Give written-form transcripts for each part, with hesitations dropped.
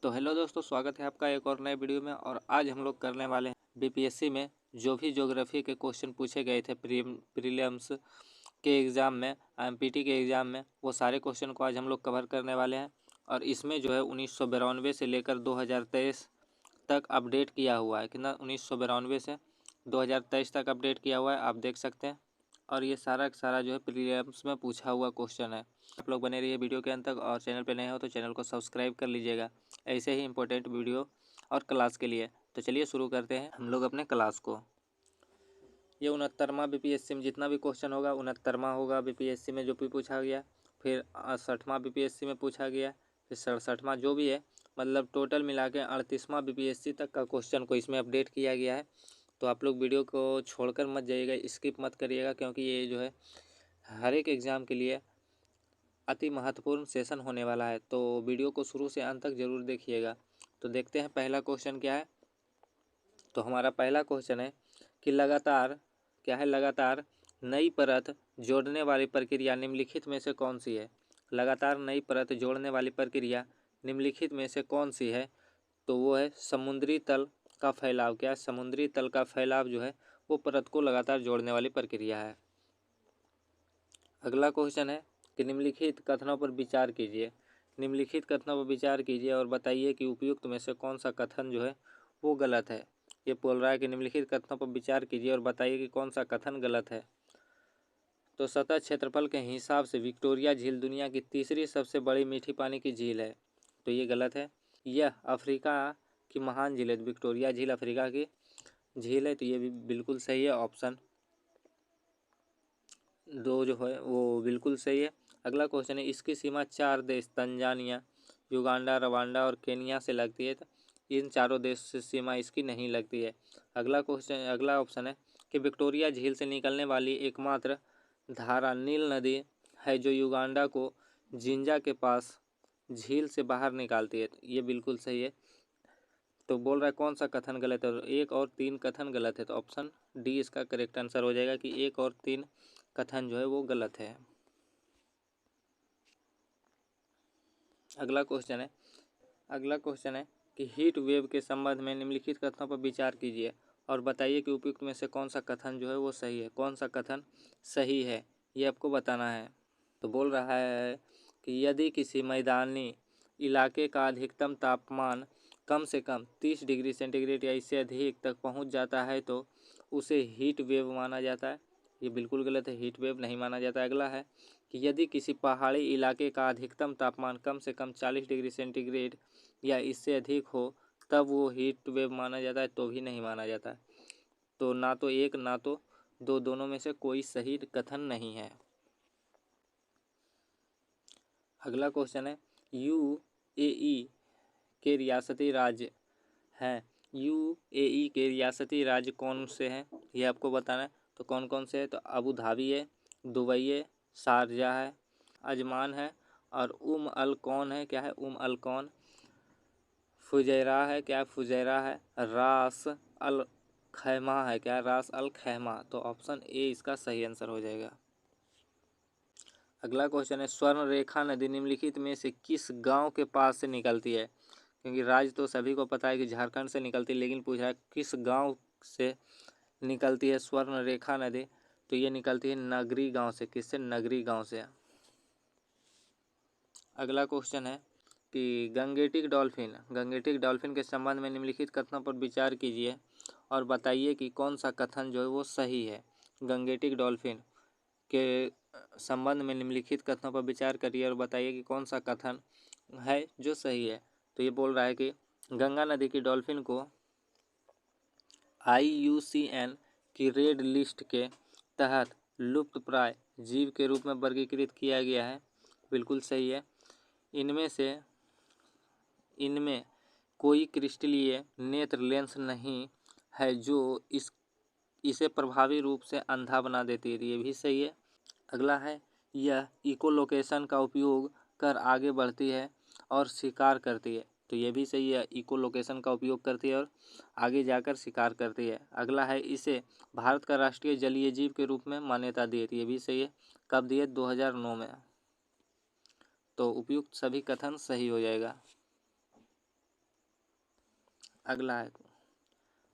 तो हेलो दोस्तों, स्वागत है आपका एक और नए वीडियो में। और आज हम लोग करने वाले हैं बीपीएससी में जो भी ज्योग्राफी के क्वेश्चन पूछे गए थे प्रीलिम्स के एग्ज़ाम में, एमपीटी के एग्ज़ाम में, वो सारे क्वेश्चन को आज हम लोग कवर करने वाले हैं। और इसमें जो है 1992 से लेकर 2023 तक अपडेट किया हुआ है। कितना? 1992 से 2023 तक अपडेट किया हुआ है, आप देख सकते हैं। और ये सारा का सारा जो है प्रीलिम्स में पूछा हुआ क्वेश्चन है। आप लोग बने रहिए वीडियो के अंत तक, और चैनल पे नए हो तो चैनल को सब्सक्राइब कर लीजिएगा ऐसे ही इंपॉर्टेंट वीडियो और क्लास के लिए। तो चलिए शुरू करते हैं हम लोग अपने क्लास को। ये 69वां बीपीएससी में जितना भी क्वेश्चन होगा 69वां होगा बीपीएससी में जो भी पूछा गया, फिर 68वां बीपीएससी में पूछा गया, फिर 67वां, जो भी है मतलब टोटल मिला के 38वां बीपीएससी तक का क्वेश्चन को इसमें अपडेट किया गया है। तो आप लोग वीडियो को छोड़कर मत जाइएगा, स्किप मत करिएगा, क्योंकि ये जो है हर एक एग्ज़ाम के लिए अति महत्वपूर्ण सेशन होने वाला है। तो वीडियो को शुरू से अंत तक ज़रूर देखिएगा। तो देखते हैं पहला क्वेश्चन क्या है। तो हमारा पहला क्वेश्चन है कि लगातार नई परत जोड़ने वाली प्रक्रिया निम्नलिखित में से कौन सी है। लगातार नई परत जोड़ने वाली प्रक्रिया निम्नलिखित में से कौन सी है? तो वो है समुद्री तल का फैलाव। क्या? समुद्री तल का फैलाव जो है वो परत को लगातार जोड़ने वाली प्रक्रिया है। अगला क्वेश्चन है कि निम्नलिखित कथनों पर विचार कीजिए। निम्नलिखित कथनों पर विचार कीजिए और बताइए कि उपयुक्त में से कौन सा कथन जो है वो गलत है। ये बोल रहा है कि निम्नलिखित कथनों पर विचार कीजिए और बताइए कि कौन सा कथन गलत है। तो सतह क्षेत्रफल के हिसाब से विक्टोरिया झील दुनिया की तीसरी सबसे बड़ी मीठी पानी की झील है। तो ये गलत है। यह अफ्रीका की महान झील है। विक्टोरिया झील अफ्रीका की झील है, तो ये भी बिल्कुल सही है। ऑप्शन 2 जो है वो बिल्कुल सही है। अगला क्वेश्चन है इसकी सीमा 4 देश तंजानिया, युगांडा, रवांडा और केनिया से लगती है। तो इन चारों देश से सीमा इसकी नहीं लगती है। अगला ऑप्शन है कि विक्टोरिया झील से निकलने वाली एकमात्र धारा नील नदी है जो युगांडा को जिंजा के पास झील से बाहर निकालती है। तो ये बिल्कुल सही है। तो बोल रहा है कौन सा कथन गलत है? 1 और 3 कथन गलत है। तो ऑप्शन डी इसका करेक्ट आंसर हो जाएगा कि 1 और 3 कथन जो है वो गलत है। अगला क्वेश्चन है कि हीट वेव के संबंध में निम्नलिखित कथनों पर विचार कीजिए और बताइए कि उपयुक्त में से कौन सा कथन जो है वो सही है। कौन सा कथन सही है ये आपको बताना है। तो बोल रहा है कि यदि किसी मैदानी इलाके का अधिकतम तापमान कम से कम 30 डिग्री सेंटीग्रेड या इससे अधिक तक पहुंच जाता है तो उसे हीट वेव माना जाता है। ये बिल्कुल गलत है, हीट वेव नहीं माना जाता। अगला है कि यदि किसी पहाड़ी इलाके का अधिकतम तापमान कम से कम 40 डिग्री सेंटीग्रेड या इससे अधिक हो तब वो हीट वेव माना जाता है, तो भी नहीं माना जाता है। तो ना तो 1 ना तो 2, दोनों में से कोई सही कथन नहीं है। अगला क्वेश्चन है यूएई के रियासती राज्य हैं। यूएई के रियासती राज्य कौन से हैं ये आपको बताना है। तो कौन कौन से है? तो अबू धाबी है, दुबई है, शारजा है, अजमान है और अल कौन है। क्या है? अल कौन। फुजैरा है। क्या है? फुजैरा है। रास अल खैमा है। क्या है? रास अल खैमा। तो ऑप्शन ए इसका सही आंसर हो जाएगा। अगला क्वेश्चन है स्वर्ण रेखा नदी निम्नलिखित में से किस गांव के पास से निकलती है? क्योंकि राज्य तो सभी को पता है कि झारखंड से निकलती है, लेकिन पूछा है किस गांव से निकलती है स्वर्ण रेखा नदी। तो ये निकलती है नगरी गांव से। किससे? नगरी गांव से। अगला क्वेश्चन है कि गंगेटिक डॉल्फिन के संबंध में निम्नलिखित कथनों पर विचार कीजिए और बताइए कि कौन सा कथन जो है वो सही है। गंगेटिक डॉल्फिन के संबंध में निम्नलिखित कथनों पर विचार करिए और बताइए कि कौन सा कथन है जो सही है। तो ये बोल रहा है कि गंगा नदी की डॉल्फिन को IUCN की रेड लिस्ट के तहत लुप्तप्राय जीव के रूप में वर्गीकृत किया गया है। बिल्कुल सही है। इनमें कोई क्रिस्टलीय नेत्र लेंस नहीं है जो इसे प्रभावी रूप से अंधा बना देती है। ये भी सही है। अगला है यह इकोलोकेशन का उपयोग कर आगे बढ़ती है और शिकार करती है। तो ये भी सही है, इकोलोकेशन का उपयोग करती है और आगे जाकर शिकार करती है। अगला है इसे भारत का राष्ट्रीय जलीय जीव के रूप में मान्यता दी थी। ये भी सही है। कब दिए? 2009 में। तो उपयुक्त सभी कथन सही हो जाएगा। अगला है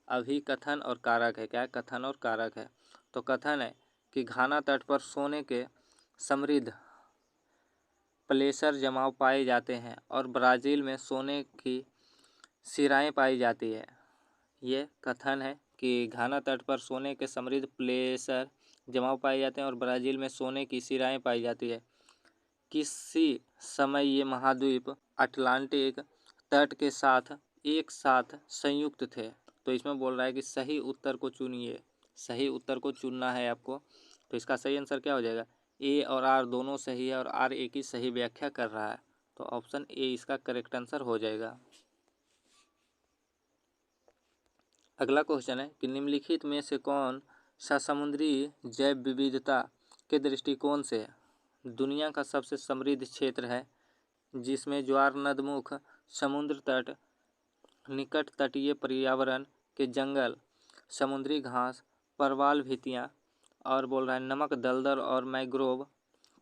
अभिकथन और कारक है। क्या है? कथन और कारक है। तो कथन है कि घाना तट पर सोने के समृद्ध प्लेसर जमाव पाए जाते हैं और ब्राज़ील में सोने की सिराएं पाई जाती है। ये कथन है कि घाना तट पर सोने के समृद्ध प्लेसर जमाव पाए जाते हैं और ब्राज़ील में सोने की सिराएं पाई जाती है। किसी समय ये महाद्वीप अटलांटिक तट के साथ एक साथ संयुक्त थे। तो इसमें बोल रहा है कि सही उत्तर को चुनिए, सही उत्तर को चुनना है आपको। तो इसका सही आंसर क्या हो जाएगा? ए और आर दोनों सही है और आर ए की सही व्याख्या कर रहा है, तो ऑप्शन ए इसका करेक्ट आंसर हो जाएगा। अगला क्वेश्चन है कि निम्नलिखित में से कौन सा समुद्री जैव विविधता के दृष्टिकोण से दुनिया का सबसे समृद्ध क्षेत्र है, जिसमें ज्वार नदमुख, समुद्र तट, निकट तटीय पर्यावरण के जंगल, समुद्री घास, परवाल भित्तियाँ और बोल रहा है नमक दलदल और मैंग्रोव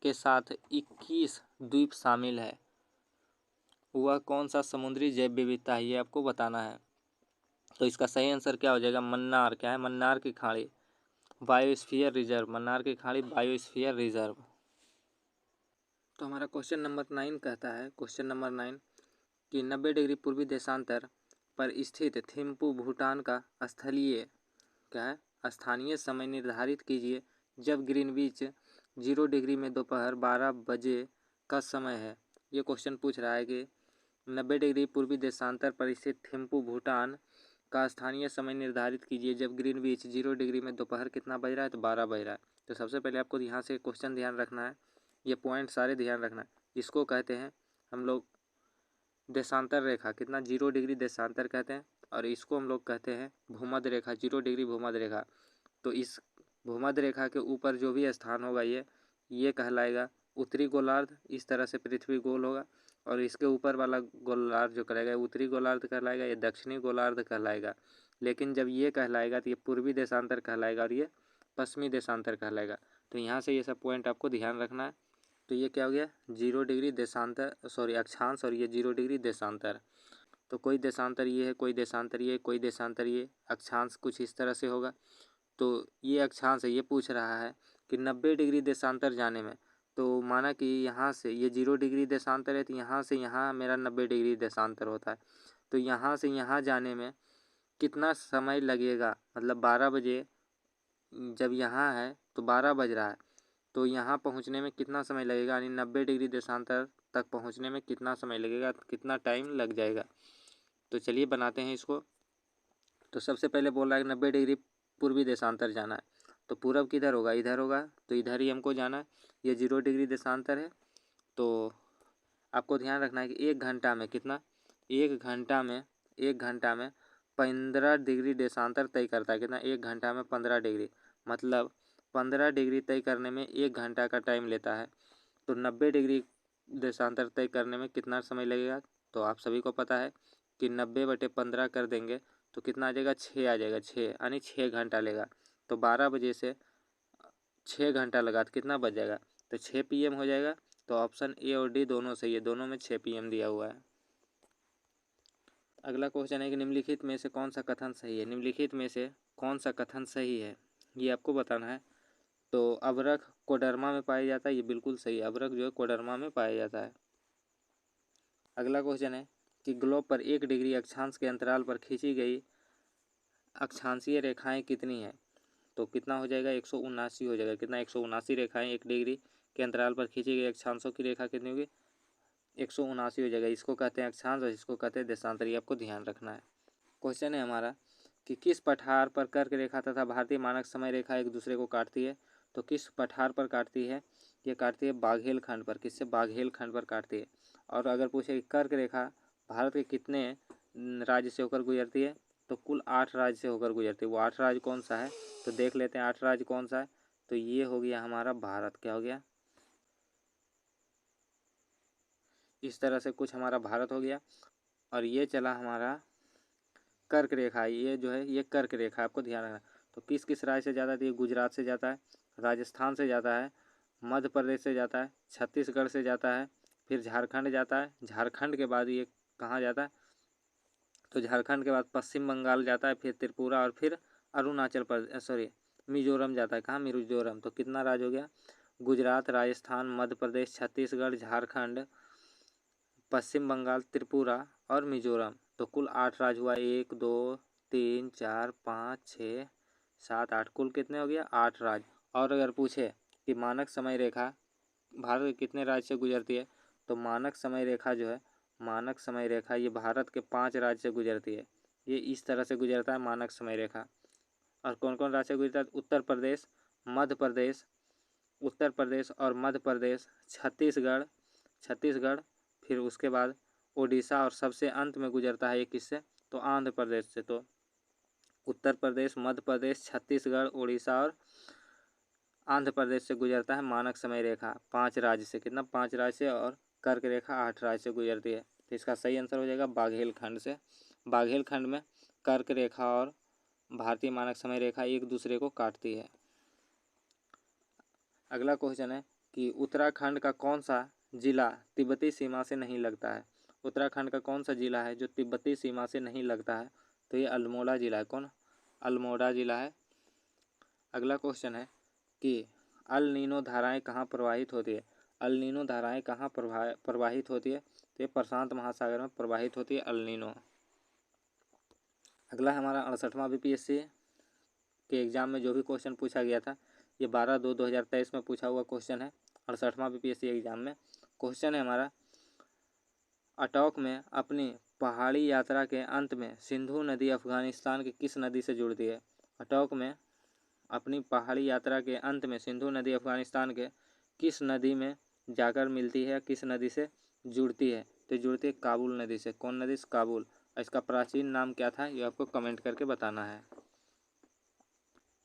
के साथ 21 द्वीप शामिल है। वह कौन सा समुद्री जैव विविधता है, ये आपको बताना है। तो इसका सही आंसर क्या हो जाएगा? मन्नार। क्या है? मन्नार की खाड़ी बायोस्फीयर रिजर्व। मन्नार की खाड़ी बायोस्फीयर रिजर्व। तो हमारा क्वेश्चन नंबर 9 कहता है, क्वेश्चन नंबर 9 कि 90 डिग्री पूर्वी देशांतर पर स्थित थिम्पू भूटान का स्थलीय क्या है? स्थानीय समय निर्धारित कीजिए जब ग्रीनविच 0 डिग्री में दोपहर 12 बजे का समय है। ये क्वेश्चन पूछ रहा है कि 90 डिग्री पूर्वी देशांतर पर स्थित थिम्पू भूटान का स्थानीय समय निर्धारित कीजिए जब ग्रीनविच 0 डिग्री में दोपहर कितना बज रहा है? तो 12 बज रहा है। तो सबसे पहले आपको यहाँ से क्वेश्चन ध्यान रखना है, ये पॉइंट सारे ध्यान रखना है। इसको कहते हैं हम लोग देशांतर रेखा, कितना? 0 डिग्री देशांतर कहते हैं। और इसको हम लोग कहते हैं भूमध्य रेखा, 0 डिग्री भूमध्य रेखा। तो इस भूमध्य रेखा के ऊपर जो भी स्थान होगा ये कहलाएगा उत्तरी गोलार्ध। इस तरह से पृथ्वी गोल होगा और इसके ऊपर वाला गोलार्ध जो कहलाएगा उत्तरी गोलार्ध कहलाएगा, ये दक्षिणी गोलार्ध कहलाएगा। लेकिन जब ये कहलाएगा तो ये पूर्वी देशांतर कहलाएगा और ये पश्चिमी देशांतर कहलाएगा। तो यहाँ से ये सब पॉइंट आपको ध्यान रखना है। तो ये क्या हो गया? 0 डिग्री देशांतर, सॉरी अक्षांश, और ये 0 डिग्री देशांतर। तो कोई देशांतर ये है, कोई देशांतर ये, कोई देशांतर ये, अक्षांश कुछ इस तरह से होगा। तो ये अक्षांश है, ये पूछ रहा है कि 90 डिग्री देशांतर जाने में, तो माना कि यहाँ से ये 0 डिग्री देशांतर है तो यहाँ से यहाँ मेरा 90 डिग्री देशांतर होता है। तो यहाँ से यहाँ जाने में कितना समय लगेगा? मतलब 12 बजे जब यहाँ है तो 12 बज रहा है, तो यहाँ पहुँचने में कितना समय लगेगा? यानी 90 डिग्री देशांतर तक पहुँचने में कितना समय लगेगा, कितना टाइम लग जाएगा? तो चलिए बनाते हैं इसको। तो सबसे पहले बोल रहा है 90 डिग्री पूर्वी देशांतर जाना है, तो पूरब किधर होगा? इधर होगा, तो इधर ही हमको जाना है। ये 0 डिग्री देशांतर है। तो आपको ध्यान रखना है कि 1 घंटा में कितना? 1 घंटा में 15 डिग्री देशांतर तय करता है। कितना? 1 घंटा में 15 डिग्री, मतलब 15 डिग्री तय करने में 1 घंटा का टाइम लेता है। तो 90 डिग्री देशांतर तय करने में कितना समय लगेगा? तो आप सभी को पता है कि 90/15 कर देंगे तो कितना आ जाएगा? 6 आ जाएगा। 6 यानी 6 घंटा लेगा। तो 12 बजे से 6 घंटा लगा तो कितना बच जाएगा? तो 6 PM हो जाएगा। तो ऑप्शन ए और डी दोनों सही है, दोनों में 6 PM दिया हुआ है। अगला क्वेश्चन है कि निम्नलिखित में से कौन सा कथन सही है? निम्नलिखित में से कौन सा कथन सही है, ये आपको बताना है। तो अभ्रक कोडरमा में पाया जाता है, ये बिल्कुल सही है। अभ्रक जो है कोडरमा में पाया जाता है। अगला क्वेश्चन है कि ग्लोब पर 1 डिग्री अक्षांश के अंतराल पर खींची गई अक्षांशीय रेखाएं कितनी हैं? तो कितना हो जाएगा? 179 हो जाएगा। कितना? 179 रेखाएं 1 डिग्री के अंतराल पर खींची गई अक्षांशों की रेखा कितनी होगी? 179 हो जाएगा। इसको कहते हैं अक्षांश और इसको कहते हैं देशांतर, ये आपको ध्यान रखना है। क्वेश्चन है हमारा कि किस पठार पर कर्क रेखा तथा भारतीय मानक समय रेखा एक दूसरे को काटती है? तो किस पठार पर काटती है? ये काटती है बाघेल खंड पर। किससे? बाघेल खंड पर काटती है। और अगर पूछे कि कर्क रेखा भारत के कितने राज्य से होकर गुजरती है? तो कुल 8 राज्य से होकर गुजरती है। वो 8 राज्य कौन सा है? तो देख लेते हैं 8 राज्य कौन सा है। तो ये हो गया हमारा भारत। क्या हो गया? इस तरह से कुछ हमारा भारत हो गया। और ये चला हमारा कर्क रेखा, ये जो है ये कर्क रेखा, आपको ध्यान रखना। तो किस किस राज्य से जाता है? तो ये गुजरात से जाता है, राजस्थान से जाता है, मध्य प्रदेश से जाता है, छत्तीसगढ़ से जाता है, फिर झारखंड जाता है। झारखंड के बाद ये कहाँ जाता है? तो झारखंड के बाद पश्चिम बंगाल जाता है, फिर त्रिपुरा और फिर अरुणाचल प्रदेश, सॉरी मिजोरम जाता है। कहाँ? मिजोरम। तो कितना राज्य हो गया? गुजरात, राजस्थान, मध्य प्रदेश, छत्तीसगढ़, झारखंड, पश्चिम बंगाल, त्रिपुरा और मिजोरम। तो कुल 8 राज्य हुआ। 1 2 3 4 5 6 7 8, कुल कितने हो गया? 8 राज्य। और अगर पूछे कि मानक समय रेखा भारत के कितने राज्य से गुजरती है, तो मानक समय रेखा जो है, मानक समय रेखा ये भारत के 5 राज्य से गुजरती है। ये इस तरह से गुजरता है मानक समय रेखा। और कौन कौन राज्य से गुजरता है? उत्तर प्रदेश, मध्य प्रदेश, उत्तर प्रदेश और मध्य प्रदेश, छत्तीसगढ़, फिर उसके बाद ओडिशा और सबसे अंत में गुजरता है ये किससे? तो आंध्र प्रदेश से। तो उत्तर प्रदेश, मध्य प्रदेश, छत्तीसगढ़, उड़ीसा और आंध्र प्रदेश से गुजरता है मानक समय रेखा। 5 राज्य से। कितना? 5 राज्य से। और कर्क रेखा 8 राज्य से गुजरती है। तो इसका सही आंसर हो जाएगा बाघेलखंड से। बाघेलखंड में कर्क रेखा और भारतीय मानक समय रेखा एक दूसरे को काटती है। अगला क्वेश्चन है कि उत्तराखंड का कौन सा जिला तिब्बती सीमा से नहीं लगता है? उत्तराखंड का कौन सा जिला है जो तिब्बती सीमा से नहीं लगता है? तो ये अल्मोड़ा जिला है। कौन? अल्मोड़ा जिला है। अगला क्वेश्चन है कि अल नीनो धाराएं कहाँ प्रवाहित होती है? अल नीनो धाराएं कहाँ प्रवाहित होती है? तो ये प्रशांत महासागर में प्रवाहित होती है अल नीनो। अगला हमारा 68वां बीपीएससी के एग्जाम में जो भी क्वेश्चन पूछा गया था, ये 12/2/2023 में पूछा हुआ क्वेश्चन है। 68वां बीपीएससी एग्जाम में क्वेश्चन है हमारा, अटोक में अपनी पहाड़ी यात्रा के अंत में सिंधु नदी अफगानिस्तान की किस नदी से जुड़ती है? अटोक में अपनी पहाड़ी यात्रा के अंत में सिंधु नदी अफगानिस्तान के किस नदी में जाकर मिलती है? किस नदी से जुड़ती है? तो जुड़ती है काबुल नदी से। कौन नदी से? काबुल। इसका प्राचीन नाम क्या था? ये आपको कमेंट करके बताना है।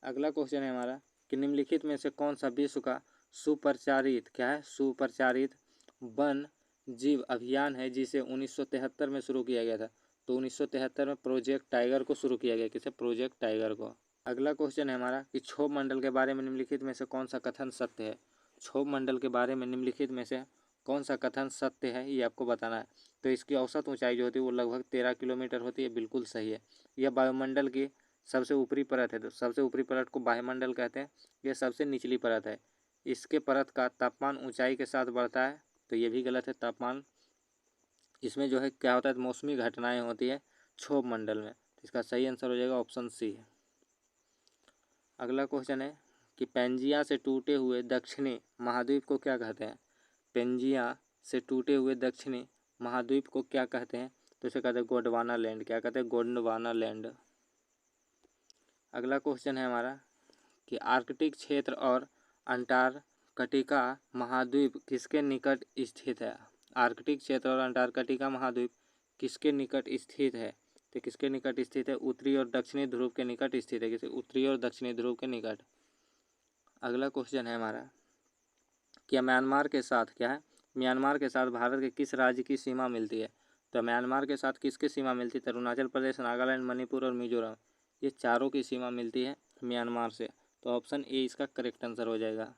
अगला क्वेश्चन है हमारा कि निम्नलिखित में से कौन सा विश्व का सुपरिचारित, क्या है? सुपरिचारित वन जीव अभियान है जिसे 1973 में शुरू किया गया था? तो 1973 में प्रोजेक्ट टाइगर को शुरू किया गया। किसे? प्रोजेक्ट टाइगर को। अगला क्वेश्चन है हमारा कि क्षोभ मंडल के बारे में निम्नलिखित में से कौन सा कथन सत्य है? क्षोभ मंडल के बारे में निम्नलिखित में से कौन सा कथन सत्य है, ये आपको बताना है। तो इसकी औसत ऊंचाई जो होती है वो लगभग 13 किलोमीटर होती है। बिल्कुल सही है। यह वायुमंडल की सबसे ऊपरी परत है। तो सबसे ऊपरी परत को वायुमंडल कहते हैं। यह सबसे निचली परत है। इसके परत का तापमान ऊंचाई के साथ बढ़ता है। तो ये भी गलत है। तापमान इसमें जो है क्या होता है? मौसमी घटनाएं होती है क्षोभ मंडल में। तो इसका सही आंसर हो जाएगा ऑप्शन सी। अगला क्वेश्चन है कि पेंजिया से टूटे हुए दक्षिणी महाद्वीप को क्या कहते हैं? पेंजिया से टूटे हुए दक्षिणी महाद्वीप को क्या कहते हैं? तो इसे कहते हैं गोंडवाना लैंड। क्या कहते हैं? गोंडवाना लैंड। अगला क्वेश्चन है हमारा कि आर्कटिक क्षेत्र और अंटार्कटिका महाद्वीप किसके निकट स्थित है? आर्कटिक क्षेत्र और अंटार्कटिका महाद्वीप किसके निकट स्थित है? तो किसके निकट स्थित है? उत्तरी और दक्षिणी ध्रुव के निकट स्थित है। किसी? उत्तरी और दक्षिणी ध्रुव के निकट। अगला क्वेश्चन है हमारा कि म्यांमार के साथ, क्या है? म्यांमार के साथ भारत के किस राज्य की सीमा मिलती है? तो म्यांमार के साथ किसकी सीमा मिलती है? तो अरुणाचल प्रदेश, नागालैंड, मणिपुर और मिजोरम, ये चारों की सीमा मिलती है म्यांमार से। तो ऑप्शन ए इसका करेक्ट आंसर हो जाएगा।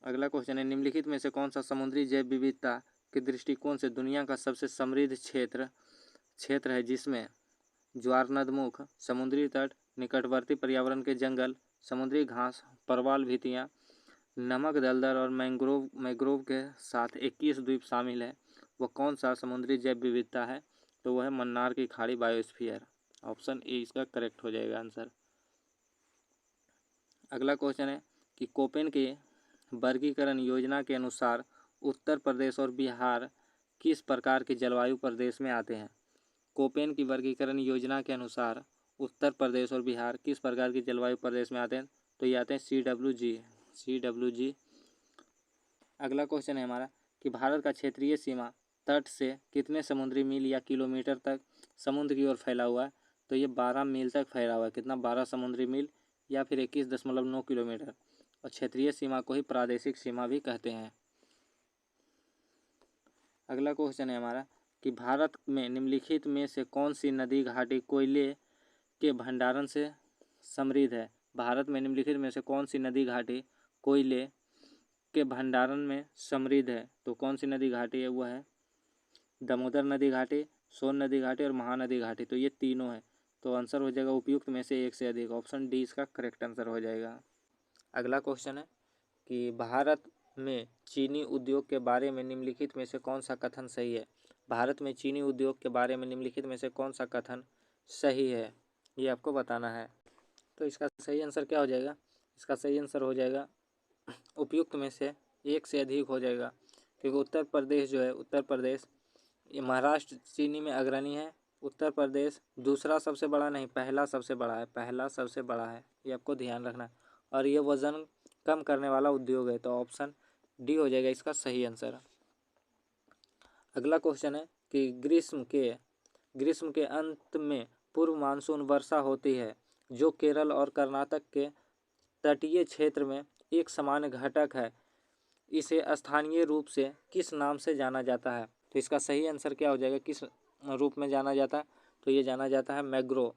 अगला क्वेश्चन है निम्नलिखित में से कौन सा समुद्री जैव विविधता के दृष्टिकोण से दुनिया का सबसे समृद्ध क्षेत्र है, जिसमें ज्वार नदमुख, समुद्री तट, निकटवर्ती पर्यावरण के जंगल, समुद्री घास, प्रवाल भित्तियाँ, नमक दलदल और मैंग्रोव के साथ 21 द्वीप शामिल है? वह कौन सा समुद्री जैव विविधता है? तो वह है मन्नार की खाड़ी, बायोस्फीयर। ऑप्शन ए इसका करेक्ट हो जाएगा आंसर। अगला क्वेश्चन है कि कोपेन के वर्गीकरण योजना के अनुसार उत्तर प्रदेश और बिहार किस प्रकार के जलवायु प्रदेश में आते हैं? कोपेन की वर्गीकरण योजना के अनुसार उत्तर प्रदेश और बिहार किस प्रकार की जलवायु प्रदेश में आते हैं? तो ये आते हैं CWG। अगला क्वेश्चन है हमारा कि भारत का क्षेत्रीय सीमा तट से कितने समुद्री मील या किलोमीटर तक समुद्र की ओर फैला हुआ है? तो ये 12 मील तक फैला हुआ है। कितना? 12 समुद्री मील या फिर 21.9 किलोमीटर। और क्षेत्रीय सीमा को ही प्रादेशिक सीमा भी कहते हैं। अगला क्वेश्चन है हमारा कि भारत में निम्नलिखित में से कौन सी नदी घाटी कोयले के भंडारण से समृद्ध है? भारत में निम्नलिखित में से कौन सी नदी घाटी कोयले के भंडारण में समृद्ध है? तो कौन सी नदी घाटी है? वह है दामोदर नदी घाटी, सोन नदी घाटी और महानदी घाटी, तो ये तीनों है। तो आंसर हो जाएगा उपयुक्त में से एक से अधिक, ऑप्शन डी इसका करेक्ट आंसर हो जाएगा। अगला क्वेश्चन है कि भारत में चीनी उद्योग के बारे में निम्नलिखित में से कौन सा कथन सही है। भारत में चीनी उद्योग के बारे में निम्नलिखित में से कौन सा कथन सही है, ये आपको बताना है। तो इसका सही आंसर क्या हो जाएगा, इसका सही आंसर हो जाएगा उपयुक्त में से एक से अधिक हो जाएगा, क्योंकि उत्तर प्रदेश जो है, उत्तर प्रदेश ये महाराष्ट्र चीनी में अग्रणी है, उत्तर प्रदेश दूसरा सबसे बड़ा नहीं, पहला सबसे बड़ा है, पहला सबसे बड़ा है, ये आपको ध्यान रखना है। और ये वजन कम करने वाला उद्योग है, तो ऑप्शन डी हो जाएगा इसका सही आंसर। अगला क्वेश्चन है कि ग्रीष्म के अंत में पूर्व मानसून वर्षा होती है, जो केरल और कर्नाटक के तटीय क्षेत्र में एक सामान्य घटक है, इसे स्थानीय रूप से किस नाम से जाना जाता है। तो इसका सही आंसर क्या हो जाएगा, किस रूप में जाना जाता है, तो ये जाना जाता है मैग्रो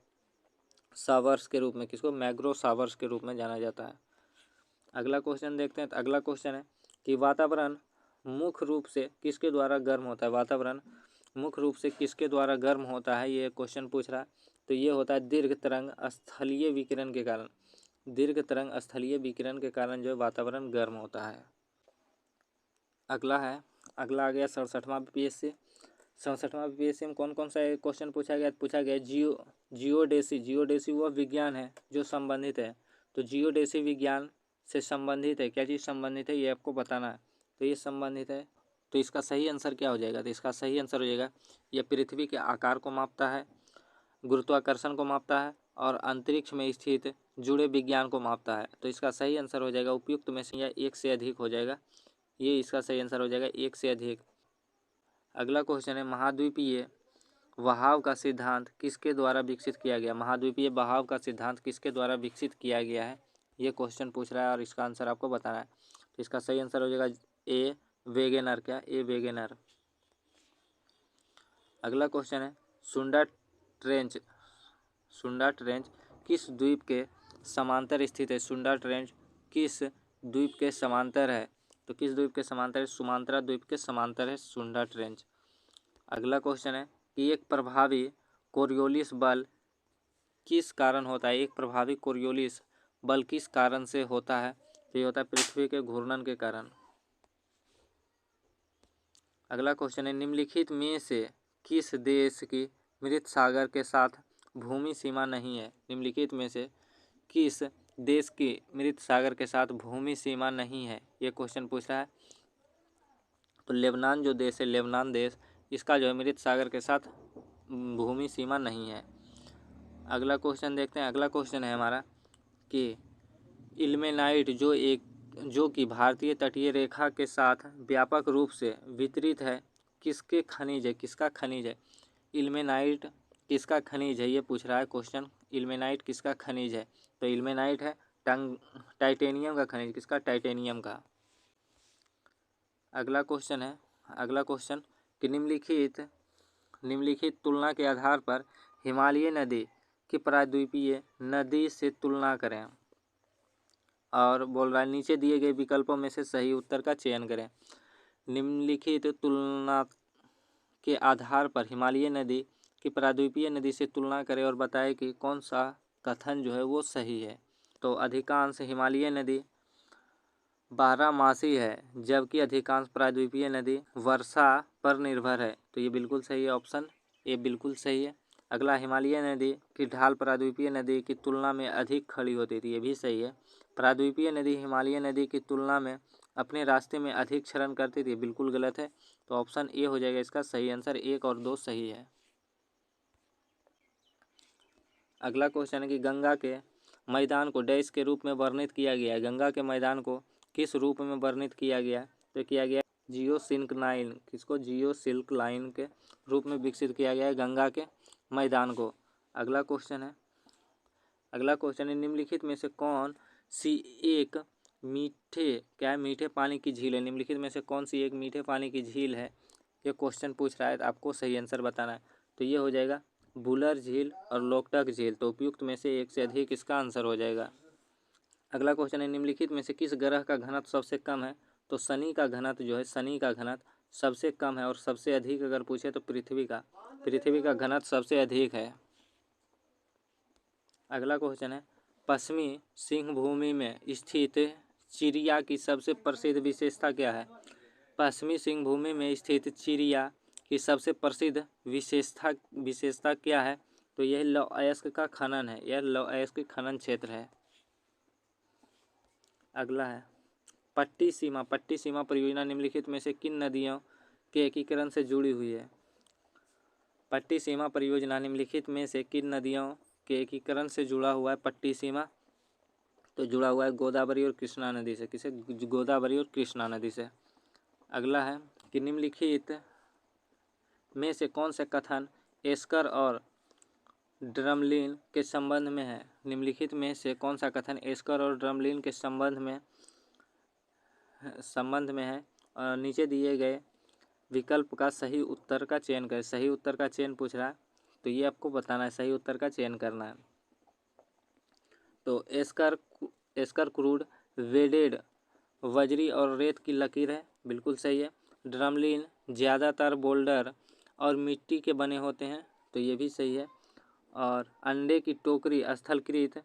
सावर्स के रूप में। किसको, मैग्रो सावर्स के रूप में जाना जाता है। अगला क्वेश्चन देखते हैं। तो अगला क्वेश्चन है कि वातावरण मुख्य रूप से किसके द्वारा गर्म होता है। वातावरण मुख्य रूप से किसके द्वारा गर्म होता है, ये क्वेश्चन पूछ रहा है। तो ये होता है दीर्घ तरंग स्थलीय विकिरण के कारण, दीर्घ तरंग स्थलीय विकिरण के कारण जो है वातावरण गर्म होता है। अगला आ गया 67वां बीपीएससी। 67वां बीपीएससी में कौन कौन सा क्वेश्चन पूछा गया जियोडेसी वह विज्ञान है जो संबंधित है। तो जियोडेसी विज्ञान से संबंधित है, क्या चीज़ संबंधित है, ये आपको बताना है। तो ये संबंधित है, तो इसका सही आंसर क्या हो जाएगा, तो इसका सही आंसर हो जाएगा यह पृथ्वी के आकार को मापता है, गुरुत्वाकर्षण को मापता है और अंतरिक्ष में स्थित जुड़े विज्ञान को मापता है। तो इसका सही आंसर हो जाएगा उपयुक्त में से यह एक से अधिक हो जाएगा, ये इसका सही आंसर हो जाएगा एक से अधिक। अगला क्वेश्चन है महाद्वीपीय बहाव का सिद्धांत किसके द्वारा विकसित किया गया। महाद्वीपीय बहाव का सिद्धांत किसके द्वारा विकसित किया गया है, ये क्वेश्चन पूछ रहा है और इसका आंसर आपको बताना है। तो इसका सही आंसर हो जाएगा ए वेगेनर। क्या, ए वेगेनर। अगला क्वेश्चन है सुंडा ट्रेंच किस द्वीप के समांतर स्थित है। सुंडा ट्रेंच किस द्वीप के समांतर है, तो किस द्वीप के समांतर है, सुमात्रा द्वीप के समांतर है सुंडा ट्रेंच। अगला क्वेश्चन है कि एक प्रभावी कोरियोलिस बल किस कारण होता है। एक प्रभावी कोरियोलिस बल किस कारण से होता है, तो ये होता है पृथ्वी के घूर्णन के कारण। अगला क्वेश्चन है निम्नलिखित में से किस देश की मृत सागर के साथ भूमि सीमा नहीं है। निम्नलिखित में से किस देश की मृत सागर के साथ भूमि सीमा नहीं है, ये क्वेश्चन पूछ रहा है। तो लेबनान जो देश है, लेबनान देश, इसका जो है मृत सागर के साथ भूमि सीमा नहीं है। अगला क्वेश्चन देखते हैं। अगला क्वेश्चन है हमारा कि इल्मेनाइट जो कि भारतीय तटीय रेखा के साथ व्यापक रूप से वितरित है, किसके खनिज है, किसका खनिज है। इल्मेनाइट किसका खनिज है, ये पूछ रहा है क्वेश्चन। इल्मेनाइट किसका खनिज है, तो इल्मेनाइट है टाइटेनियम का खनिज। किसका, टाइटेनियम का। अगला क्वेश्चन कि निम्नलिखित तुलना के आधार पर हिमालय नदी की प्रायद्वीपीय नदी से तुलना करें, और बोल रहा है नीचे दिए गए विकल्पों में से सही उत्तर का चयन करें। निम्नलिखित तुलना के आधार पर हिमालय नदी की प्रायद्वीपीय नदी से तुलना करें और बताएं कि कौन सा कथन जो है वो सही है। तो अधिकांश हिमालय नदी बारहमासी है, जबकि अधिकांश प्रायद्वीपीय नदी वर्षा पर निर्भर है। तो ये बिल्कुल सही है, ऑप्शन ए बिल्कुल सही है। अगला, हिमालय नदी की ढाल प्रायद्वीपीय नदी की तुलना में अधिक खड़ी होती थी, ये भी सही है। प्रायद्वीपीय नदी हिमालय नदी की तुलना में अपने रास्ते में अधिक क्षरण करती थी, बिल्कुल गलत है। तो ऑप्शन ए हो जाएगा इसका सही आंसर, 1 और 2 सही है। अगला क्वेश्चन है कि गंगा के मैदान को डैश के रूप में वर्णित किया गया है। गंगा के मैदान को किस रूप में वर्णित किया गया, तो किया गया जियोसिंक्लाइन। किसको, जियोसिंक्लाइन के रूप में विकसित किया गया है गंगा के मैदान को। अगला क्वेश्चन है निम्नलिखित में से कौन सी एक मीठे पानी की झील है। निम्नलिखित में से कौन सी एक मीठे पानी की झील है, ये क्वेश्चन पूछ रहा है, तो आपको सही आंसर बताना है। तो ये हो जाएगा बुलर झील और लोकटक झील। तो उपयुक्त में से एक से अधिक इसका आंसर हो जाएगा। अगला क्वेश्चन है निम्नलिखित में से किस ग्रह का घनत्व सबसे कम है। तो शनि का घनत्व जो है, शनि का घनत्व सबसे कम है और सबसे अधिक अगर पूछे तो पृथ्वी का घनत्व सबसे अधिक है। अगला क्वेश्चन है, पश्चिमी सिंहभूमि में स्थित चिड़िया की सबसे प्रसिद्ध विशेषता क्या है? पश्चिमी सिंहभूमि में स्थित चिड़िया की सबसे प्रसिद्ध विशेषता क्या है? तो यह लौह अयस्क का खनन है, यह लौह अयस्क खनन क्षेत्र है। अगला है, पट्टी सीमा परियोजना निम्नलिखित में से किन नदियों के एकीकरण से जुड़ी हुई है? पट्टी सीमा परियोजना निम्नलिखित में से किन नदियों के एकीकरण से जुड़ा हुआ है? पट्टी सीमा तो जुड़ा हुआ है गोदावरी और कृष्णा नदी से। किसे? गोदावरी और कृष्णा नदी से। अगला है कि निम्नलिखित में से कौन सा कथन एस्कर और ड्रमलिन के संबंध में है? निम्नलिखित में से कौन सा कथन एस्कर और ड्रमलिन के संबंध में है? और नीचे दिए गए विकल्प का सही उत्तर का चयन करें। सही उत्तर का चयन पूछ रहा है, तो ये आपको बताना है, सही उत्तर का चयन करना है। तो एस्कर क्रूड वेडेड वज्री और रेत की लकीर है, बिल्कुल सही है। ड्रमलिन ज़्यादातर बोल्डर और मिट्टी के बने होते हैं, तो ये भी सही है। और अंडे की टोकरी स्थलकृत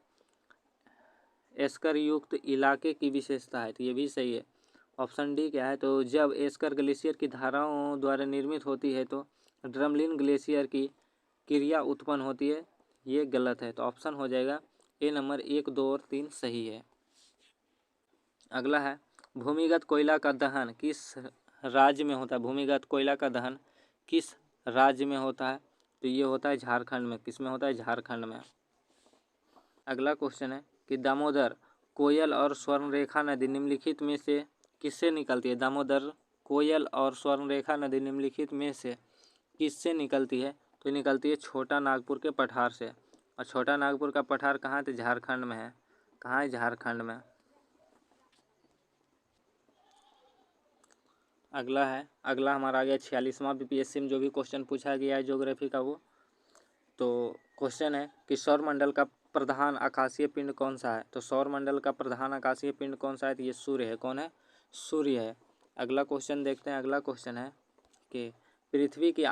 एस्कर युक्त इलाके की विशेषता है, तो ये भी सही है। ऑप्शन डी क्या है? तो जब एस्कर ग्लेशियर की धाराओं द्वारा निर्मित होती है तो ड्रमलिन ग्लेशियर की क्रिया उत्पन्न होती है, ये गलत है। तो ऑप्शन हो जाएगा ए नंबर 1, 2 और 3 सही है। अगला है, भूमिगत कोयला का दहन किस राज्य में होता है? भूमिगत कोयला का दहन किस राज्य में होता है? तो ये होता है झारखंड में। किस में होता है? झारखंड में। अगला क्वेश्चन है कि दामोदर, कोयल और स्वर्णरेखा नदी निम्नलिखित में से किससे निकलती है? दामोदर, कोयल और स्वर्णरेखा नदी निम्नलिखित में से किससे निकलती है? तो निकलती है छोटा नागपुर के पठार से। और छोटा नागपुर का पठार कहाँ है? तो झारखंड में है। कहाँ है? झारखंड में। अगला हमारा आ गया 46वां बीपीएससी में जो भी क्वेश्चन पूछा गया है ज्योग्राफी का वो। तो क्वेश्चन है कि सौरमंडल का प्रधान आकाशीय पिंड कौन सा है? तो सौरमंडल का प्रधान आकाशीय पिंड कौन सा है? तो ये सूर्य है। कौन है? सूर्य है। अगला क्वेश्चन देखते हैं। अगला क्वेश्चन है कि पृथ्वी की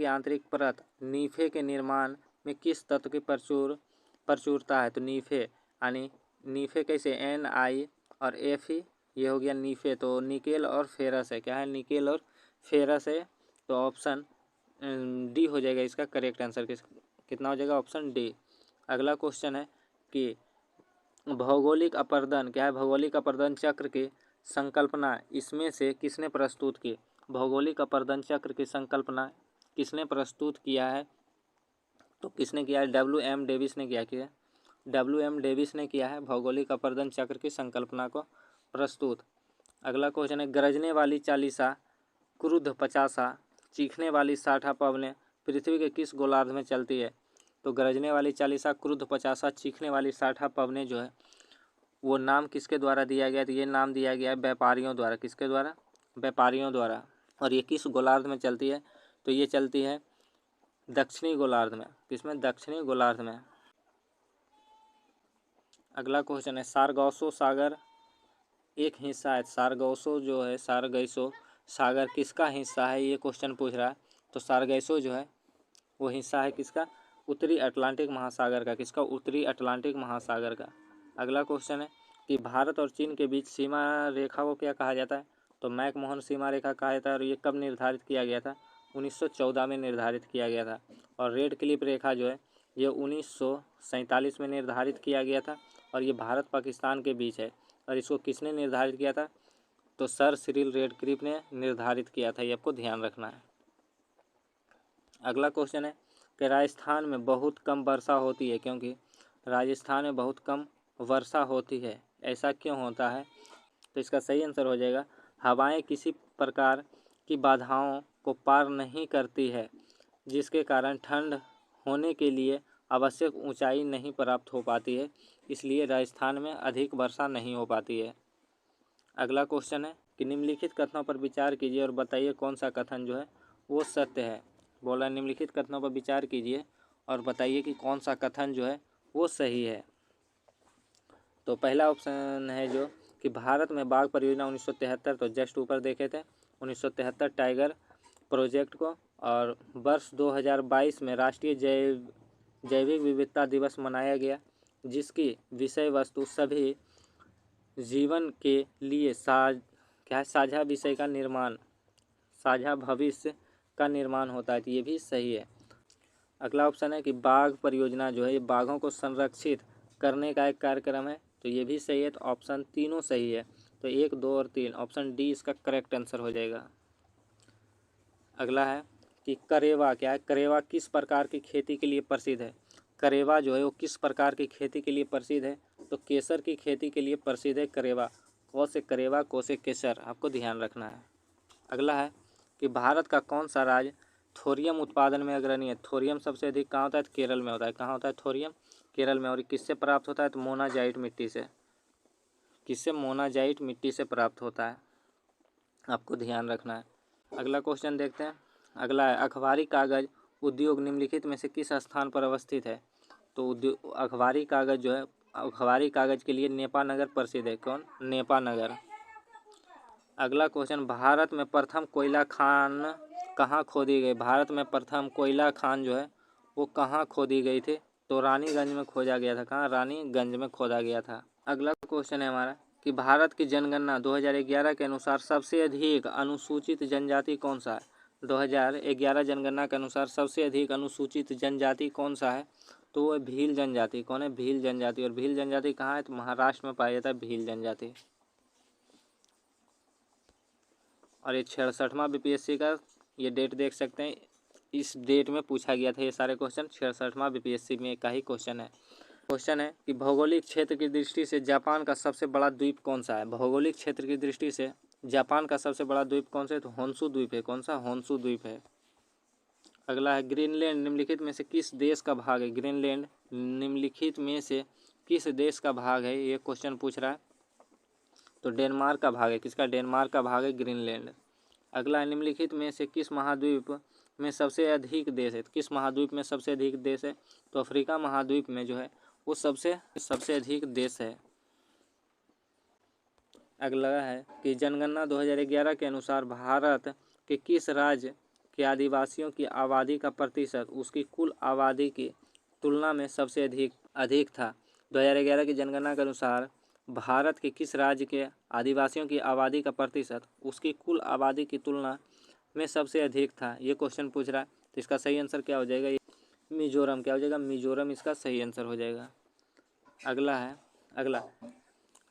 आंतरिक परत नीफे के निर्माण में किस तत्व की प्रचुरता है? तो नीफे यानी नीफे कैसे? Ni और Fe, ये हो गया नीफे। तो निकेल और फेरस है। क्या है? निकेल और फेरस है। तो ऑप्शन डी हो जाएगा इसका करेक्ट आंसर। कितना हो जाएगा? Option D. अगला क्वेश्चन है कि भौगोलिक अपर्दन क्या है? भौगोलिक अपर्दन चक्र की संकल्पना इसमें से किसने प्रस्तुत की? भौगोलिक अपर्दन चक्र की संकल्पना किसने प्रस्तुत किया है? तो किसने किया है? WM डेविस ने किया। WM डेविस ने किया है भौगोलिक अपर्दन चक्र की संकल्पना को प्रस्तुत। अगला क्वेश्चन है, गरजने वाली चालीसा, क्रुद्ध पचासा, चीखने वाली 60 पवनें पृथ्वी के किस गोलार्ध में चलती है? तो गरजने वाली चालीसा, क्रुद्ध पचासा, चीखने वाली 60 पवनें जो है वो नाम किसके द्वारा दिया गया? तो ये नाम दिया गया है व्यापारियों द्वारा। किसके द्वारा? व्यापारियों द्वारा। और ये किस गोलार्ध में चलती है? तो ये चलती है दक्षिणी गोलार्ध में। किसमें? दक्षिणी गोलार्ध में। अगला क्वेश्चन है, सारगोसो सागर एक हिस्सा है। सारगोसो जो है, सारगैसो सागर किसका हिस्सा है? ये क्वेश्चन पूछ रहा है। तो सारगैसो जो है वो हिस्सा है किसका? उत्तरी अटलांटिक महासागर का। किसका? उत्तरी अटलांटिक महासागर का। अगला क्वेश्चन है कि भारत और चीन के बीच सीमा रेखा को क्या कहा जाता है? तो मैकमोहन सीमा रेखा कहा जाता है। और ये कब निर्धारित किया गया था? 1914 में निर्धारित किया गया था। और रेड क्लिफ रेखा जो है ये 1947 में निर्धारित किया गया था। और ये भारत पाकिस्तान के बीच है। और इसको किसने निर्धारित किया था? तो सर सिरिल रेडक्लिफ ने निर्धारित किया था। ये आपको ध्यान रखना है। अगला क्वेश्चन है कि राजस्थान में बहुत कम वर्षा होती है, क्योंकि राजस्थान में बहुत कम वर्षा होती है, ऐसा क्यों होता है? तो इसका सही आंसर हो जाएगा, हवाएं किसी प्रकार की बाधाओं को पार नहीं करती है, जिसके कारण ठंड होने के लिए आवश्यक ऊंचाई नहीं प्राप्त हो पाती है, इसलिए राजस्थान में अधिक वर्षा नहीं हो पाती है। अगला क्वेश्चन है कि निम्नलिखित कथनों पर विचार कीजिए और बताइए कौन सा कथन जो है वो सत्य है। बोला निम्नलिखित कथनों पर विचार कीजिए और बताइए कि कौन सा कथन जो है वो सही है। तो पहला ऑप्शन है जो कि भारत में बाघ परियोजना 1973, तो जस्ट ऊपर देखे थे 1973 टाइगर प्रोजेक्ट को। और वर्ष 2022 में राष्ट्रीय जैविक विविधता दिवस मनाया गया, जिसकी विषय वस्तु सभी जीवन के लिए साझा विषय का निर्माण, साझा भविष्य का निर्माण होता है। तो ये भी सही है। अगला ऑप्शन है कि बाघ परियोजना जो है ये बाघों को संरक्षित करने का एक कार्यक्रम है। तो ये भी सही है। तो ऑप्शन तीनों सही है। तो 1, 2 और 3 ऑप्शन डी इसका करेक्ट आंसर हो जाएगा। अगला है कि करेवा क्या है? करेवा किस प्रकार की खेती के लिए प्रसिद्ध है? करेवा जो है वो किस प्रकार की खेती के लिए प्रसिद्ध है? तो केसर की खेती के लिए प्रसिद्ध है करेवा। कौ से करेवा, को से केसर, आपको ध्यान रखना है। अगला है कि भारत का कौन सा राज्य थोरियम उत्पादन में अग्रणी है? थोरियम सबसे अधिक कहाँ होता है? तो केरल में होता है। कहाँ होता है थोरियम? केरल में। और किससे प्राप्त होता है? तो मोनाजाइट मिट्टी से। किससे? मोनाजाइट मिट्टी से प्राप्त होता है, आपको ध्यान रखना है। अगला क्वेश्चन देखते हैं। अगला है अखबारी कागज उद्योग निम्नलिखित में से किस स्थान पर अवस्थित है? तो अखबारी कागज जो है, अखबारी कागज के लिए नेपा नगर प्रसिद्ध है। कौन? नेपा नगर। अगला क्वेश्चन, भारत में प्रथम कोयला खान कहाँ खोदी गई? भारत में प्रथम कोयला खान जो है वो कहाँ खोदी गई थी? तो रानीगंज में खोजा गया था। कहाँ? रानीगंज में खोदा गया था। अगला क्वेश्चन है हमारा कि भारत की जनगणना 2011 के अनुसार सबसे अधिक अनुसूचित जनजाति कौन सा है? 2011 जनगणना के अनुसार सबसे अधिक अनुसूचित जनजाति कौन सा है? तो वो भील जनजाति। कौन है? भील जनजाति। और भील जनजाति कहाँ है? तो महाराष्ट्र में पाया जाता है भील जनजाति। और ये 66वां बीपीएससी का ये डेट देख सकते हैं। इस डेट में पूछा गया था ये सारे क्वेश्चन। 66वां बीपीएससी में का ही क्वेश्चन है। क्वेश्चन है कि भौगोलिक क्षेत्र की दृष्टि से जापान का सबसे बड़ा द्वीप कौन सा है? भौगोलिक क्षेत्र की दृष्टि से जापान का सबसे बड़ा द्वीप कौन सा है? तो होन्शु द्वीप है। कौन सा? होन्शु द्वीप है। अगला है ग्रीनलैंड निम्नलिखित में से किस देश का भाग है? ग्रीनलैंड निम्नलिखित में से किस देश का भाग है? ये क्वेश्चन पूछ रहा है। तो डेनमार्क का भाग है। किसका? डेनमार्क का भाग है ग्रीनलैंड। अगला है निम्नलिखित में से किस महाद्वीप में सबसे अधिक देश है? तो किस महाद्वीप में सबसे अधिक देश है? तो अफ्रीका महाद्वीप में जो है वो सबसे अधिक देश है। अगला है कि जनगणना 2011 के अनुसार भारत के किस राज्य के आदिवासियों की आबादी का प्रतिशत उसकी कुल आबादी की तुलना में सबसे अधिक था? 2011 की जनगणना के अनुसार भारत के किस राज्य के आदिवासियों की आबादी का प्रतिशत उसकी कुल आबादी की तुलना में सबसे अधिक था? ये क्वेश्चन पूछ रहा है। तो इसका सही आंसर क्या हो जाएगा? मिजोरम। क्या हो जाएगा? मिजोरम इसका सही आंसर हो जाएगा। अगला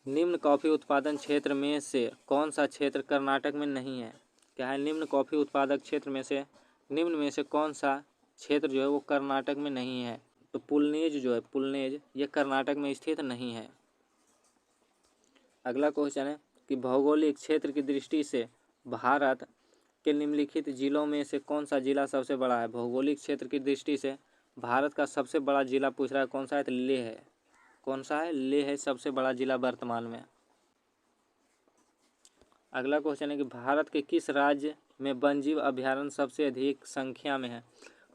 निम्न कॉफी उत्पादन क्षेत्र में से कौन सा क्षेत्र कर्नाटक में नहीं है? क्या है? निम्न कॉफी उत्पादक क्षेत्र में से निम्न में से कौन सा क्षेत्र जो है वो कर्नाटक में नहीं है? तो पुलनेज जो है, पुलनेज ये कर्नाटक में स्थित नहीं है। अगला क्वेश्चन है कि भौगोलिक क्षेत्र की दृष्टि से भारत के निम्नलिखित जिलों में से कौन सा जिला सबसे बड़ा है? भौगोलिक क्षेत्र की दृष्टि से भारत का सबसे बड़ा जिला पूछ रहा है। कौन सा है? तो लेह है। कौन सा है? लेह है सबसे बड़ा जिला वर्तमान में। अगला क्वेश्चन है कि भारत के किस राज्य में वन्यजीव अभयारण्य सबसे अधिक संख्या में है?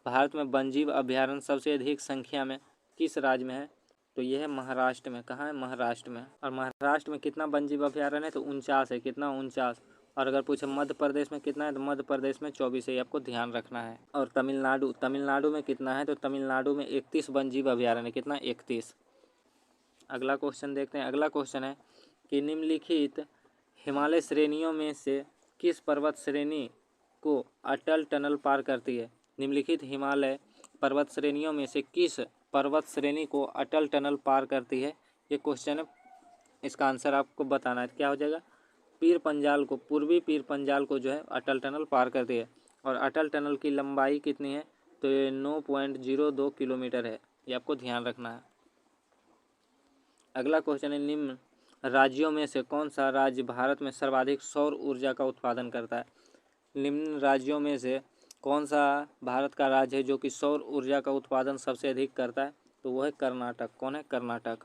भारत में वन्यजीव अभयारण्य सबसे अधिक संख्या में किस राज्य में है? तो यह है महाराष्ट्र में। कहाँ है? महाराष्ट्र में। और महाराष्ट्र में कितना वन्यजीव अभयारण्य है? तो 49 है। कितना? 49। और अगर पूछे मध्य प्रदेश में कितना है? तो मध्य प्रदेश में 24 है। ये आपको ध्यान रखना है। और तमिलनाडु में कितना है? तो तमिलनाडु में 31 वन्यजीव अभयारण्य। कितना? 31। अगला क्वेश्चन देखते हैं। अगला क्वेश्चन है कि निम्नलिखित हिमालय श्रेणियों में से किस पर्वत श्रेणी को अटल टनल पार करती है? निम्नलिखित हिमालय पर्वत श्रेणियों में से किस पर्वत श्रेणी को अटल टनल पार करती है? ये क्वेश्चन है। इसका आंसर आपको बताना है। क्या हो जाएगा? पीर पंजाल को, पूर्वी पीर पंजाल को जो है अटल टनल पार करती है। और अटल टनल की लंबाई कितनी है? तो ये 9.02 किलोमीटर है। ये आपको ध्यान रखना है। अगला क्वेश्चन है निम्न राज्यों में से कौन सा राज्य भारत में सर्वाधिक सौर ऊर्जा का उत्पादन करता है? निम्न राज्यों में से कौन सा भारत का राज्य है जो कि सौर ऊर्जा का उत्पादन सबसे अधिक करता है? तो वो है कर्नाटक। कौन है? कर्नाटक।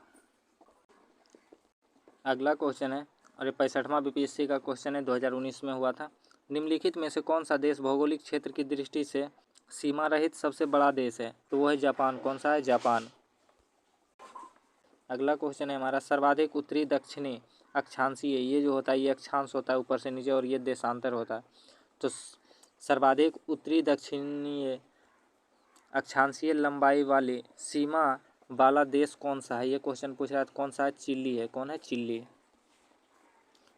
अगला क्वेश्चन है और ये 65वां बीपीएससी का क्वेश्चन है, 2019 में हुआ था। निम्नलिखित में से कौन सा देश भौगोलिक क्षेत्र की दृष्टि से सीमा रहित सबसे बड़ा देश है? तो वो है जापान। कौन सा है? जापान। अगला क्वेश्चन है हमारा सर्वाधिक उत्तरी दक्षिणी अक्षांशीय, ये जो होता है ये अक्षांश होता है ऊपर से नीचे, और ये देशांतर होता है। तो सर्वाधिक उत्तरी दक्षिणीय अक्षांशीय लंबाई वाली सीमा वाला देश कौन सा है? ये क्वेश्चन पूछ रहा है। कौन सा है? चिली है। कौन है? चिली।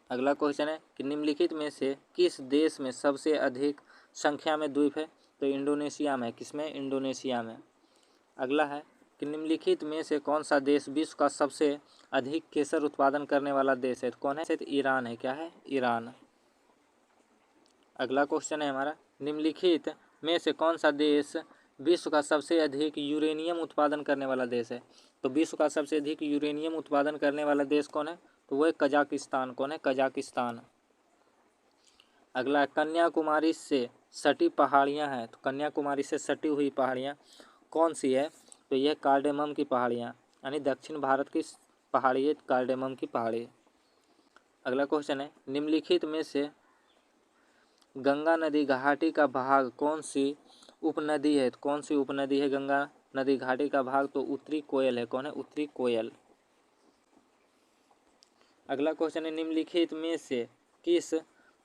अगला क्वेश्चन है कि निम्नलिखित में से किस देश में सबसे अधिक संख्या में द्वीप है? तो इंडोनेशिया में। किसमें? इंडोनेशिया में। अगला है कि निम्नलिखित में से कौन सा देश विश्व का सबसे अधिक केसर उत्पादन करने वाला देश है? तो कौन है? तो ईरान है। क्या है? ईरान। अगला क्वेश्चन है हमारा, निम्नलिखित में से कौन सा देश विश्व का सबसे अधिक यूरेनियम उत्पादन करने वाला देश है? तो विश्व का सबसे अधिक यूरेनियम उत्पादन करने वाला देश कौन है? तो वो है कजाकिस्तान। कौन है? कजाकिस्तान। अगला है कन्याकुमारी से सटी पहाड़ियाँ हैं, तो कन्याकुमारी से सटी हुई पहाड़ियाँ कौन सी है? तो यह कार्डेमम की पहाड़ियाँ, यानी दक्षिण भारत की पहाड़ी है कार्डेमम की पहाड़ी। अगला क्वेश्चन है, निम्नलिखित में से गंगा नदी घाटी का भाग कौन सी उपनदी है? तो कौन सी उपनदी है गंगा नदी घाटी का भाग? तो उत्तरी कोयल है। कौन है? उत्तरी कोयल। अगला क्वेश्चन है, निम्नलिखित में से किस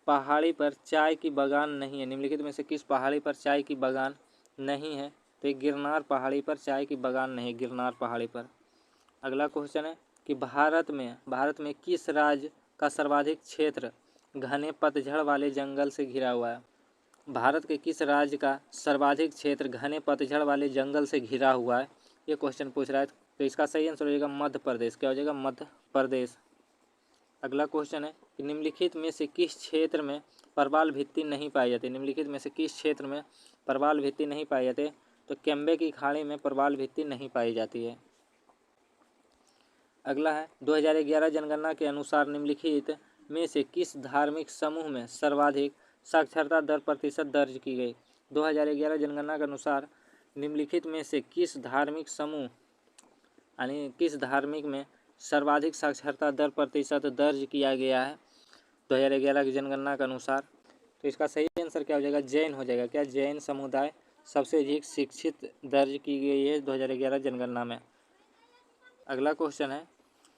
पहाड़ी पर चाय की बागान नहीं है? निम्नलिखित में से किस पहाड़ी पर चाय की बागान नहीं है? तो गिरनार पहाड़ी पर चाय की बागान नहीं है, गिरनार पहाड़ी पर। अगला क्वेश्चन है कि भारत में किस राज्य का सर्वाधिक क्षेत्र घने पतझड़ वाले जंगल से घिरा हुआ है? भारत के किस राज्य का सर्वाधिक क्षेत्र घने पतझड़ वाले जंगल से घिरा हुआ है? ये क्वेश्चन पूछ रहा है। तो इसका सही आंसर हो जाएगा मध्य प्रदेश। क्या हो जाएगा? मध्य प्रदेश। अगला क्वेश्चन है कि निम्नलिखित में से किस क्षेत्र में प्रवाल भित्ति नहीं पाई जाती? निम्नलिखित में से किस क्षेत्र में प्रवाल भित्ति नहीं पाई जाती? तो केम्बे की खाड़ी में प्रवाल भित्ति नहीं पाई जाती है। अगला है 2011 जनगणना के अनुसार निम्नलिखित में से किस धार्मिक समूह में सर्वाधिक साक्षरता दर प्रतिशत दर्ज की गई? 2011 जनगणना के अनुसार निम्नलिखित में से किस धार्मिक समूह यानी किस धार्मिक में सर्वाधिक साक्षरता दर प्रतिशत दर्ज किया गया है 2011 की जनगणना के अनुसार? तो इसका सही आंसर क्या हो जाएगा? जैन हो जाएगा। क्या? जैन समुदाय सबसे अधिक शिक्षित दर्ज की गई है 2011 जनगणना में। अगला क्वेश्चन है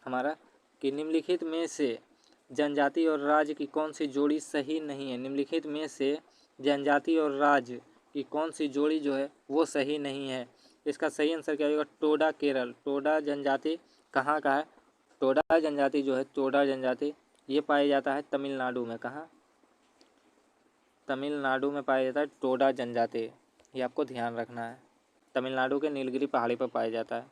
हमारा कि निम्नलिखित में से जनजाति और राज्य की कौन सी जोड़ी सही नहीं है? निम्नलिखित में से जनजाति और राज्य की कौन सी जोड़ी जो है वो सही नहीं है? इसका सही आंसर क्या होगा? टोडा केरल। टोडा जनजाति कहाँ का है? टोडा जनजाति जो है, टोडा जनजाति ये पाया जाता है तमिलनाडु में। कहाँ? तमिलनाडु में पाया जाता है टोडा जनजाति। ये आपको ध्यान रखना है। तमिलनाडु के नीलगिरी पहाड़ी पर पाया जाता है।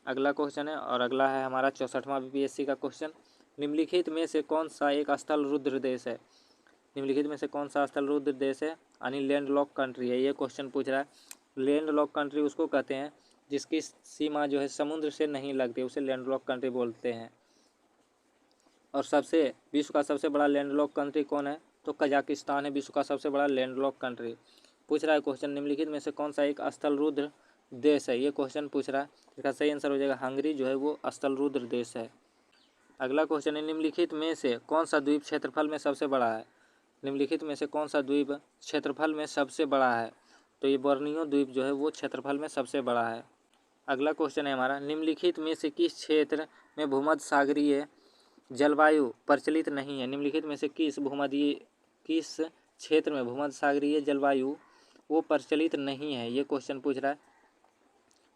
अगला क्वेश्चन है और अगला है हमारा 64वां बीपीएससी का क्वेश्चन। निम्नलिखित में से कौन सा एक स्थल रुद्र देश है? निम्नलिखित में से कौन सा स्थल रुद्र देश है यानी लैंड लॉक कंट्री है? ये क्वेश्चन पूछ रहा है। लैंड लॉक कंट्री उसको कहते हैं जिसकी सीमा जो है समुद्र से नहीं लगती, उसे लैंड लॉक कंट्री बोलते हैं। और विश्व का सबसे बड़ा लैंड लॉक कंट्री कौन है? तो कजाकिस्तान है विश्व का सबसे बड़ा लैंड लॉक कंट्री। पूछ रहा है क्वेश्चन, निम्नलिखित में से कौन सा एक स्थल रुद्र देश है? ये क्वेश्चन पूछ रहा है। इसका सही आंसर हो जाएगा हंगरी जो है वो स्थल रुद्र देश है। अगला क्वेश्चन है, निम्नलिखित में से कौन सा द्वीप क्षेत्रफल में सबसे बड़ा है? निम्नलिखित में से कौन सा द्वीप क्षेत्रफल में सबसे बड़ा है? तो ये बोर्नियो द्वीप जो है वो क्षेत्रफल में सबसे बड़ा है। अगला क्वेश्चन है हमारा, निम्नलिखित में से किस क्षेत्र में भूमध्य सागरीय जलवायु प्रचलित नहीं है? निम्नलिखित में से किस क्षेत्र में भूमध्य सागरीय जलवायु वो प्रचलित नहीं है? ये क्वेश्चन पूछ रहा है।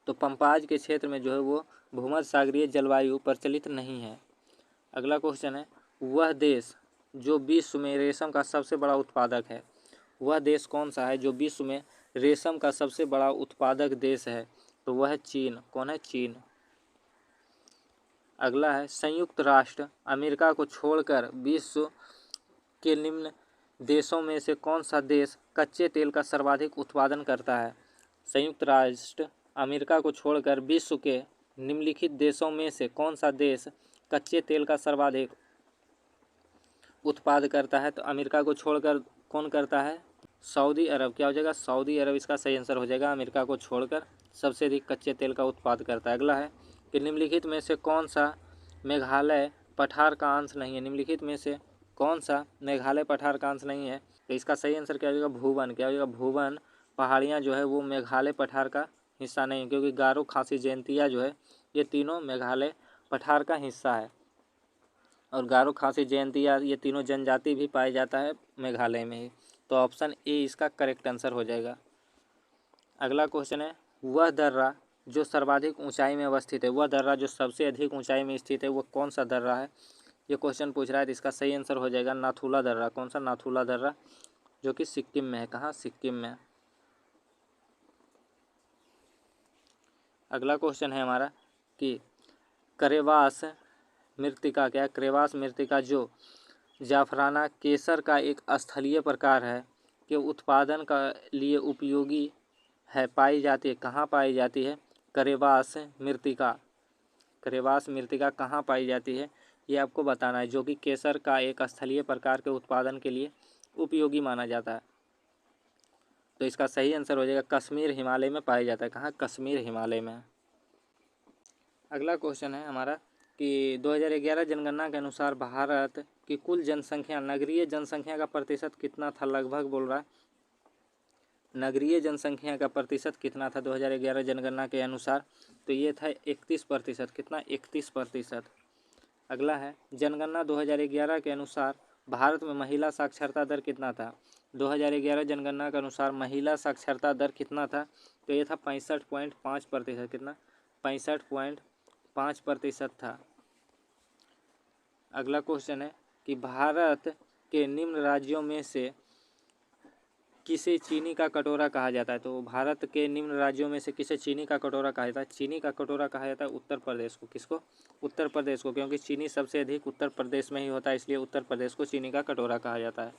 तो पंपाज के क्षेत्र में जो है वो भूमध्य सागरीय जलवायु प्रचलित नहीं है। अगला क्वेश्चन है, वह देश जो विश्व में रेशम का सबसे बड़ा उत्पादक है, वह देश कौन सा है जो विश्व में रेशम का सबसे बड़ा उत्पादक देश है? तो वह है चीन। कौन है? चीन। अगला है, संयुक्त राष्ट्र अमेरिका को छोड़कर विश्व के निम्न देशों में से कौन सा देश कच्चे तेल का सर्वाधिक उत्पादन करता है? संयुक्त राष्ट्र अमेरिका को छोड़कर विश्व के निम्नलिखित देशों में से कौन सा देश कच्चे तेल का सर्वाधिक उत्पाद करता है? तो अमेरिका को छोड़कर कौन करता है? सऊदी अरब। क्या हो जाएगा? सऊदी अरब इसका सही आंसर हो जाएगा। अमेरिका को छोड़कर सबसे अधिक कच्चे तेल का उत्पाद करता है। अगला है कि निम्नलिखित में से कौन सा मेघालय पठार का अंश नहीं है? निम्नलिखित में से कौन सा मेघालय पठार का अंश नहीं है? तो इसका सही आंसर क्या हो जाएगा? भूवन। क्या हो जाएगा? भूवन पहाड़ियाँ जो है वो मेघालय पठार का हिस्सा नहीं है, क्योंकि गारो, खासी, जयंतिया जो है ये तीनों मेघालय पठार का हिस्सा है। और गारो, खासी, जयंतिया ये तीनों जनजाति भी पाया जाता है मेघालय में ही। तो ऑप्शन ए इसका करेक्ट आंसर हो जाएगा। अगला क्वेश्चन है, वह दर्रा जो सर्वाधिक ऊंचाई में अवस्थित है, वह दर्रा जो सबसे अधिक ऊंचाई में स्थित है, वो कौन सा दर्रा है, ये क्वेश्चन पूछ रहा है। तो इसका सही आंसर हो जाएगा नाथुला दर्रा। कौन सा? नाथुला दर्रा, जो कि सिक्किम में है। कहाँ? सिक्किम में। अगला क्वेश्चन है हमारा कि क्रेवास मृत्तिका, क्या है? क्रेवास मृत्तिका जो जाफराना केसर का एक स्थलीय प्रकार है के उत्पादन का लिए उपयोगी है, पाई जाती है। कहाँ पाई जाती है? क्रेवास मृत्तिका। क्रेवास मृत्तिका कहाँ पाई जाती है, ये आपको बताना है, जो कि केसर का एक स्थलीय प्रकार के उत्पादन के लिए उपयोगी माना जाता है। तो इसका सही आंसर हो जाएगा कश्मीर, हिमालय में पाया जाता है। कहाँ? कश्मीर, हिमालय में। अगला क्वेश्चन है हमारा कि 2011 जनगणना के अनुसार भारत की कुल जनसंख्या, नगरीय जनसंख्या का प्रतिशत कितना था? लगभग बोल रहा है नगरीय जनसंख्या का प्रतिशत कितना था 2011 जनगणना के अनुसार? तो ये था 31%। कितना? 31%। अगला है, जनगणना 2011 के अनुसार भारत में महिला साक्षरता दर कितना था? 2011 जनगणना के अनुसार महिला साक्षरता दर कितना था? तो ये था 65.5%। कितना? 65.5% था। अगला क्वेश्चन है कि भारत के निम्न राज्यों में से किसे चीनी का कटोरा कहा जाता है? तो भारत के निम्न राज्यों में से किसे चीनी का कटोरा कहा जाता है? चीनी का कटोरा कहा जाता है उत्तर प्रदेश को। किसको? उत्तर प्रदेश को, क्योंकि चीनी सबसे अधिक उत्तर प्रदेश में ही होता है, इसलिए उत्तर प्रदेश को चीनी का कटोरा कहा जाता है।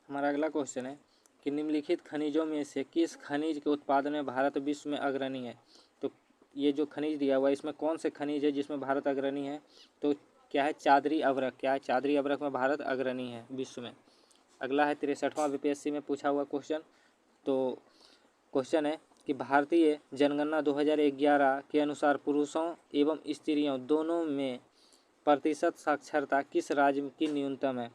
हमारा अगला क्वेश्चन है कि निम्नलिखित खनिजों में से किस खनिज के उत्पादन में भारत विश्व में अग्रणी है? तो ये जो खनिज दिया हुआ है, इसमें कौन से खनिज है जिसमें भारत अग्रणी है? तो क्या है? चादरी अवरक। क्या है? चादरी अवरक में भारत अग्रणी है विश्व में। अगला है 63वां बीपीएससी में पूछा हुआ क्वेश्चन। तो क्वेश्चन है कि भारतीय जनगणना 2011 के अनुसार पुरुषों एवं स्त्रियों दोनों में प्रतिशत साक्षरता किस राज्य की न्यूनतम है?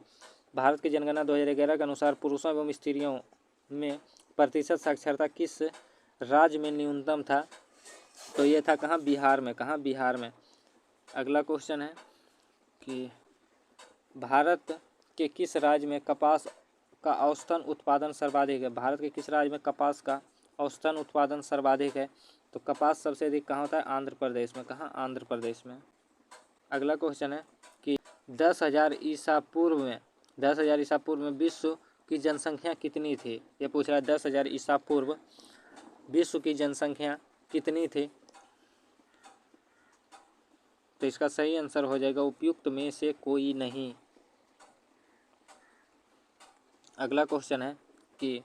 भारत की जनगणना 2011 के अनुसार पुरुषों एवं स्त्रियों में प्रतिशत साक्षरता किस राज्य में न्यूनतम था? तो ये था कहाँ? बिहार में। कहाँ? बिहार में। अगला क्वेश्चन है कि भारत के किस राज्य में कपास का औसतन उत्पादन सर्वाधिक है? भारत के किस राज्य में कपास का औसतन उत्पादन सर्वाधिक है? तो कपास सबसे अधिक कहाँ होता है? आंध्र प्रदेश में। कहाँ? आंध्र प्रदेश में। अगला क्वेश्चन है कि 10,000 ईसा पूर्व में विश्व की जनसंख्या कितनी थी? ये पूछ रहा है 10,000 ईसा पूर्व विश्व की जनसंख्या कितनी थी? तो इसका सही आंसर हो जाएगा उपयुक्त में से कोई नहीं। अगला क्वेश्चन है कि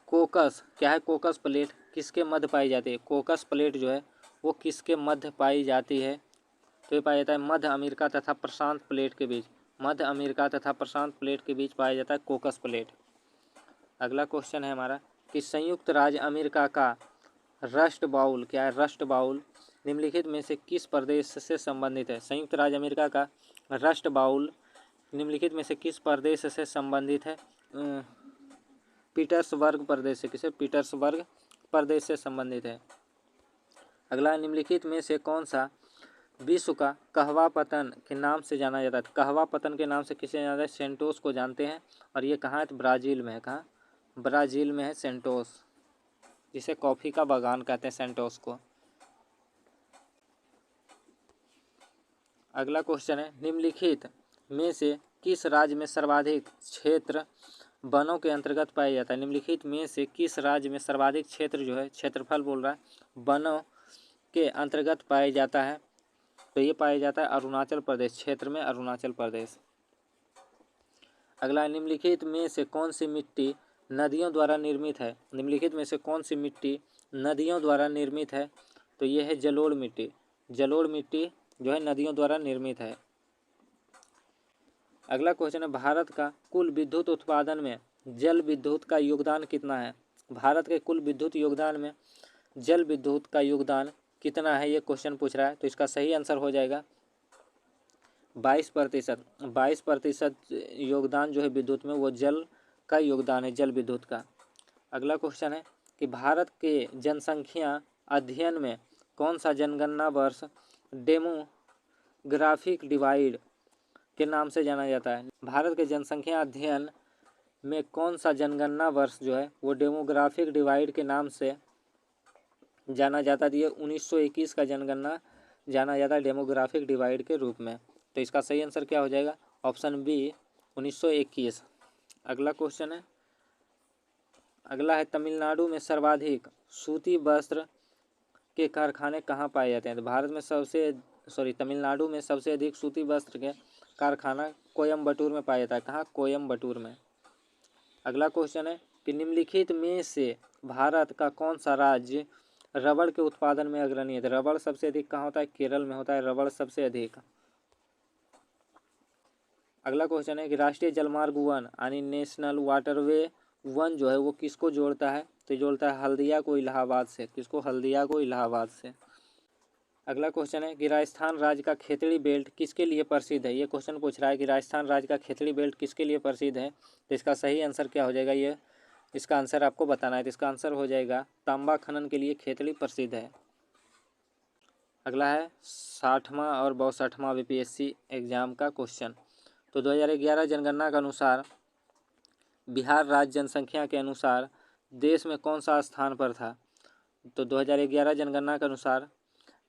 कोकस, क्या है? कोकस प्लेट किसके मध्य पाई जाती है? कोकस प्लेट जो है वो किसके मध्य पाई जाती है? तो ये पाया जाता है मध्य अमेरिका तथा प्रशांत प्लेट के बीच। मध्य अमेरिका तथा प्रशांत प्लेट के बीच पाया जाता है कोकस प्लेट। अगला क्वेश्चन है हमारा कि संयुक्त राज्य अमेरिका का रस्ट बाउल, क्या है? रस्ट बाउल निम्नलिखित में से किस प्रदेश से संबंधित है? संयुक्त राज्य अमेरिका का रस्ट बाउल निम्नलिखित में से किस प्रदेश से संबंधित है? पीटर्सबर्ग प्रदेश से। किसे? पीटर्सबर्ग प्रदेश से संबंधित है। अगला, निम्नलिखित में से कौन सा विश्व का कहवा पतन के नाम से जाना जाता है? कहवा पतन के नाम से किसे जाना जाता है? सेंटोस को जानते हैं, और ये कहाँ है? तो ब्राज़ील में है। कहाँ? ब्राज़ील में है सेंटोस, जिसे कॉफ़ी का बागान कहते हैं सेंटोस को। अगला क्वेश्चन है, निम्नलिखित में से किस राज्य में सर्वाधिक क्षेत्र वनों के अंतर्गत पाया जाता है? निम्नलिखित में से किस राज्य में सर्वाधिक क्षेत्र जो है, क्षेत्रफल बोल रहा है, वनों के अंतर्गत पाया जाता है? तो ये पाया जाता है अरुणाचल प्रदेश क्षेत्र में, अरुणाचल प्रदेश। अगला, निम्नलिखित में से कौन सी मिट्टी नदियों द्वारा निर्मित है? निम्नलिखित में से कौन सी मिट्टी नदियों द्वारा निर्मित है? तो ये है जलोढ़ मिट्टी। जलोढ़ मिट्टी जो है नदियों द्वारा निर्मित है। अगला क्वेश्चन है, भारत का कुल विद्युत उत्पादन में जल विद्युत का योगदान कितना है? भारत के कुल विद्युत योगदान में जल विद्युत का योगदान कितना है, ये क्वेश्चन पूछ रहा है। तो इसका सही आंसर हो जाएगा 22%। 22% योगदान जो है विद्युत में, वो जल का योगदान है, जल विद्युत का। अगला क्वेश्चन है कि भारत के जनसंख्या अध्ययन में कौन सा जनगणना वर्ष डेमोग्राफिक डिवाइड के नाम से जाना जाता है? भारत के जनसंख्या अध्ययन में कौन सा जनगणना वर्ष जो है वो डेमोग्राफिक डिवाइड के नाम से जाना जाता है? ये 1921 का जनगणना जाना जाता है डेमोग्राफिक डिवाइड के रूप में। तो इसका सही आंसर क्या हो जाएगा? Option B 1921। अगला क्वेश्चन है, अगला है तमिलनाडु में सर्वाधिक सूती वस्त्र के कारखाने कहाँ पाए जाते हैं? तो भारत में तमिलनाडु में सबसे अधिक सूती वस्त्र के कारखाना कोयम्बटूर में पाया जाता है। कहाँ? कोयम्बटूर में। अगला क्वेश्चन है कि निम्नलिखित में से भारत का कौन सा राज्य रबड़ के उत्पादन में अग्रणी है? तो रबड़ सबसे अधिक कहाँ होता है? केरल में होता है रबड़ सबसे अधिक। अगला क्वेश्चन है कि राष्ट्रीय जलमार्ग 1 यानी नेशनल वाटरवे 1 जो है वो किसको जोड़ता है? तो जोड़ता है हल्दिया को इलाहाबाद से। किसको? हल्दिया को इलाहाबाद से। अगला क्वेश्चन है कि राजस्थान राज्य का खेतड़ी बेल्ट किसके लिए प्रसिद्ध है? ये क्वेश्चन पूछ रहा है कि राजस्थान राज्य का खेतड़ी बेल्ट किसके लिए प्रसिद्ध है? तो इसका सही आंसर क्या हो जाएगा? ये इसका आंसर आपको बताना है। तो इसका आंसर हो जाएगा तांबा खनन के लिए खेतड़ी प्रसिद्ध है। अगला है 60वां और 62वां बीपीएससी एग्जाम का क्वेश्चन। तो 2011 जनगणना के अनुसार बिहार राज्य जनसंख्या के अनुसार देश में कौन सा स्थान पर था? तो 2011 जनगणना के अनुसार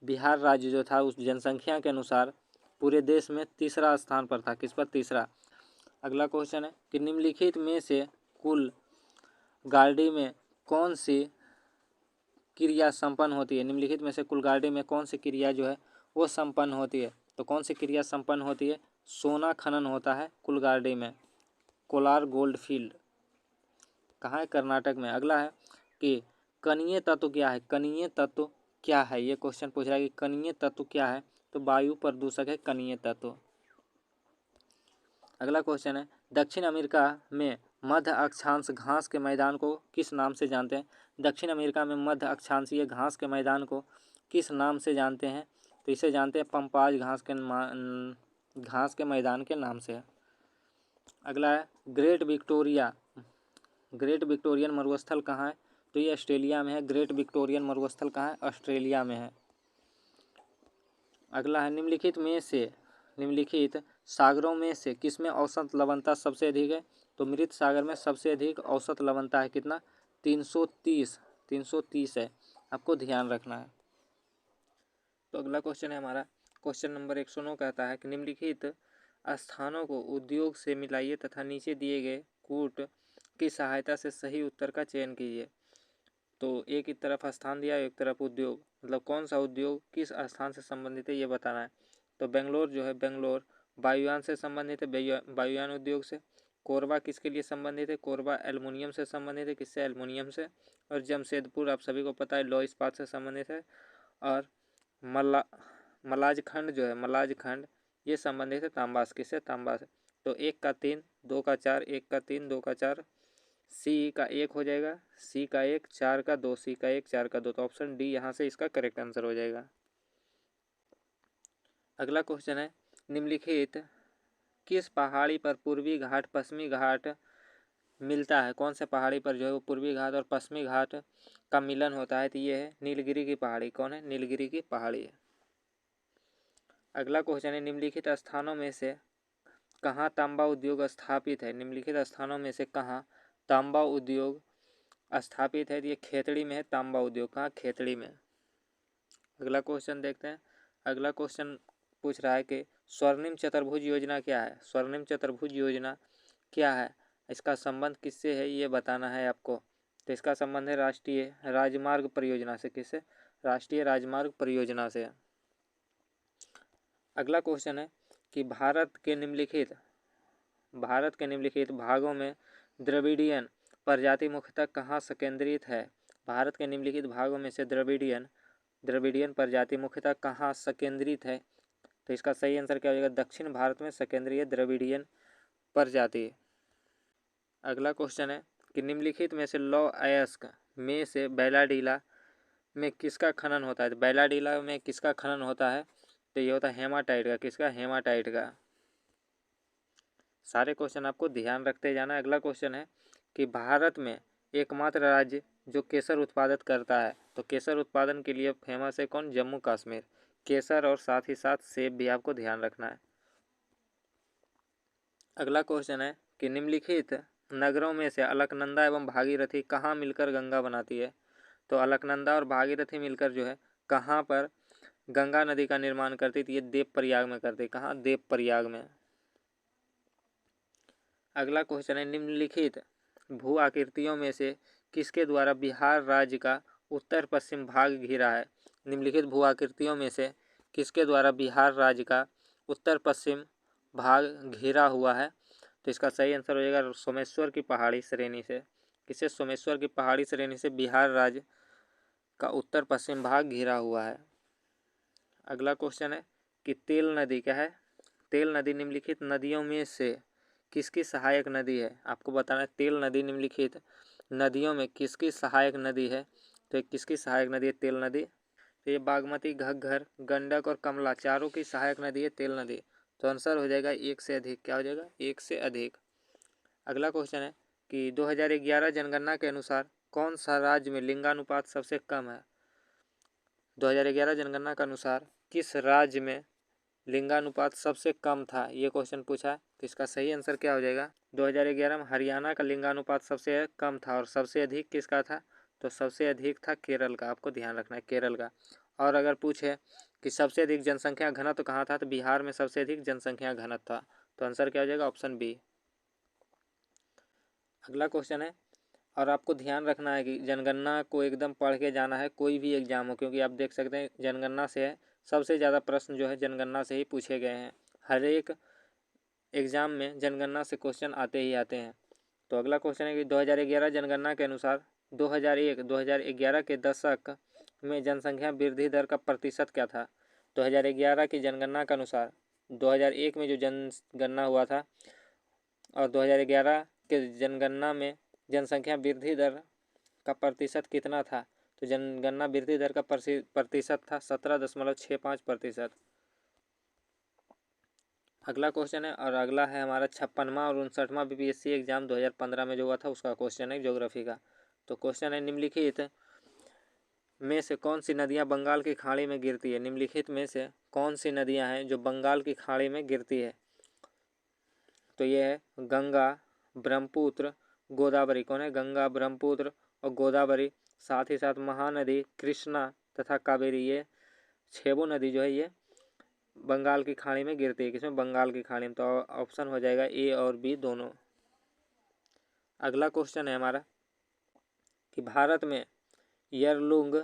बिहार राज्य जो था उस जनसंख्या के अनुसार पूरे देश में तीसरा स्थान पर था। किस पर? तीसरा। अगला क्वेश्चन है कि निम्नलिखित में से कुल गाड़ी में कौन सी क्रिया संपन्न होती है? निम्नलिखित में से कुल गाड़ी में कौन सी क्रिया जो है वो संपन्न होती है? तो कौन सी क्रिया संपन्न होती है? सोना खनन होता है कुलगाड़ी में, कोलार गोल्ड फील्ड। कहाँ है? कर्नाटक में। अगला है कि कणीय तत्व क्या है? कणीय तत्व क्या है? ये क्वेश्चन पूछ रहा है कि कणीय तत्व क्या है? तो वायु प्रदूषक है कणीय तत्व। अगला क्वेश्चन है दक्षिण अमेरिका में मध्य अक्षांश घास के मैदान को किस नाम से जानते हैं? दक्षिण अमेरिका में मध्य अक्षांशीय घास के मैदान को किस नाम से जानते हैं? तो इसे जानते हैं पंपाज घास के मैदान के नाम से। अगला है ग्रेट विक्टोरियन मरुस्थल कहाँ है? तो ये ऑस्ट्रेलिया में है। ग्रेट विक्टोरियन मरुस्थल कहाँ है? ऑस्ट्रेलिया में है। अगला है निम्नलिखित सागरों में से किसमें औसत लवणता सबसे अधिक है? तो मृत सागर में सबसे अधिक औसत लवणता है। कितना? 330 है। आपको ध्यान रखना है। तो अगला क्वेश्चन है हमारा क्वेश्चन नंबर 109 कहता है कि निम्नलिखित स्थानों को उद्योग से मिलाइए तथा नीचे दिए गए कूट की सहायता से सही उत्तर का चयन कीजिए। तो एक ही तरफ स्थान दिया है, एक तरफ उद्योग, मतलब कौन सा उद्योग किस स्थान से संबंधित है ये बताना है। तो बेंगलोर जो है, बेंगलोर वायुयान से संबंधित है, वायुयान उद्योग से। कोरबा किसके लिए संबंधित है? कोरबा एल्युमिनियम से संबंधित है। किससे? एल्युमिनियम से। और जमशेदपुर आप सभी को पता है लौह इस्पात से संबंधित है। और मलाजखंड जो है, मलाजखंड ये संबंधित है तांबा से। किससे? तांबा से। तो 1 का 3, 2 का 4, 1 का 3, 2 का 4, सी का 1 हो जाएगा, सी का 1, 4 का 2, सी का 1, 4 का 2। तो ऑप्शन डी यहाँ से इसका करेक्ट आंसर हो जाएगा। अगला क्वेश्चन है निम्नलिखित किस पहाड़ी पर पूर्वी घाट पश्चिमी घाट मिलता है? कौन से पहाड़ी पर जो है वो पूर्वी घाट और पश्चिमी घाट का मिलन होता है? तो ये है नीलगिरी की पहाड़ी। कौन है? नीलगिरी की पहाड़ी है। अगला क्वेश्चन है निम्नलिखित स्थानों में से कहाँ तांबा उद्योग स्थापित है? निम्नलिखित स्थानों में से कहाँ तांबा उद्योग स्थापित है? ये खेतड़ी में है तांबा उद्योग। कहाँ? खेतड़ी में। अगला क्वेश्चन देखते हैं। अगला क्वेश्चन पूछ रहा है कि स्वर्णिम चतुर्भुज योजना क्या है? स्वर्णिम चतुर्भुज योजना क्या है? इसका संबंध किससे है ये बताना है आपको। तो इसका संबंध है राष्ट्रीय राजमार्ग परियोजना से। किससे? राष्ट्रीय राजमार्ग परियोजना से। अगला क्वेश्चन है कि भारत के निम्नलिखित भागों में द्रविडियन प्रजाति मुख्यतः कहाँ संकेंद्रित है? भारत के निम्नलिखित भागों में से द्रविडियन प्रजाति मुख्यतः कहाँ संकेंद्रित है? तो इसका सही आंसर क्या हो जाएगा? दक्षिण भारत में संकेंद्रीय द्रविडियन प्रजाति। अगला क्वेश्चन है कि निम्नलिखित में से लौह अयस्क में से बैलाडीला में किसका खनन होता है? तो बैलाडीला में किसका खनन होता है? तो ये होता है हेमाटाइट का। किसका? हेमाटाइट का। सारे क्वेश्चन आपको ध्यान रखते जाना है। अगला क्वेश्चन है कि भारत में एकमात्र राज्य जो केसर उत्पादित करता है, तो केसर उत्पादन के लिए फेमस है कौन? जम्मू कश्मीर। केसर और साथ ही साथ सेब भी आपको ध्यान रखना है। अगला क्वेश्चन है कि निम्नलिखित नगरों में से अलकनंदा एवं भागीरथी कहाँ मिलकर गंगा बनाती है। तो अलकनंदा और भागीरथी मिलकर जो है कहाँ पर गंगा नदी का निर्माण करती थी, ये देवप्रयाग में करती। कहाँ? देवप्रयाग में। अगला क्वेश्चन है निम्नलिखित भू आकृतियों में से किसके द्वारा बिहार राज्य का उत्तर पश्चिम भाग घिरा है। निम्नलिखित भू आकृतियों में से किसके द्वारा बिहार राज्य का उत्तर पश्चिम भाग घिरा हुआ है। तो इसका सही आंसर हो जाएगा सोमेश्वर की पहाड़ी श्रेणी से। किसे? सोमेश्वर की पहाड़ी श्रेणी से बिहार राज्य का उत्तर पश्चिम भाग घिरा हुआ है। अगला क्वेश्चन है कि तेल नदी क्या है। तेल नदी निम्नलिखित नदियों में से किसकी सहायक नदी है। आपको बताना है तेल नदी निम्नलिखित नदियों में किसकी सहायक नदी है। तो किसकी सहायक नदी है तेल नदी? तो ये बागमती, घग्गर, गंडक और कमला चारों की सहायक नदी है तेल नदी। तो आंसर हो जाएगा एक से अधिक। क्या हो जाएगा? एक से अधिक। अगला क्वेश्चन है कि 2011 जनगणना के अनुसार कौन सा राज्य में लिंगानुपात सबसे कम है। 2011 जनगणना के अनुसार किस राज्य में लिंगानुपात सबसे कम था, ये क्वेश्चन पूछा है। तो इसका सही आंसर क्या हो जाएगा? 2011 में हरियाणा का लिंगानुपात सबसे कम था और सबसे अधिक किसका था? तो सबसे अधिक था केरल का। आपको ध्यान रखना है केरल का। और अगर पूछे कि सबसे अधिक जनसंख्या घनत्व कहाँ था, तो बिहार में सबसे अधिक जनसंख्या घनत्व था। तो आंसर क्या हो जाएगा? Option B. अगला क्वेश्चन है, और आपको ध्यान रखना है कि जनगणना को एकदम पढ़ के जाना है कोई भी एग्जाम हो, क्योंकि आप देख सकते हैं जनगणना से है सबसे ज़्यादा प्रश्न जो है जनगणना से ही पूछे गए हैं। हर एक एग्जाम में जनगणना से क्वेश्चन आते ही आते हैं। तो अगला क्वेश्चन है कि 2011 जनगणना के अनुसार 2001-2011 के दशक में जनसंख्या वृद्धि दर का प्रतिशत क्या था। 2011 की जनगणना के अनुसार 2001 में जो जनगणना हुआ था और 2011 के जनगणना में जनसंख्या वृद्धि दर का प्रतिशत कितना था। तो जनगणना वृद्धि दर का प्रतिशत था 17.65%। अगला क्वेश्चन है, और अगला है हमारा 56वां और 59वां बीपीएससी एग्जाम 2015 में जो हुआ था उसका क्वेश्चन है ज्योग्राफी का। तो क्वेश्चन है निम्नलिखित में से कौन सी नदियां बंगाल की खाड़ी में गिरती है। निम्नलिखित में से कौन सी नदियां हैं जो बंगाल की खाड़ी में गिरती है। तो ये है गंगा, ब्रह्मपुत्र, गोदावरी। कौन है? गंगा, ब्रह्मपुत्र और गोदावरी। साथ ही साथ महानदी कृष्णा तथा कावेरी। ये छह नदी जो है ये बंगाल की खाड़ी में गिरती है। किसमें? बंगाल की खाड़ी में। तो ऑप्शन हो जाएगा ए और बी दोनों। अगला क्वेश्चन है हमारा कि भारत में यरलुंग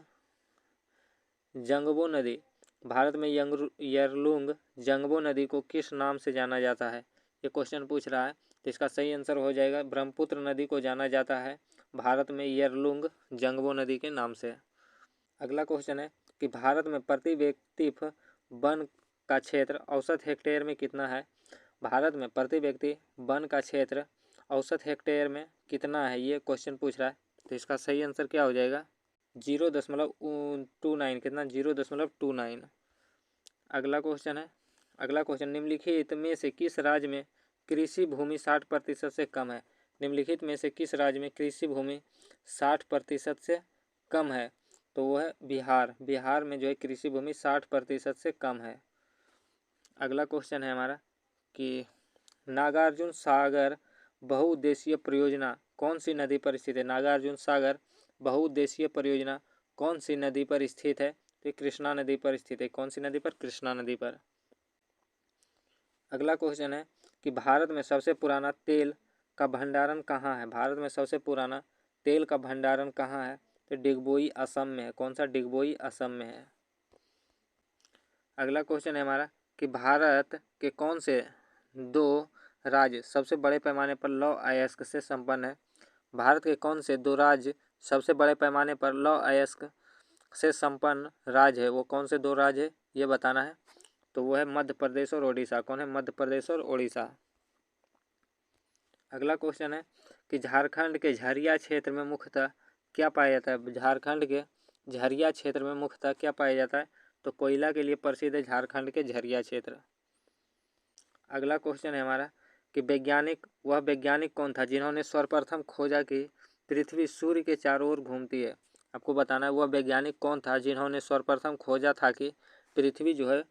जंगबो नदी, भारत में यरलुंग जंगबो नदी को किस नाम से जाना जाता है। ये क्वेश्चन पूछ रहा है। तो इसका सही आंसर हो जाएगा ब्रह्मपुत्र नदी को जाना जाता है भारत में यरलुंग जंगबो नदी के नाम से। अगला क्वेश्चन है कि भारत में प्रति व्यक्ति वन का क्षेत्र औसत हेक्टेयर में कितना है। भारत में प्रति व्यक्ति वन का क्षेत्र औसत हेक्टेयर में कितना है, ये क्वेश्चन पूछ रहा है। तो इसका सही आंसर क्या हो जाएगा? 0.29। कितना? 0.29। अगला क्वेश्चन है, अगला क्वेश्चन निम्नलिखित में से किस राज्य में कृषि भूमि 60% से कम है। निम्नलिखित में से किस राज्य में कृषि भूमि 60% से कम है। तो वो है बिहार। बिहार में जो है कृषि भूमि 60% से कम है। अगला क्वेश्चन है हमारा कि नागार्जुन सागर बहुउद्देशीय परियोजना कौन सी नदी पर स्थित है। नागार्जुन सागर बहुउद्देशीय परियोजना कौन सी नदी पर स्थित है। तो कृष्णा नदी पर स्थित है। कौन सी नदी पर? कृष्णा नदी पर। अगला क्वेश्चन है कि भारत में सबसे पुराना तेल का भंडारण कहाँ है। भारत में सबसे पुराना तेल का भंडारण कहाँ है। तो डिगबोई असम में है। कौन सा? डिगबोई असम में है। अगला क्वेश्चन है हमारा कि भारत के कौन से दो राज्य सबसे बड़े पैमाने पर लौह अयस्क से संपन्न है। भारत के कौन से दो राज्य सबसे बड़े पैमाने पर लौह अयस्क से संपन्न राज्य है। वो कौन से दो राज्य है ये बताना है। तो वो है मध्य प्रदेश और उड़ीसा। कौन है? मध्य प्रदेश और उड़ीसा। अगला क्वेश्चन है कि झारखंड के झरिया क्षेत्र में मुख्यतः क्या पाया जाता है। झारखंड के झरिया क्षेत्र में मुख्यतः क्या पाया जाता है। तो कोयला के लिए प्रसिद्ध है झारखंड के झरिया क्षेत्र। अगला क्वेश्चन है हमारा कि वह वैज्ञानिक कौन था जिन्होंने सर्वप्रथम खोजा कि पृथ्वी सूर्य के चारों ओर घूमती है। आपको बताना है वह वैज्ञानिक कौन था जिन्होंने सर्वप्रथम खोजा था कि पृथ्वी जो है,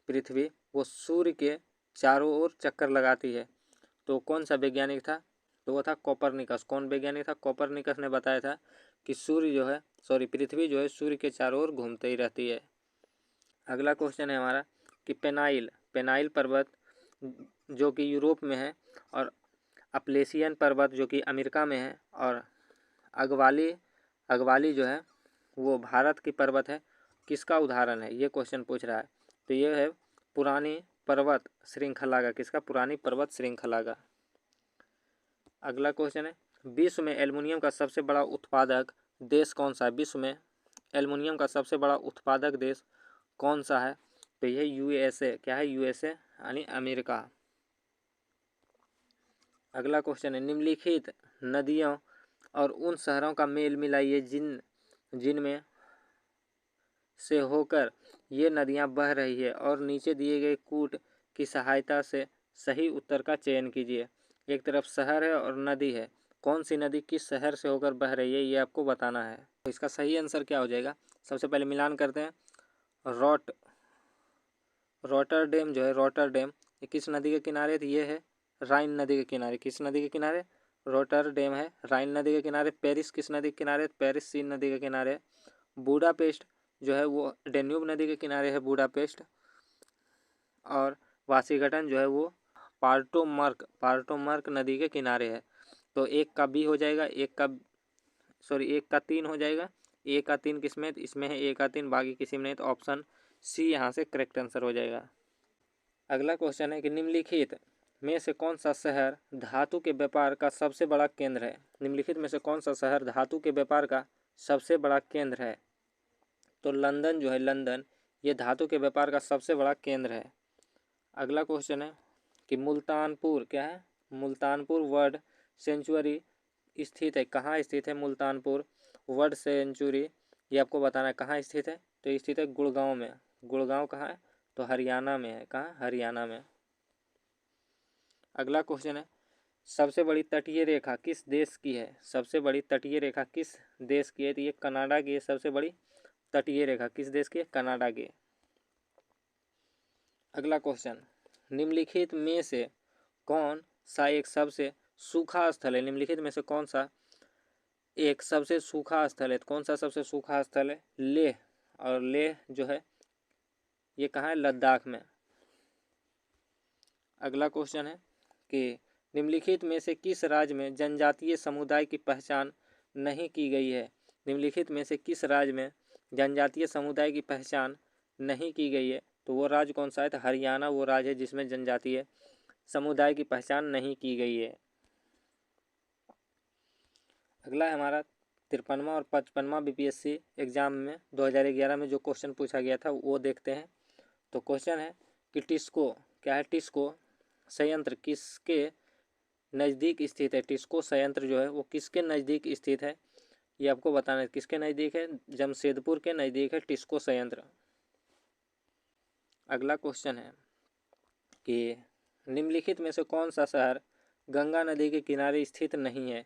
पृथ्वी वो सूर्य के चारों ओर चक्कर लगाती है। तो कौन सा वैज्ञानिक था? तो वो था कोपरनिकस। कौन वैज्ञानिक था? कोपरनिकस ने बताया था कि सूर्य जो है, पृथ्वी जो है सूर्य के चारों ओर घूमते ही रहती है। अगला क्वेश्चन है हमारा कि पेनाइल पर्वत जो कि यूरोप में है, और अपलेशियन पर्वत जो कि अमेरिका में है, और अगवाली जो है वो भारत की पर्वत है, किसका उदाहरण है? ये क्वेश्चन पूछ रहा है। तो ये है पुरानी पर्वत श्रृंखला का। किसका? पुरानी पर्वत श्रृंखला का। अगला क्वेश्चन है विश्व में एल्युमिनियम का सबसे बड़ा उत्पादक देश कौन सा है? विश्व में एल्युमिनियम का सबसे बड़ा उत्पादक देश कौन सा है? तो यह यूएसए। क्या है? यूएसए यानी अमेरिका। अगला क्वेश्चन है निम्नलिखित नदियों और उन शहरों का मेल मिलाइए जिनमें से होकर ये नदियां बह रही है, और नीचे दिए गए कूट की सहायता से सही उत्तर का चयन कीजिए। एक तरफ शहर है और नदी है, कौन सी नदी किस शहर से होकर बह रही है ये आपको बताना है। तो इसका सही आंसर क्या हो जाएगा? सबसे पहले मिलान करते हैं। रॉटरडेम जो है, रॉटरडेम ये किस नदी के किनारे? तो ये है राइन नदी के किनारे। किस नदी के किनारे? रॉटरडेम है राइन नदी के किनारे। पेरिस किस नदी के किनारे? पेरिस सीन नदी के किनारे। बुडापेस्ट जो है वो डेन्यूब नदी के किनारे है, बुडापेस्ट। और वाशिंगटन जो है वो पार्टोमर्क नदी के किनारे है। तो एक का बी हो जाएगा, एक का 3 हो जाएगा। ए का 3 किसमें? इसमें है ए का 3, बाकी किसी में नहीं। तो ऑप्शन सी यहाँ से करेक्ट आंसर हो जाएगा। अगला क्वेश्चन है कि निम्नलिखित में से कौन सा शहर धातु के व्यापार का सबसे बड़ा केंद्र है? निम्नलिखित में से कौन सा शहर धातु के व्यापार का सबसे बड़ा केंद्र है? तो लंदन जो है, लंदन ये धातु के व्यापार का सबसे बड़ा केंद्र है। अगला क्वेश्चन है कि मुल्तानपुर क्या है? मुल्तानपुर वर्ड सेंचुरी स्थित है। कहाँ स्थित है मुल्तानपुर वर्ड सेंचुरी? ये आपको बताना है कहाँ स्थित है। तो स्थित है गुड़गांव में। गुड़गांव कहाँ है? तो हरियाणा में है। कहाँ? हरियाणा में। अगला क्वेश्चन है सबसे बड़ी तटीय रेखा किस देश की है? सबसे बड़ी तटीय रेखा किस देश की है? तो ये कनाडा की है। सबसे बड़ी तटीय रेखा किस देश की है? कनाडा की। अगला क्वेश्चन निम्नलिखित में से कौन सा एक सबसे सूखा स्थल है? निम्नलिखित में से कौन सा एक सबसे सूखा स्थल है? तो कौन सा सबसे सूखा स्थल है? लेह। और लेह जो है ये कहाँ है? लद्दाख में। अगला क्वेश्चन है कि निम्नलिखित में से किस राज्य में जनजातीय समुदाय की पहचान नहीं की गई है? निम्नलिखित में से किस राज्य में जनजातीय समुदाय की पहचान नहीं की गई है? तो वो राज्य कौन सा है? तो हरियाणा वो राज्य है जिसमें जनजातीय समुदाय की पहचान नहीं की गई है। अगला है हमारा 53वां और 55वां बीपीएससी एग्जाम में 2011 में जो क्वेश्चन पूछा गया था वो देखते हैं। तो क्वेश्चन है कि टिस्को क्या है? टिस्को संयंत्र किसके नज़दीक स्थित है? टिस्को संयंत्र जो है वो किसके नज़दीक स्थित है ये आपको बताना है। किसके नज़दीक है? जमशेदपुर के नज़दीक है टिस्को संयंत्र। अगला क्वेश्चन है कि निम्नलिखित में से कौन सा शहर गंगा नदी के किनारे स्थित नहीं है?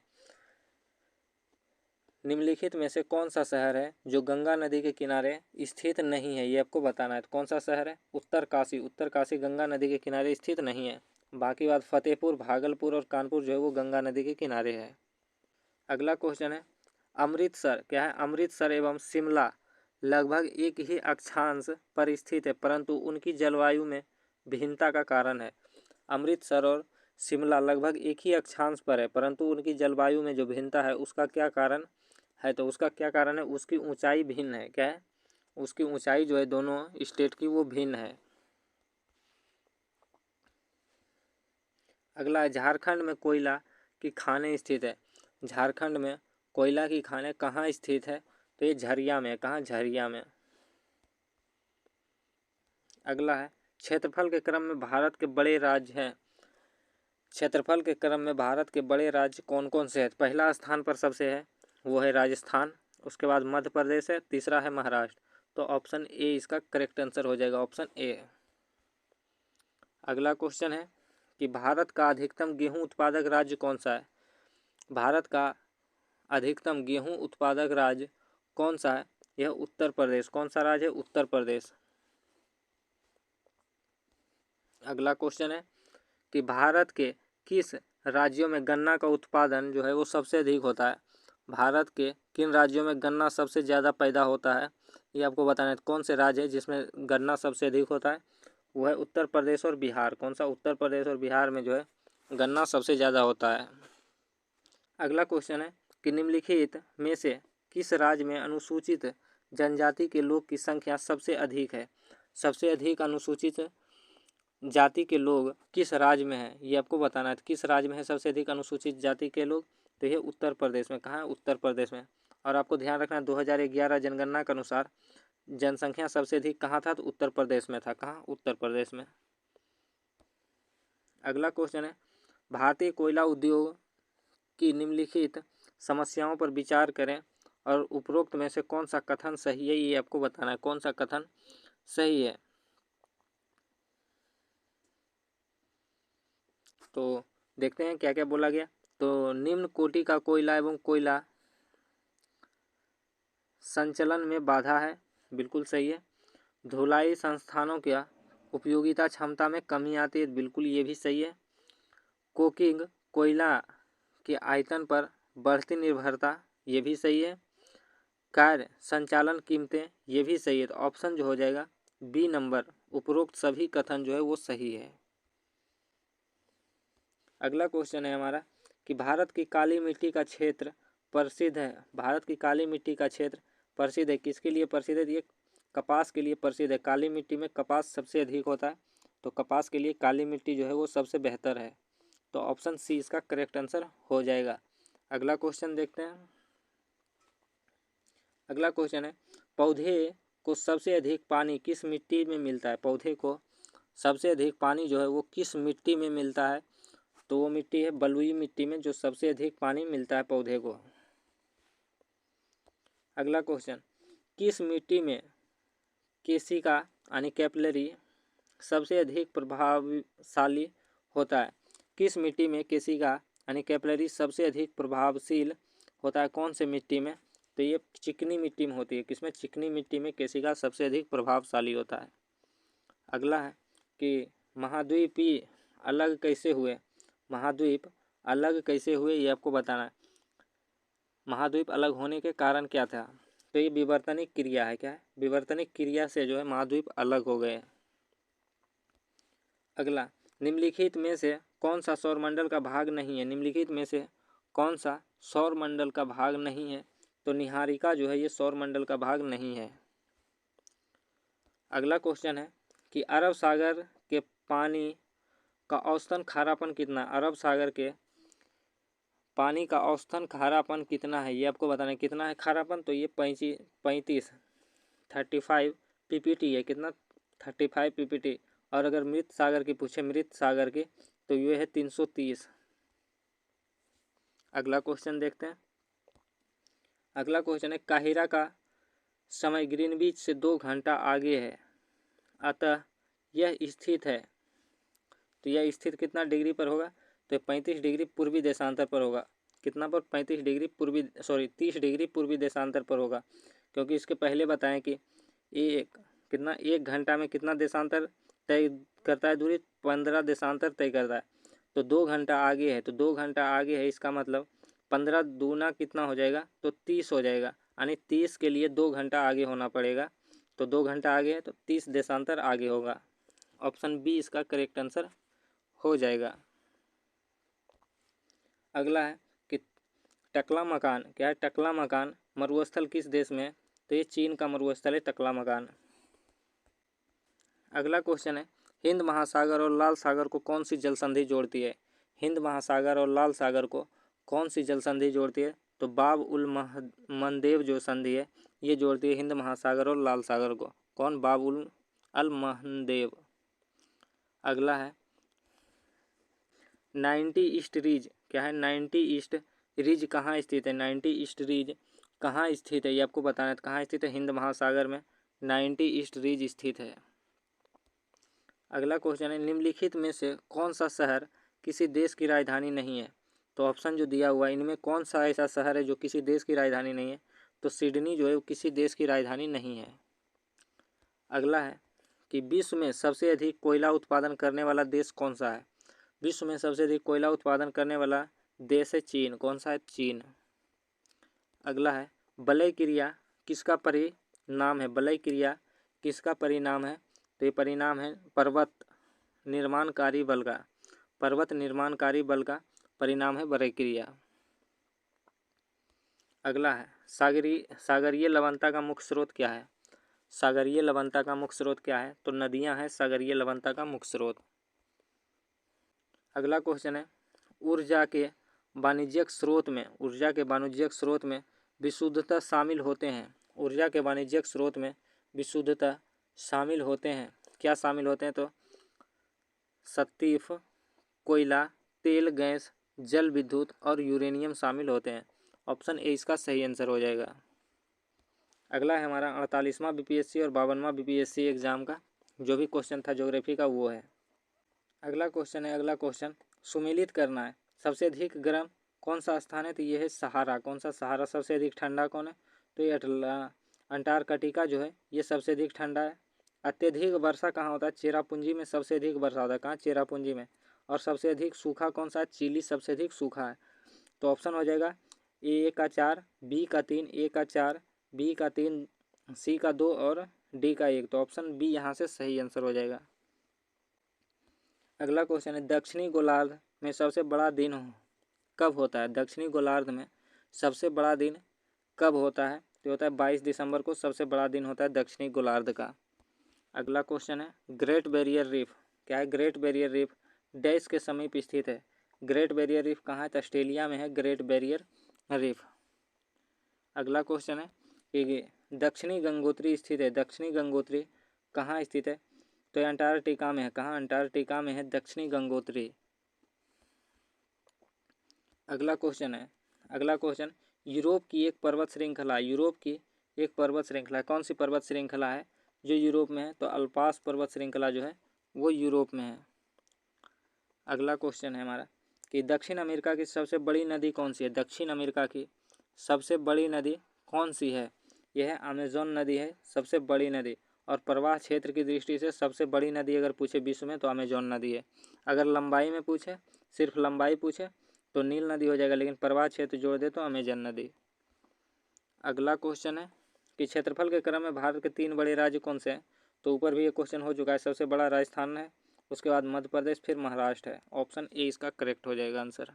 निम्नलिखित में से कौन सा शहर है जो गंगा नदी के किनारे स्थित नहीं है? ये आपको बताना है। तो कौन सा शहर है? उत्तरकाशी। उत्तरकाशी गंगा नदी के किनारे स्थित नहीं है। बाकी बात फतेहपुर, भागलपुर और कानपुर जो है वो गंगा नदी के किनारे है। अगला क्वेश्चन है अमृतसर क्या है? अमृतसर एवं शिमला लगभग एक ही अक्षांश पर स्थित है, परंतु उनकी जलवायु में भिन्नता का कारण है। अमृतसर और शिमला लगभग एक ही अक्षांश पर है, परंतु उनकी जलवायु में जो भिन्नता है उसका क्या कारण है? तो उसका क्या कारण है? उसकी ऊंचाई भिन्न है। क्या है? उसकी ऊंचाई जो है दोनों स्टेट की वो भिन्न है। अगला झारखंड में कोयला की खानें स्थित है। झारखंड में कोयला की खानें कहाँ स्थित है? तो ये झरिया में। कहाँ? झरिया में। अगला है क्षेत्रफल के क्रम में भारत के बड़े राज्य हैं। क्षेत्रफल के क्रम में भारत के बड़े राज्य कौन कौन से हैं? पहला स्थान पर सबसे है वो है राजस्थान, उसके बाद मध्य प्रदेश है, तीसरा है महाराष्ट्र। तो ऑप्शन ए इसका करेक्ट आंसर हो जाएगा, ऑप्शन ए। अगला क्वेश्चन है कि भारत का अधिकतम गेहूं उत्पादक राज्य कौन सा है? भारत का अधिकतम गेहूं उत्पादक राज्य कौन सा है? यह उत्तर प्रदेश। कौन सा राज्य है? उत्तर प्रदेश। अगला क्वेश्चन है कि भारत के किस राज्यों में गन्ना का उत्पादन जो है वो सबसे अधिक होता है। भारत के किन राज्यों में गन्ना सबसे ज़्यादा पैदा होता है, ये आपको बताना है। कौन से राज्य है जिसमें गन्ना सबसे अधिक होता है, वो है उत्तर प्रदेश और बिहार। कौन सा? उत्तर प्रदेश और बिहार में जो है गन्ना सबसे ज़्यादा होता है। अगला क्वेश्चन है कि निम्नलिखित में से किस राज्य में अनुसूचित जनजाति के लोग की संख्या सबसे अधिक है। सबसे अधिक अनुसूचित जाति के लोग किस राज्य में है, ये आपको बताना है। किस राज्य में है सबसे अधिक अनुसूचित जाति के लोग, तो ये उत्तर प्रदेश में। कहाँ है? उत्तर प्रदेश में। और आपको ध्यान रखना है 2011 जनगणना के अनुसार जनसंख्या सबसे अधिक कहाँ था, तो उत्तर प्रदेश में था। कहाँ? उत्तर प्रदेश में। अगला क्वेश्चन है भारतीय कोयला उद्योग की निम्नलिखित समस्याओं पर विचार करें और उपरोक्त में से कौन सा कथन सही है, ये आपको बताना है। कौन सा कथन सही है? तो देखते हैं क्या क्या बोला गया। तो निम्न कोटि का कोयला एवं कोयला संचलन में बाधा है, बिल्कुल सही है। धुलाई संस्थानों का उपयोगिता क्षमता में कमी आती है, बिल्कुल ये भी सही है। कोकिंग कोयला के आयतन पर बढ़ती निर्भरता, ये भी सही है। कार्य संचालन कीमतें, ये भी सही है। तो ऑप्शन जो हो जाएगा बी नंबर, उपरोक्त सभी कथन जो है वो सही है। अगला क्वेश्चन है हमारा कि भारत की काली मिट्टी का क्षेत्र प्रसिद्ध है। भारत की काली मिट्टी का क्षेत्र प्रसिद्ध है, किसके लिए प्रसिद्ध है? ये कपास के लिए प्रसिद्ध है। काली मिट्टी में कपास सबसे अधिक होता है, तो कपास के लिए काली मिट्टी जो है वो सबसे बेहतर है। तो ऑप्शन सी इसका करेक्ट आंसर हो जाएगा। अगला क्वेश्चन देखते हैं। अगला क्वेश्चन है पौधे को सबसे अधिक पानी किस मिट्टी में मिलता है। पौधे को सबसे अधिक पानी जो है वो किस मिट्टी में मिलता है, तो वो मिट्टी है बलुई मिट्टी में, जो सबसे अधिक पानी मिलता है पौधे को। अगला क्वेश्चन किस मिट्टी में केसिका यानी कैपिलरी सबसे अधिक प्रभावशाली होता है। किस मिट्टी में केसिका यानी कैपिलरी सबसे अधिक प्रभावशील होता है, कौन से मिट्टी में? तो ये चिकनी मिट्टी में होती है। किसमें? चिकनी मिट्टी में केसिका सबसे अधिक प्रभावशाली होता है। अगला है कि महाद्वीपीय अलग कैसे हुए। महाद्वीप अलग कैसे हुए, ये आपको बताना है। महाद्वीप अलग होने के कारण क्या था, तो ये विवर्तनिक क्रिया है। क्या है? विवर्तनिक क्रिया से जो है महाद्वीप अलग हो गए। अगला निम्नलिखित में से कौन सा सौरमंडल का भाग नहीं है। निम्नलिखित में से कौन सा सौरमंडल का भाग नहीं है, तो निहारिका जो है ये सौरमंडल का भाग नहीं है। अगला क्वेश्चन है कि अरब सागर के पानी का औसतन खारापन कितना। अरब सागर के पानी का औसतन खारापन कितना है, ये आपको बताना है। कितना है खारापन, तो ये 35 पीपीटी है। कितना? 35 पीपीटी। और अगर मृत सागर की पूछे, मृत सागर की, तो ये है 330। अगला क्वेश्चन देखते हैं। अगला क्वेश्चन है काहिरा का समय ग्रीनविच से 2 घंटा आगे है, अतः यह स्थित है। तो यह स्थित कितना डिग्री पर होगा, तो 35 डिग्री पूर्वी देशांतर पर होगा। कितना पर? 35 डिग्री 30 डिग्री पूर्वी देशांतर पर होगा। क्योंकि इसके पहले बताएं कि एक घंटा में कितना देशांतर तय करता है दूरी, 15 देशांतर तय करता है। तो 2 घंटा आगे है, तो 2 घंटा आगे है, इसका मतलब 15 दूना कितना हो जाएगा, तो 30 हो जाएगा। यानी 30 के लिए 2 घंटा आगे होना पड़ेगा। तो 2 घंटा आगे है तो 30 देशांतर आगे होगा। ऑप्शन बी इसका करेक्ट आंसर हो जाएगा। अगला है कि टकला मकान, क्या है? टकला मकान मरुस्थल किस देश में है, तो ये चीन का मरुस्थल है टकला मकान। अगला क्वेश्चन है हिंद महासागर और लाल सागर को कौन सी जल संधि जोड़ती है। हिंद महासागर और लाल सागर को कौन सी जल संधि जोड़ती है, तो बाब उल मंदेव जो संधि है ये जोड़ती है हिंद महासागर और लाल सागर को। कौन? बाब उल अल मंदेव। अगला है 90 ईस्ट रिज, क्या है? 90 ईस्ट रिज कहाँ स्थित है। 90 ईस्ट रिज कहाँ स्थित है, ये आपको बताना है। कहाँ स्थित है? हिंद महासागर में 90 ईस्ट रिज स्थित है। अगला क्वेश्चन है निम्नलिखित में से कौन सा शहर किसी देश की राजधानी नहीं है। तो ऑप्शन जो दिया हुआ है इनमें कौन सा ऐसा शहर है जो किसी देश की राजधानी नहीं है, तो सिडनी जो है वो किसी देश की राजधानी नहीं है। अगला है कि विश्व में सबसे अधिक कोयला उत्पादन करने वाला देश कौन सा है। विश्व में सबसे अधिक कोयला उत्पादन करने वाला देश है चीन। कौन सा है? चीन। अगला है वलय क्रिया किसका परिणाम है? वलय क्रिया किसका परिणाम है? तो ये परिणाम है पर्वत निर्माणकारी बल का। पर्वत निर्माणकारी बल का परिणाम है वलय क्रिया। अगला है सागरीय लवणता का मुख्य स्रोत क्या है? सागरीय लवणता का मुख्य स्रोत क्या है? तो नदियां हैं सागरीय लवणता का मुख्य स्रोत। अगला क्वेश्चन है ऊर्जा के वाणिज्यिक स्रोत में विशुद्धता शामिल होते हैं। ऊर्जा के वाणिज्यिक स्रोत में विशुद्धता शामिल होते हैं। क्या शामिल होते हैं? तो सतह, कोयला, तेल, गैस, जल विद्युत और यूरेनियम शामिल होते हैं। ऑप्शन ए इसका सही आंसर हो जाएगा। अगला है हमारा 48वां बीपीएससी और 52वां बीपीएससी एग्जाम का जो भी क्वेश्चन था ज्योग्राफी का वो है। अगला क्वेश्चन सुमेलित करना है। सबसे अधिक गर्म कौन सा स्थान है? तो ये है सहारा। कौन सा? सहारा। सबसे अधिक ठंडा कौन है? तो ये अंटार्कटिका जो है ये सबसे अधिक ठंडा है। अत्यधिक वर्षा कहाँ होता है? चेरापूंजी में सबसे अधिक वर्षा होता है। कहाँ? चेरापूंजी में। और सबसे अधिक सूखा कौन सा है? चिली सबसे अधिक सूखा है। तो ऑप्शन हो जाएगा ए का 4, बी का 3, ए का 4, बी का 3, सी का 2 और डी का 1। तो ऑप्शन बी यहाँ से सही आंसर हो जाएगा। अगला क्वेश्चन है दक्षिणी गोलार्ध में सबसे बड़ा दिन कब होता है? दक्षिणी गोलार्ध में सबसे बड़ा दिन कब होता है? तो होता है 22 दिसंबर को सबसे बड़ा दिन होता है दक्षिणी गोलार्ध का। अगला क्वेश्चन है ग्रेट बैरियर रीफ। क्या है? ग्रेट बैरियर रीफ डैश के समीप स्थित है। ग्रेट बैरियर रीफ कहाँ है? तो ऑस्ट्रेलिया में है ग्रेट बैरियर रीफ। अगला क्वेश्चन है कि दक्षिणी गंगोत्री स्थित है। दक्षिणी गंगोत्री कहाँ स्थित है? तो अंटार्कटिका में है। कहाँ? अंटार्कटिका में है दक्षिणी गंगोत्री। अगला क्वेश्चन यूरोप की एक पर्वत श्रृंखला कौन सी पर्वत श्रृंखला है जो यूरोप में है? तो अल्पास पर्वत श्रृंखला जो है वो यूरोप में है। अगला क्वेश्चन है हमारा कि दक्षिण अमेरिका की सबसे बड़ी नदी कौन सी है? दक्षिण अमेरिका की सबसे बड़ी नदी कौन सी है? यह है अमेजोन नदी है सबसे बड़ी नदी। और प्रवाह क्षेत्र की दृष्टि से सबसे बड़ी नदी अगर पूछे विश्व में तो अमेजोन नदी है। अगर लंबाई में पूछे, सिर्फ लंबाई पूछे तो नील नदी हो जाएगा, लेकिन प्रवाह क्षेत्र जोड़ दे तो अमेजन नदी। अगला क्वेश्चन है कि क्षेत्रफल के क्रम में भारत के 3 बड़े राज्य कौन से हैं? तो ऊपर भी ये क्वेश्चन हो चुका है। सबसे बड़ा राजस्थान है, उसके बाद मध्य प्रदेश, फिर महाराष्ट्र है। ऑप्शन ए इसका करेक्ट हो जाएगा आंसर।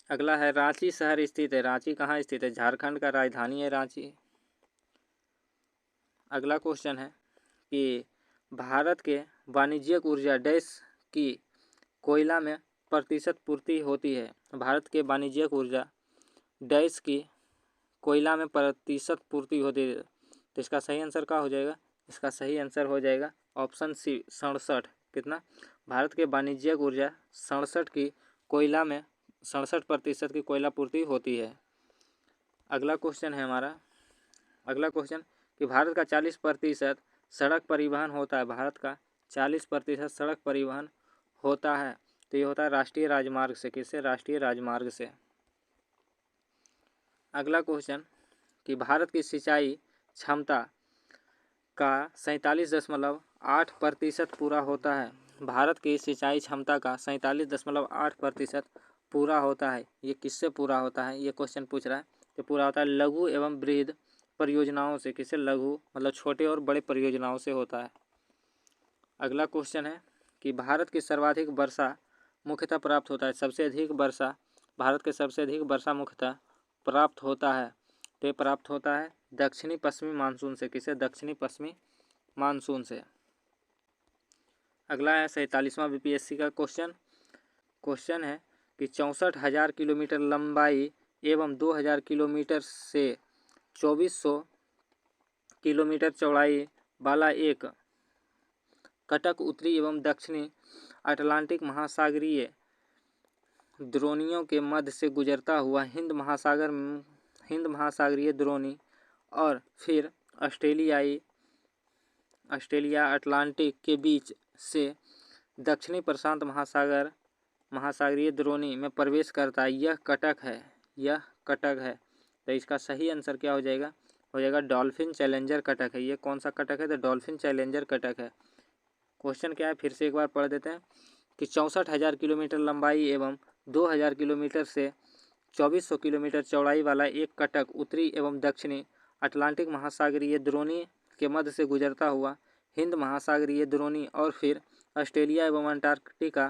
अगला है रांची शहर स्थित है। रांची कहाँ स्थित है? झारखंड का राजधानी है रांची। अगला क्वेश्चन है कि भारत के वाणिज्यिक ऊर्जा डैश की कोयला में प्रतिशत पूर्ति होती है। भारत के वाणिज्यिक ऊर्जा डैश की कोयला में प्रतिशत पूर्ति होती है। तो इसका सही आंसर क्या हो जाएगा? इसका सही आंसर हो जाएगा ऑप्शन सी 67। कितना? भारत के वाणिज्यिक ऊर्जा 67 की कोयला में 67% की कोयला पूर्ति होती है। अगला क्वेश्चन है हमारा कि भारत का 40% सड़क परिवहन होता है। भारत का 40% सड़क परिवहन होता है। तो ये होता है राष्ट्रीय राजमार्ग से। किससे? राष्ट्रीय राजमार्ग से। अगला क्वेश्चन कि भारत की सिंचाई क्षमता का 47.8% पूरा होता है। भारत की सिंचाई क्षमता का 47.8% पूरा होता है। ये किससे पूरा होता है? ये क्वेश्चन पूछ रहा है। तो पूरा होता है लघु एवं बृहद परियोजनाओं से। किससे? लघु मतलब छोटे और बड़े परियोजनाओं से होता है। अगला क्वेश्चन है कि भारत की सर्वाधिक वर्षा मुख्यतः प्राप्त होता है। सबसे अधिक वर्षा भारत के सबसे अधिक वर्षा मुख्यतः प्राप्त होता है। तो प्राप्त होता है दक्षिणी पश्चिमी मानसून से। किसे? दक्षिणी पश्चिमी मानसून से। अगला है 47वां बीपीएससी का क्वेश्चन है कि 64,000 किलोमीटर लंबाई एवं 2,000 किलोमीटर से 2400 किलोमीटर चौड़ाई वाला एक कटक उत्तरी एवं दक्षिणी अटलांटिक महासागरीय द्रोणियों के मध्य से गुजरता हुआ हिंद महासागरीय द्रोणी और फिर ऑस्ट्रेलिया अटलांटिक के बीच से दक्षिणी प्रशांत महासागरीय द्रोणी में प्रवेश करता है। यह कटक है। तो इसका सही आंसर क्या हो जाएगा? हो जाएगा डॉल्फिन चैलेंजर कटक है। ये कौन सा कटक है? तो डॉल्फिन चैलेंजर कटक है। क्वेश्चन क्या है फिर से एक बार पढ़ देते हैं कि 64,000 किलोमीटर लंबाई एवं 2,000 किलोमीटर से 2,400 किलोमीटर चौड़ाई वाला एक कटक उत्तरी एवं दक्षिणी अटलांटिक महासागरीय द्रोणी के मध्य से गुजरता हुआ हिंद महासागरीय द्रोणी और फिर ऑस्ट्रेलिया एवं अंटार्कटिका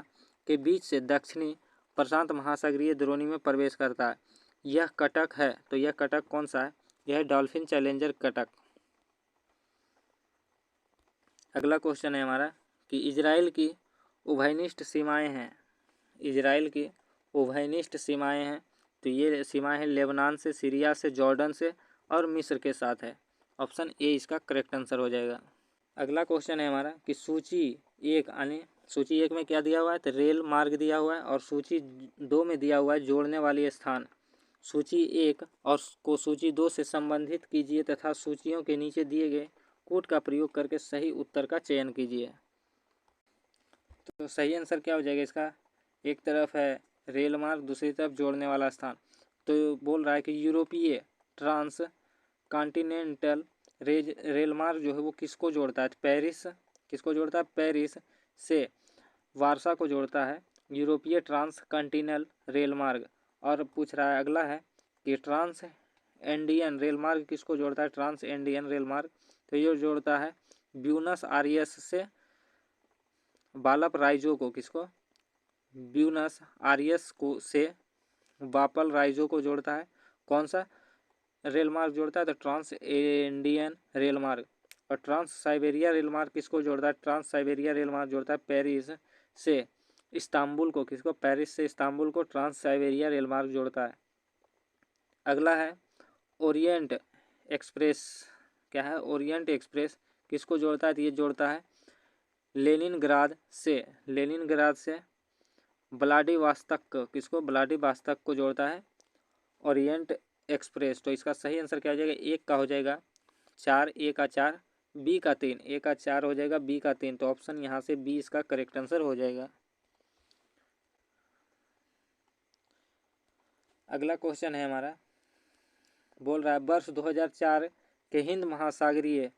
के बीच से दक्षिणी प्रशांत महासागरीय द्रोणी में प्रवेश करता है। यह कटक है, तो यह कटक कौन सा है? यह डॉल्फिन चैलेंजर कटक। अगला क्वेश्चन है हमारा कि इजराइल की उभयनिष्ठ सीमाएं हैं। इजराइल की उभयनिष्ठ सीमाएं हैं, तो ये सीमाएं हैं लेबनान से, सीरिया से, जॉर्डन से और मिस्र के साथ है। ऑप्शन ए इसका करेक्ट आंसर हो जाएगा। अगला क्वेश्चन है हमारा कि सूची 1 यानी सूची 1 में क्या दिया हुआ है? तो रेल मार्ग दिया हुआ है और सूची 2 में दिया हुआ है जोड़ने वाली स्थान। सूची 1 और को सूची 2 से संबंधित कीजिए तथा सूचियों के नीचे दिए गए कोड का प्रयोग करके सही उत्तर का चयन कीजिए। तो सही आंसर क्या हो जाएगा इसका? एक तरफ है रेल मार्ग, दूसरी तरफ जोड़ने वाला स्थान। तो बोल रहा है कि यूरोपीय ट्रांस कॉन्टिनेंटल रेल मार्ग जो है वो किसको जोड़ता है? पेरिस किसको जोड़ता है? पेरिस से वारसा को जोड़ता है यूरोपीय ट्रांस कॉन्टिनेंटल रेल मार्ग। और पूछ रहा है अगला है कि ट्रांस एंडियन रेल मार्ग किसको जोड़ता है? ट्रांस एंडियन रेल मार्ग तो ये जोड़ता है ब्यूनस आयर्स से बालप राइजो को। किसको? ब्यूनस आयर्स को से बापल राइजो को जोड़ता है। कौन सा रेल मार्ग जोड़ता है? तो ट्रांस इंडियन रेल मार्ग। और ट्रांस साइबेरिया रेल मार्ग किसको जोड़ता है? ट्रांस साइबेरिया रेल मार्ग जोड़ता है पेरिस से इस्तांबुल को। किसको? पेरिस से इस्तांबुल को ट्रांस साइबेरिया रेल मार्ग जोड़ता है। अगला है ओरिएंट एक्सप्रेस। क्या है? ओरिएंट एक्सप्रेस किसको जोड़ता है? तो ये जोड़ता है लेनिनग्राद से व्लादिवोस्तोक को। किसको? व्लादिवोस्तोक को जोड़ता है ओरिएंट एक्सप्रेस। तो इसका सही आंसर क्या हो जाएगा? एक का हो जाएगा 4, ए का 4, बी का 3। ए का 4 हो जाएगा, बी का 3। तो ऑप्शन यहाँ से बी इसका करेक्ट आंसर हो जाएगा। अगला क्वेश्चन है हमारा, बोल रहा है वर्ष 2004 के हिंद महासागरीय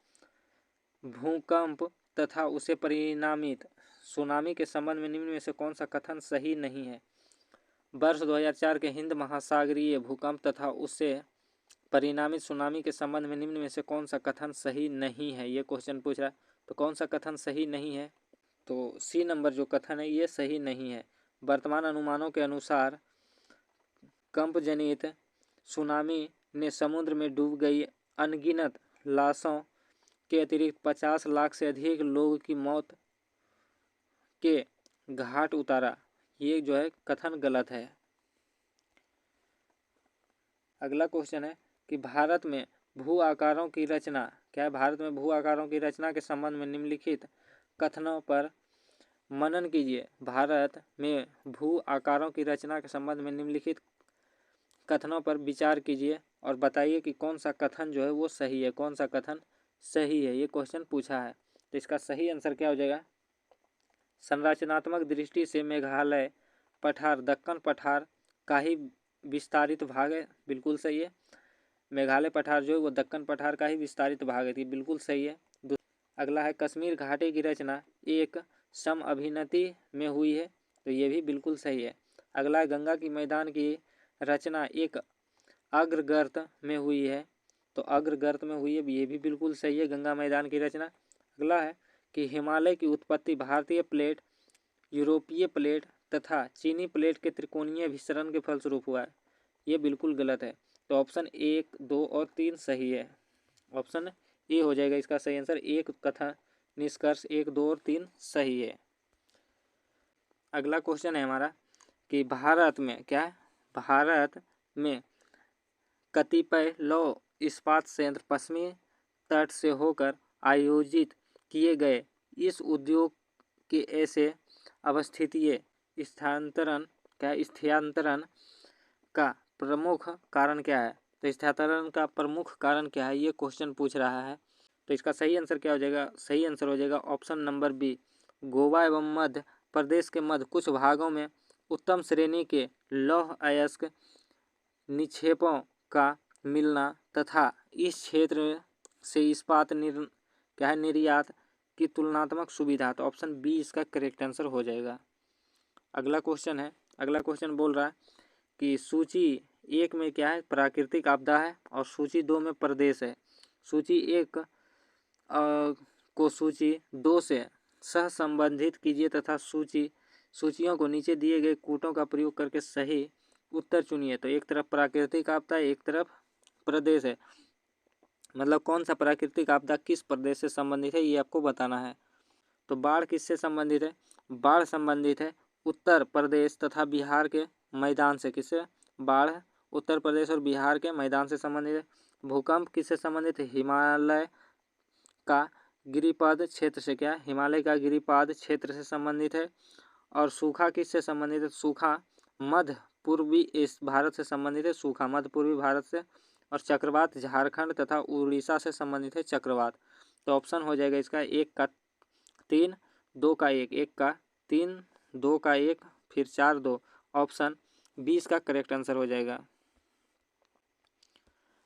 भूकंप तथा उसे परिणामित सुनामी के संबंध में निम्न में से कौन सा कथन सही नहीं है? वर्ष 2004 के हिंद महासागरीय भूकंप तथा उससे परिणामित सुनामी के संबंध में निम्न में से कौन सा कथन सही नहीं है? ये क्वेश्चन पूछ रहा है। तो कौन सा कथन सही नहीं है? तो सी नंबर जो कथन है ये सही नहीं है। वर्तमान अनुमानों के अनुसार कंप जनित सुनामी ने समुद्र में डूब गई अनगिनत लाशों के अतिरिक्त 50 लाख से अधिक लोगों की मौत के घाट उतारा। ये जो है कथन गलत है। अगला क्वेश्चन है कि भारत में भू आकारों की रचना। क्या है? भारत में भू आकारों की रचना के संबंध में निम्नलिखित कथनों पर मनन कीजिए। भारत में भू आकारों की रचना के संबंध में निम्नलिखित कथनों पर विचार कीजिए और बताइए कि कौन सा कथन जो है वो सही है, कौन सा कथन सही है। ये क्वेश्चन पूछा है। तो इसका सही आंसर क्या हो जाएगा? संरचनात्मक दृष्टि से मेघालय पठार दक्कन पठार का ही विस्तारित भाग है। बिल्कुल सही है। मेघालय पठार जो है वो दक्कन पठार का ही विस्तारित भाग है। बिल्कुल सही है। अगला है कश्मीर घाटी की रचना एक सम अभिनति में हुई है। तो ये भी बिल्कुल सही है। अगला है गंगा की मैदान की रचना एक अग्रगर्त में हुई है। तो अग्रगर्त में हुई है, ये भी बिल्कुल सही है, गंगा मैदान की रचना। अगला है कि हिमालय की उत्पत्ति भारतीय प्लेट, यूरोपीय प्लेट तथा चीनी प्लेट के त्रिकोणीय विसरण के फलस्वरूप हुआ है। ये बिल्कुल गलत है। तो ऑप्शन 1, 2 और 3 सही है। ऑप्शन ए हो जाएगा इसका सही आंसर। एक कथन निष्कर्ष 1, 2 और 3 सही है। अगला क्वेश्चन है हमारा कि भारत में क्या है? भारत में कतिपय लौह इस्पात संयंत्र पश्चिमी तट से होकर आयोजित किए गए इस उद्योग के ऐसे अवस्थितीय स्थानांतरण का प्रमुख कारण क्या है? तो स्थानांतरण का प्रमुख कारण क्या है? ये क्वेश्चन पूछ रहा है। तो इसका सही आंसर क्या हो जाएगा? सही आंसर हो जाएगा ऑप्शन नंबर बी। गोवा एवं मध्य प्रदेश के मध्य कुछ भागों में उत्तम श्रेणी के लौह अयस्क निक्षेपों का मिलना तथा इस क्षेत्र से इस्पात निर्यात की तुलनात्मक सुविधा। तो ऑप्शन बी इसका करेक्ट आंसर हो जाएगा। अगला क्वेश्चन बोल रहा है कि सूची 1 में क्या है, प्राकृतिक आपदा है, और सूची 2 में प्रदेश है। सूची 1 को सूची 2 से सहसंबंधित कीजिए तथा सूचियों को नीचे दिए गए कूटों का प्रयोग करके सही उत्तर चुनिए। तो एक तरफ प्राकृतिक आपदा है, एक तरफ प्रदेश है, मतलब कौन सा प्राकृतिक आपदा किस प्रदेश से संबंधित है ये आपको बताना है। तो बाढ़ किससे संबंधित है, बाढ़ संबंधित है उत्तर प्रदेश तथा बिहार के मैदान से। किससे, बाढ़ उत्तर प्रदेश और बिहार के मैदान से संबंधित है। भूकंप किससे संबंधित है, हिमालय का गिरिपद क्षेत्र से, क्या हिमालय का गिरिपद क्षेत्र से संबंधित है। और सूखा किससे संबंधित है, सूखा मध्य पूर्वी भारत से संबंधित है, सूखा मध्य पूर्वी भारत से। और चक्रवात झारखंड तथा उड़ीसा से संबंधित है, चक्रवात। तो ऑप्शन हो जाएगा इसका 1 का 3, 2 का 1, 1 का 3, 2 का 1, फिर 4, 2। ऑप्शन 20 का करेक्ट आंसर हो जाएगा।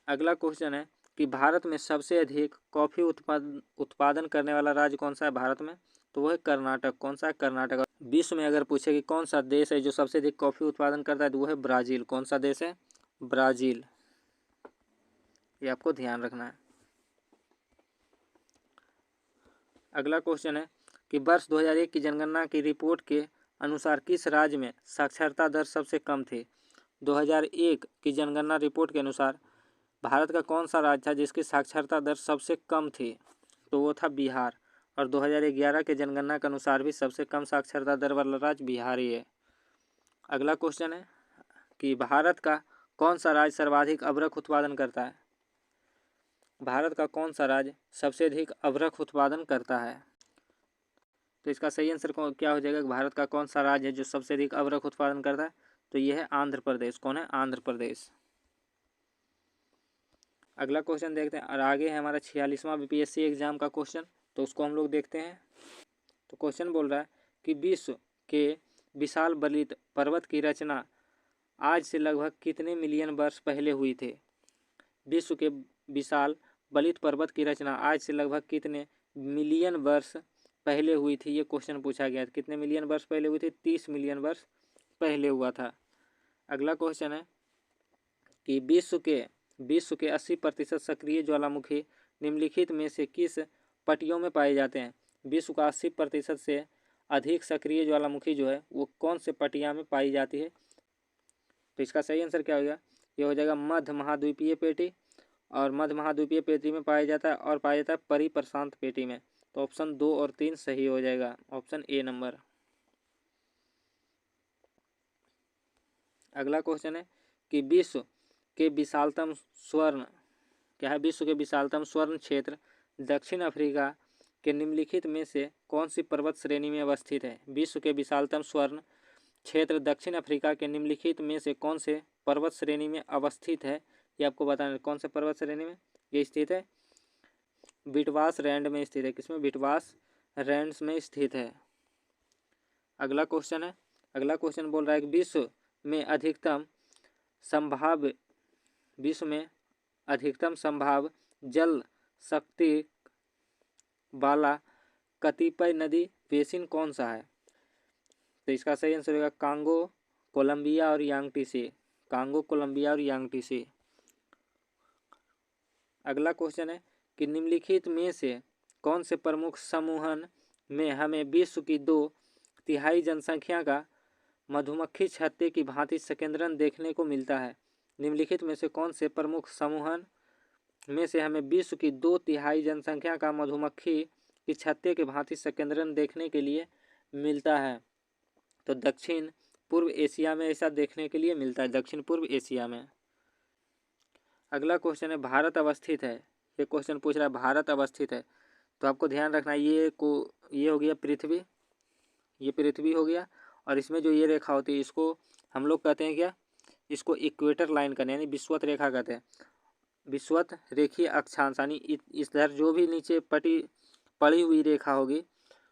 अगला क्वेश्चन है कि भारत में सबसे अधिक कॉफी उत्पादन करने वाला राज्य कौन सा है भारत में, तो वो है कर्नाटक। कौन सा है, कर्नाटक। विश्व में अगर पूछे कि कौन सा देश है जो सबसे अधिक कॉफी उत्पादन करता है, तो वो है ब्राजील। कौन सा देश है, ब्राजील। ये आपको ध्यान रखना है। अगला क्वेश्चन है कि वर्ष 2001 की जनगणना की रिपोर्ट के अनुसार किस राज्य में साक्षरता दर सबसे कम थी। 2001 की जनगणना रिपोर्ट के अनुसार भारत का कौन सा राज्य था जिसकी साक्षरता दर सबसे कम थी, तो वो था बिहार। और 2011 के जनगणना के अनुसार भी सबसे कम साक्षरता दर वाला राज्य बिहार ही है। अगला क्वेश्चन है कि भारत का कौन सा राज्य सर्वाधिक अभ्रक उत्पादन करता है। भारत का कौन सा राज्य सबसे अधिक अभ्रक उत्पादन करता है, तो इसका सही आंसर क्या हो जाएगा, भारत का कौन सा राज्य है जो सबसे अधिक अभ्रक उत्पादन करता है, तो यह है आंध्र प्रदेश। कौन है, आंध्र प्रदेश। अगला क्वेश्चन देखते हैं, और आगे है हमारा 46वां बीपीएससी एग्जाम का क्वेश्चन, तो उसको हम लोग देखते हैं। तो क्वेश्चन बोल रहा है कि विश्व के विशाल बलित पर्वत की रचना आज से लगभग कितने मिलियन वर्ष पहले हुई थी। विश्व के विशाल बलित पर्वत की रचना आज से लगभग कितने मिलियन वर्ष पहले हुई थी, ये क्वेश्चन पूछा गया। कितने मिलियन वर्ष पहले हुई थी, 30 मिलियन वर्ष पहले हुआ था। अगला क्वेश्चन है कि विश्व के 80% सक्रिय ज्वालामुखी निम्नलिखित में से किस पट्टियों में पाए जाते हैं। विश्व का 80% से अधिक सक्रिय ज्वालामुखी जो है वो कौन से पट्टियाँ में पाई जाती है, तो इसका सही आंसर क्या हो गया, ये हो जाएगा मध्य महाद्वीपीय पेटी। और मध्य महाद्वीपीय पेटी में पाया जाता है, और पाया जाता है परिप्रशांत पेटी में। तो ऑप्शन 2 और 3 सही हो जाएगा, ऑप्शन ए नंबर। अगला क्वेश्चन है कि विश्व के विशालतम स्वर्ण, क्या है, विश्व के विशालतम स्वर्ण क्षेत्र दक्षिण अफ्रीका के निम्नलिखित में से कौन सी पर्वत श्रेणी में अवस्थित है। विश्व के विशालतम स्वर्ण क्षेत्र दक्षिण अफ्रीका के निम्नलिखित में से कौन से पर्वत श्रेणी में अवस्थित है, ये आपको बताना है। कौन से पर्वत श्रेणी में ये स्थित है, विटवास रैंड में स्थित है। किसमें, विटवास रैंड्स में स्थित है। अगला क्वेश्चन बोल रहा है कि विश्व में अधिकतम संभाव जल शक्ति वाला कतिपय नदी बेसिन कौन सा है, तो इसका सही आंसर होगा कांगो, कोलंबिया और यांगटीसी। कांगो, कोलंबिया और यांगटीसी। अगला क्वेश्चन है कि निम्नलिखित में से कौन से प्रमुख समूहन में हमें विश्व की 2/3 जनसंख्या का मधुमक्खी छत्ते की भांति संकेंद्रण देखने को मिलता है। निम्नलिखित में से कौन से प्रमुख समूहन में से हमें विश्व की 2/3 जनसंख्या का मधुमक्खी की छत्ते के भांति संकेंद्रण देखने के लिए मिलता है, तो दक्षिण पूर्व एशिया में ऐसा देखने के लिए मिलता है, दक्षिण पूर्व एशिया में। अगला क्वेश्चन है भारत अवस्थित है, ये क्वेश्चन पूछ रहा है भारत अवस्थित है, तो आपको ध्यान रखना ये हो गया पृथ्वी, ये पृथ्वी हो गया, और इसमें जो ये रेखा होती है इसको हम लोग कहते हैं क्या, इसको इक्वेटर लाइन कहते हैं, यानी विषुवत रेखा कहते हैं। विषुवत रेखीय अक्षांश, यानी इधर जो भी नीचे पड़ी हुई रेखा होगी,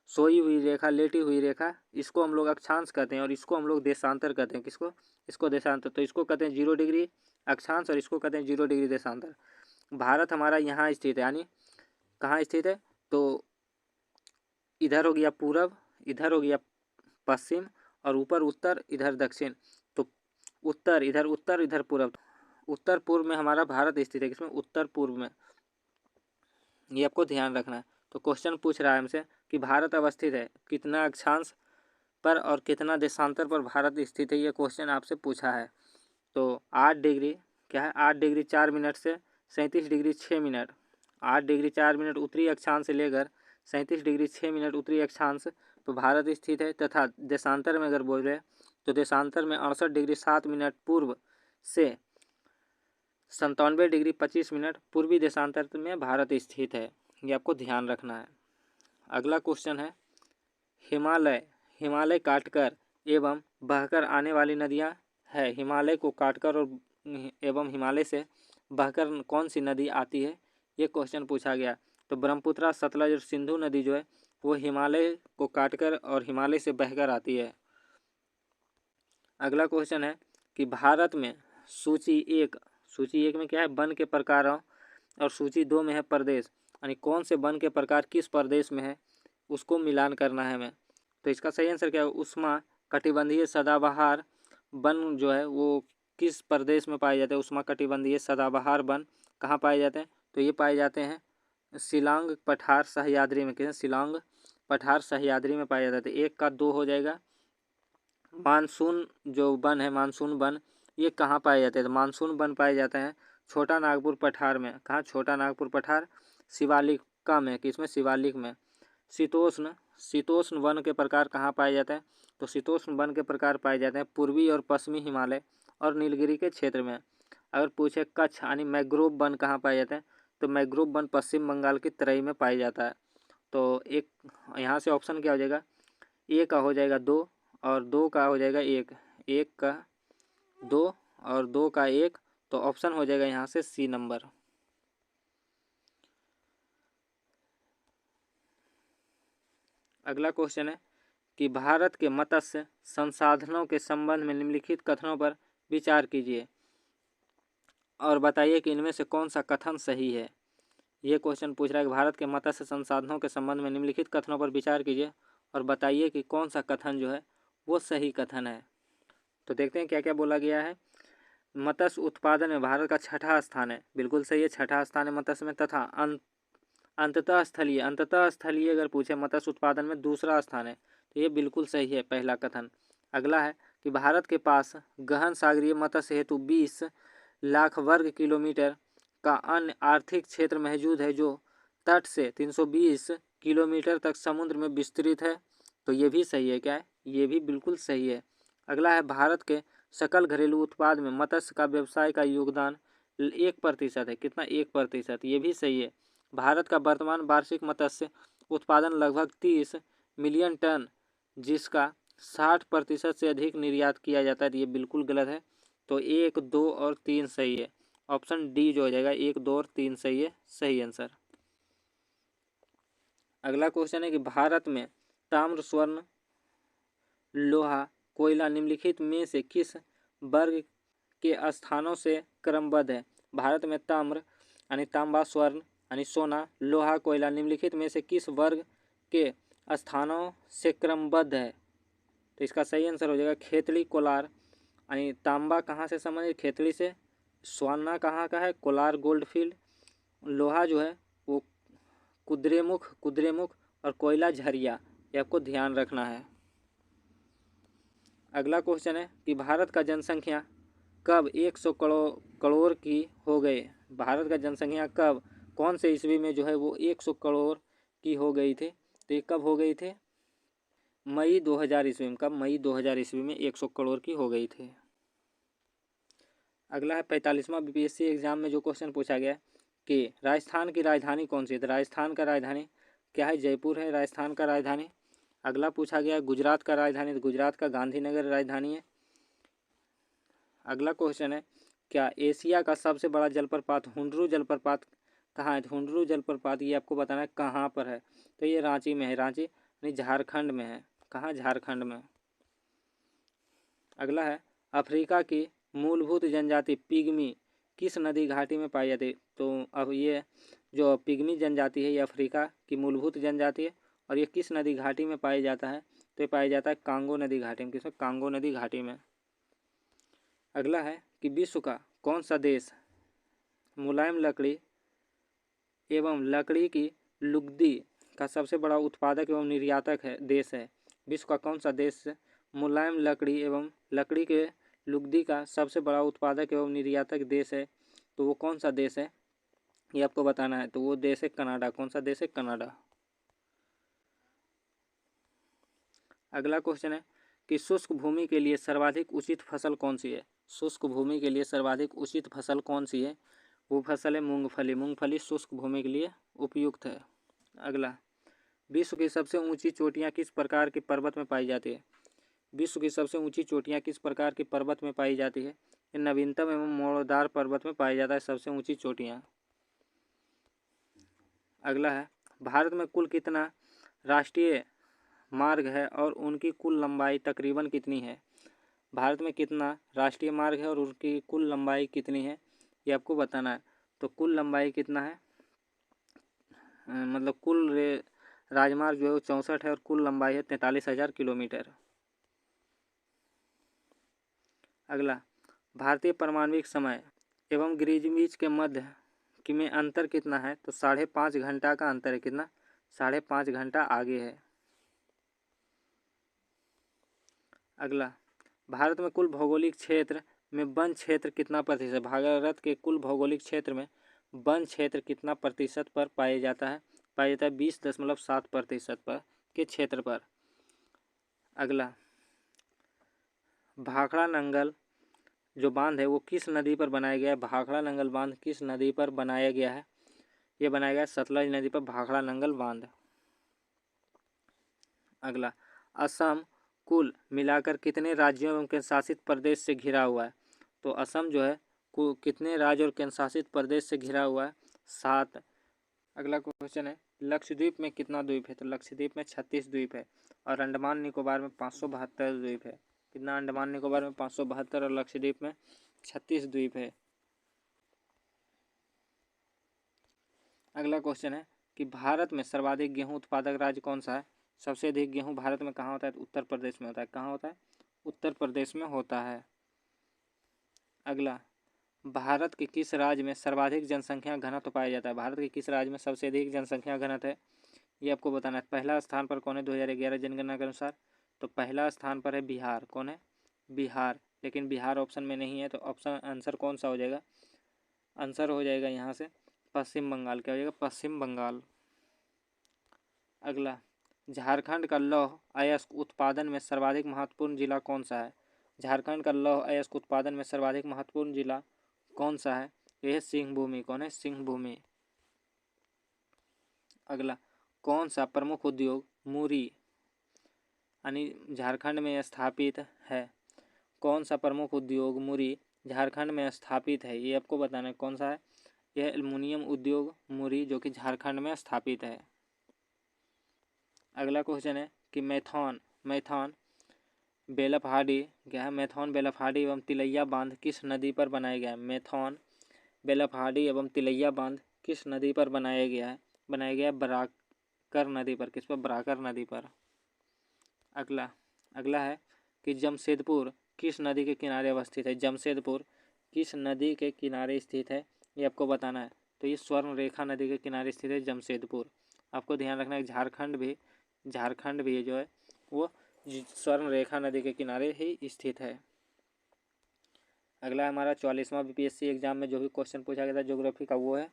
सोई हुई रेखा, लेटी हुई रेखा, इसको हम लोग अक्षांश कहते हैं, और इसको हम लोग देशांतर कहते हैं। किसको, इसको देशांतर। तो इसको कहते हैं 0 डिग्री अक्षांश, और इसको कहते हैं 0 डिग्री देशांतर। भारत हमारा यहाँ स्थित है, यानी कहाँ स्थित है, तो इधर हो गया पूरब, इधर हो गया पश्चिम, और ऊपर उत्तर, इधर दक्षिण। तो उत्तर इधर पूरब, उत्तर पूर्व में हमारा भारत स्थित है। किसमें? उत्तर पूर्व में। ये आपको ध्यान रखना है। तो क्वेश्चन पूछ रहा है हमसे कि भारत अवस्थित है कितना अक्षांश पर और कितना देशांतर पर भारत स्थित है, ये क्वेश्चन आपसे पूछा है। तो 8 डिग्री क्या है, 8 डिग्री 4 मिनट से 37 डिग्री 6 मिनट, 8 डिग्री 4 मिनट उत्तरी अक्षांश से लेकर 37 डिग्री 6 मिनट उत्तरी अक्षांश तो भारत स्थित है। तथा देशांतर में अगर बोल रहे तो देशांतर में 68 डिग्री 7 मिनट पूर्व से 97 डिग्री 25 मिनट पूर्वी देशांतर में भारत स्थित है। ये आपको ध्यान रखना है। अगला क्वेश्चन है, हिमालय काटकर एवं बहकर आने वाली नदियां है। हिमालय को काटकर और एवं हिमालय से बहकर कौन सी नदी आती है, ये क्वेश्चन पूछा गया। तो ब्रह्मपुत्र, सतलज और सिंधु नदी जो है वो हिमालय को काटकर और हिमालय से बहकर आती है। अगला क्वेश्चन है कि भारत में सूची एक में क्या है, वन के प्रकारों, और सूची 2 में है प्रदेश, यानी कौन से वन के प्रकार किस प्रदेश में है उसको मिलान करना है हमें। तो इसका सही आंसर क्या है, उष्मा कटिबंधीय सदाबहार वन जो है वो किस प्रदेश में पाए जाते हैं। उष्मा कटिबंधीय सदाबहार वन कहाँ पाए जाते हैं, तो ये पाए जाते हैं शिलांग, पठार, सह्याद्री में। किसे? शिलांग, पठार, सह्याद्री में पाए जाते हैं। 1 का 2 हो जाएगा। मानसून जो वन है, मानसून वन, ये कहाँ पाए जाते हैं, तो मानसून वन पाए जाते हैं छोटा नागपुर पठार में। कहाँ? छोटा नागपुर पठार, शिवालिका में। किसमें? शिवालिक में। शीतोष्ण वन के प्रकार कहाँ पाए जाते हैं, तो शीतोष्ण वन के प्रकार पाए जाते हैं पूर्वी और पश्चिमी हिमालय और नीलगिरी के क्षेत्र में। अगर पूछे कच्छ यानी मैग्रोव वन कहाँ पाए जाते हैं, तो मैग्रोव वन पश्चिम बंगाल की तराई में पाया जाता है। तो एक यहाँ से ऑप्शन क्या हो जाएगा, ए का हो जाएगा 2 और 2 का हो जाएगा 1, 1 का 2 और 2 का 1, तो ऑप्शन हो जाएगा यहाँ से सी नंबर। अगला क्वेश्चन है कि भारत के मत्स्य संसाधनों के संबंध में निम्नलिखित कथनों पर विचार कीजिए और बताइए कि इनमें से कौन सा कथन सही है। ये क्वेश्चन पूछ रहा है कि भारत के मत्स्य संसाधनों के संबंध में निम्नलिखित कथनों पर विचार कीजिए और बताइए कि कौन सा कथन जो है वो सही कथन है। तो देखते हैं क्या क्या बोला गया है। मत्स्य उत्पादन में भारत का 6ठा स्थान है, बिल्कुल सही है, 6ठा स्थान है मत्स्य में। तथा अंततः स्थलीय अगर पूछे मत्स्य उत्पादन में 2रा स्थान है, तो ये बिल्कुल सही है, पहला कथन। अगला है कि भारत के पास गहन सागरीय मत्स्य हेतु 20 लाख वर्ग किलोमीटर का अन्य आर्थिक क्षेत्र मौजूद है जो तट से 320 किलोमीटर तक समुद्र में विस्तृत है। तो ये भी सही है। क्या है? ये भी बिल्कुल सही है। अगला है भारत के सकल घरेलू उत्पाद में मत्स्य का व्यवसाय का योगदान 1% है। कितना? 1%। ये भी सही है। भारत का वर्तमान वार्षिक मत्स्य उत्पादन लगभग 30 मिलियन टन, जिसका 60% से अधिक निर्यात किया जाता है। तो ये बिल्कुल गलत है। तो 1, 2 और 3 सही है। ऑप्शन डी जो हो जाएगा 1, 2 और 3 सही है, सही आंसर। अगला क्वेश्चन है कि भारत में ताम्र, स्वर्ण, लोहा, कोयला निम्नलिखित में से किस वर्ग के स्थानों से क्रमबद्ध है। भारत में ताम्र यानी तांबा, स्वर्ण यानी सोना, लोहा, कोयला निम्नलिखित में से किस वर्ग के स्थानों से क्रमबद्ध है। तो इसका सही आंसर हो जाएगा खेतड़ी, कोलार। यानी तांबा कहाँ से संबंधित? खेतड़ी से। स्वर्ण कहाँ का है? कोलार गोल्डफील्ड। लोहा जो है वो कुद्रेमुख और कोयला झरिया। ये आपको ध्यान रखना है। अगला क्वेश्चन है कि भारत का जनसंख्या कब 100 करोड़ की हो गई। भारत का जनसंख्या कब, कौन से ईस्वी में जो है वो 100 करोड़ की हो गई थी। तो ये कब हो गई थे? मई 2000 ईस्वी में। कब? मई 2000 ईस्वी में 100 करोड़ की हो गई थी। अगला है 45वां बीपीएससी एग्जाम में जो क्वेश्चन पूछा गया कि राजस्थान की राजधानी कौन सी है। तो राजस्थान का राजधानी क्या है? जयपुर है राजस्थान का राजधानी। अगला पूछा गया गुजरात का राजधानी, तो गुजरात का गांधीनगर राजधानी है। अगला क्वेश्चन है क्या एशिया का सबसे बड़ा जलप्रपात हुंडरू जलप्रपात कहाँ है। तो हुंडरू जलप्रपात ये आपको बताना है कहाँ पर है। तो ये रांची में है। रांची यानी झारखंड में है। कहाँ? झारखंड में। अगला है अफ्रीका की मूलभूत जनजाति पिग्मी किस नदी घाटी में पाई जाती है? तो अब ये जो पिग्मी जनजाति है ये अफ्रीका की मूलभूत जनजाति है और ये किस नदी घाटी में पाया जाता है? तो ये पाया जाता है कांगो नदी घाटी में। किसमें? कांगो नदी घाटी में। अगला है कि विश्व का कौन सा देश मुलायम लकड़ी एवं लकड़ी की लुगदी का सबसे बड़ा उत्पादक एवं निर्यातक है देश है? विश्व का कौन सा देश मुलायम लकड़ी एवं लकड़ी के लुगदी का सबसे बड़ा उत्पादक एवं निर्यातक देश है? तो वो कौन सा देश है ये आपको बताना है। तो वो देश है कनाडा। कौन सा देश है? कनाडा। अगला क्वेश्चन है कि शुष्क भूमि के लिए सर्वाधिक उचित फसल कौन सी है? शुष्क भूमि के लिए सर्वाधिक उचित फसल कौन सी है? वो फसल है मूंगफली। मूंगफली शुष्क भूमि के लिए उपयुक्त है। अगला, विश्व की सबसे ऊंची चोटियां किस प्रकार के पर्वत में पाई जाती है? विश्व की सबसे ऊंची चोटियां किस प्रकार के पर्वत में पाई जाती है? ये नवीनतम एवं मोड़दार पर्वत में पाई जाता है सबसे ऊंची चोटियां। अगला है, भारत में कुल कितना राष्ट्रीय मार्ग है और उनकी कुल लंबाई तकरीबन कितनी है? भारत में कितना राष्ट्रीय मार्ग है और उनकी कुल लंबाई कितनी है ये आपको बताना है। तो कुल लंबाई कितना है, मतलब कुल राजमार्ग जो है वो 64 है और कुल लंबाई है 43,000 किलोमीटर। अगला, भारतीय परमाणविक समय एवं ग्रीनविच के मध्य में अंतर कितना है? तो 5.5 घंटा का अंतर है। कितना? 5.5 घंटा आगे है। अगला, भारत में कुल भौगोलिक क्षेत्र में वन क्षेत्र कितना प्रतिशत? भारत के कुल भौगोलिक क्षेत्र में वन क्षेत्र कितना प्रतिशत पर पाया जाता है? पाया जाता है 20.7% पर के क्षेत्र पर। अगला, भाखड़ा नंगल जो बांध है वो किस नदी पर बनाया गया है? भाखड़ा नंगल बांध किस नदी पर बनाया गया है? ये बनाया गया है सतलज नदी पर भाखड़ा नंगल बांध। अगला, असम कुल मिलाकर कितने राज्यों एवं केंद्र शासित प्रदेश से घिरा हुआ है? तो असम जो है कितने राज्य और केंद्र शासित प्रदेश से घिरा हुआ है? 7। अगला क्वेश्चन है, लक्षद्वीप में कितना द्वीप है? तो लक्षद्वीप में 36 द्वीप है और अंडमान निकोबार में 572 द्वीप है। कितना? अंडमान निकोबार में 572 और लक्षद्वीप में 36 द्वीप है। अगला क्वेश्चन है कि भारत में सर्वाधिक गेहूं उत्पादक राज्य कौन सा है? सबसे अधिक गेहूं भारत में कहाँ होता है? तो उत्तर प्रदेश में होता है। कहाँ होता है? उत्तर प्रदेश में होता है। अगला, भारत के किस राज्य में सर्वाधिक जनसंख्या घनत्व पाया जाता है? भारत के किस राज्य में सबसे अधिक जनसंख्या घनत्व है ये आपको बताना है। पहला स्थान पर कौन है 2011 जनगणना के अनुसार? तो पहला स्थान पर है बिहार। कौन है? बिहार। लेकिन बिहार ऑप्शन में नहीं है तो ऑप्शन आंसर कौन सा हो जाएगा? आंसर हो जाएगा यहाँ से पश्चिम बंगाल। क्या हो जाएगा? पश्चिम बंगाल। अगला, झारखंड का लौह अयस्क उत्पादन में सर्वाधिक महत्वपूर्ण जिला कौन सा है? झारखंड का लौह अयस्क उत्पादन में सर्वाधिक महत्वपूर्ण जिला कौन सा है? यह सिंहभूमि। कौन है? सिंहभूमि। अगला, कौन सा प्रमुख उद्योग मुरी यानी झारखंड में स्थापित है? कौन सा प्रमुख उद्योग मुरी झारखंड में स्थापित है ये आपको बताना है। कौन सा है? यह एल्युमिनियम उद्योग मुरी जो कि झारखंड में स्थापित है। अगला क्वेश्चन है कि मैथॉन बेलफहाडी क्या है? मैथॉन बेलफहाडी एवं तिलैया बांध किस नदी पर बनाया गया है? मैथॉन बेलफहाडी एवं तिलैया बांध किस नदी पर बनाया गया है? बनाया गया है बराकर नदी पर। किस पर? बराकर नदी पर। अगला है कि जमशेदपुर किस नदी के किनारे अवस्थित है? जमशेदपुर किस नदी के किनारे स्थित है ये आपको बताना है। तो ये स्वर्ण रेखा नदी के किनारे स्थित है जमशेदपुर। आपको ध्यान रखना है झारखंड भी जो है वो स्वर्ण रेखा नदी के किनारे ही स्थित है। अगला हमारा 44वां बीपीएससी एग्जाम में जो भी क्वेश्चन पूछा गया था ज्योग्राफी का वो है।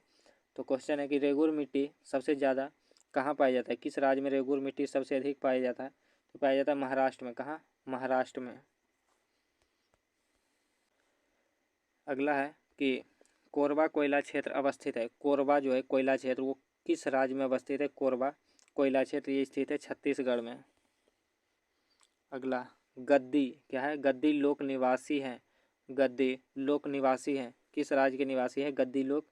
तो क्वेश्चन है कि रेगुर मिट्टी सबसे ज़्यादा कहाँ पाया जाता है? किस राज्य में रेगुर मिट्टी सबसे अधिक पाया जाता है? तो पाया जाता है महाराष्ट्र में। कहाँ? महाराष्ट्र में। अगला है कि कोरबा कोयला क्षेत्र अवस्थित है। कोरबा जो है कोयला क्षेत्र वो किस राज्य में अवस्थित है? कोरबा कोयला क्षेत्र ये स्थित है छत्तीसगढ़ में। अगला, गद्दी क्या है? गद्दी लोक निवासी हैं। गद्दी लोक निवासी हैं किस राज्य के निवासी हैं गद्दी लोग?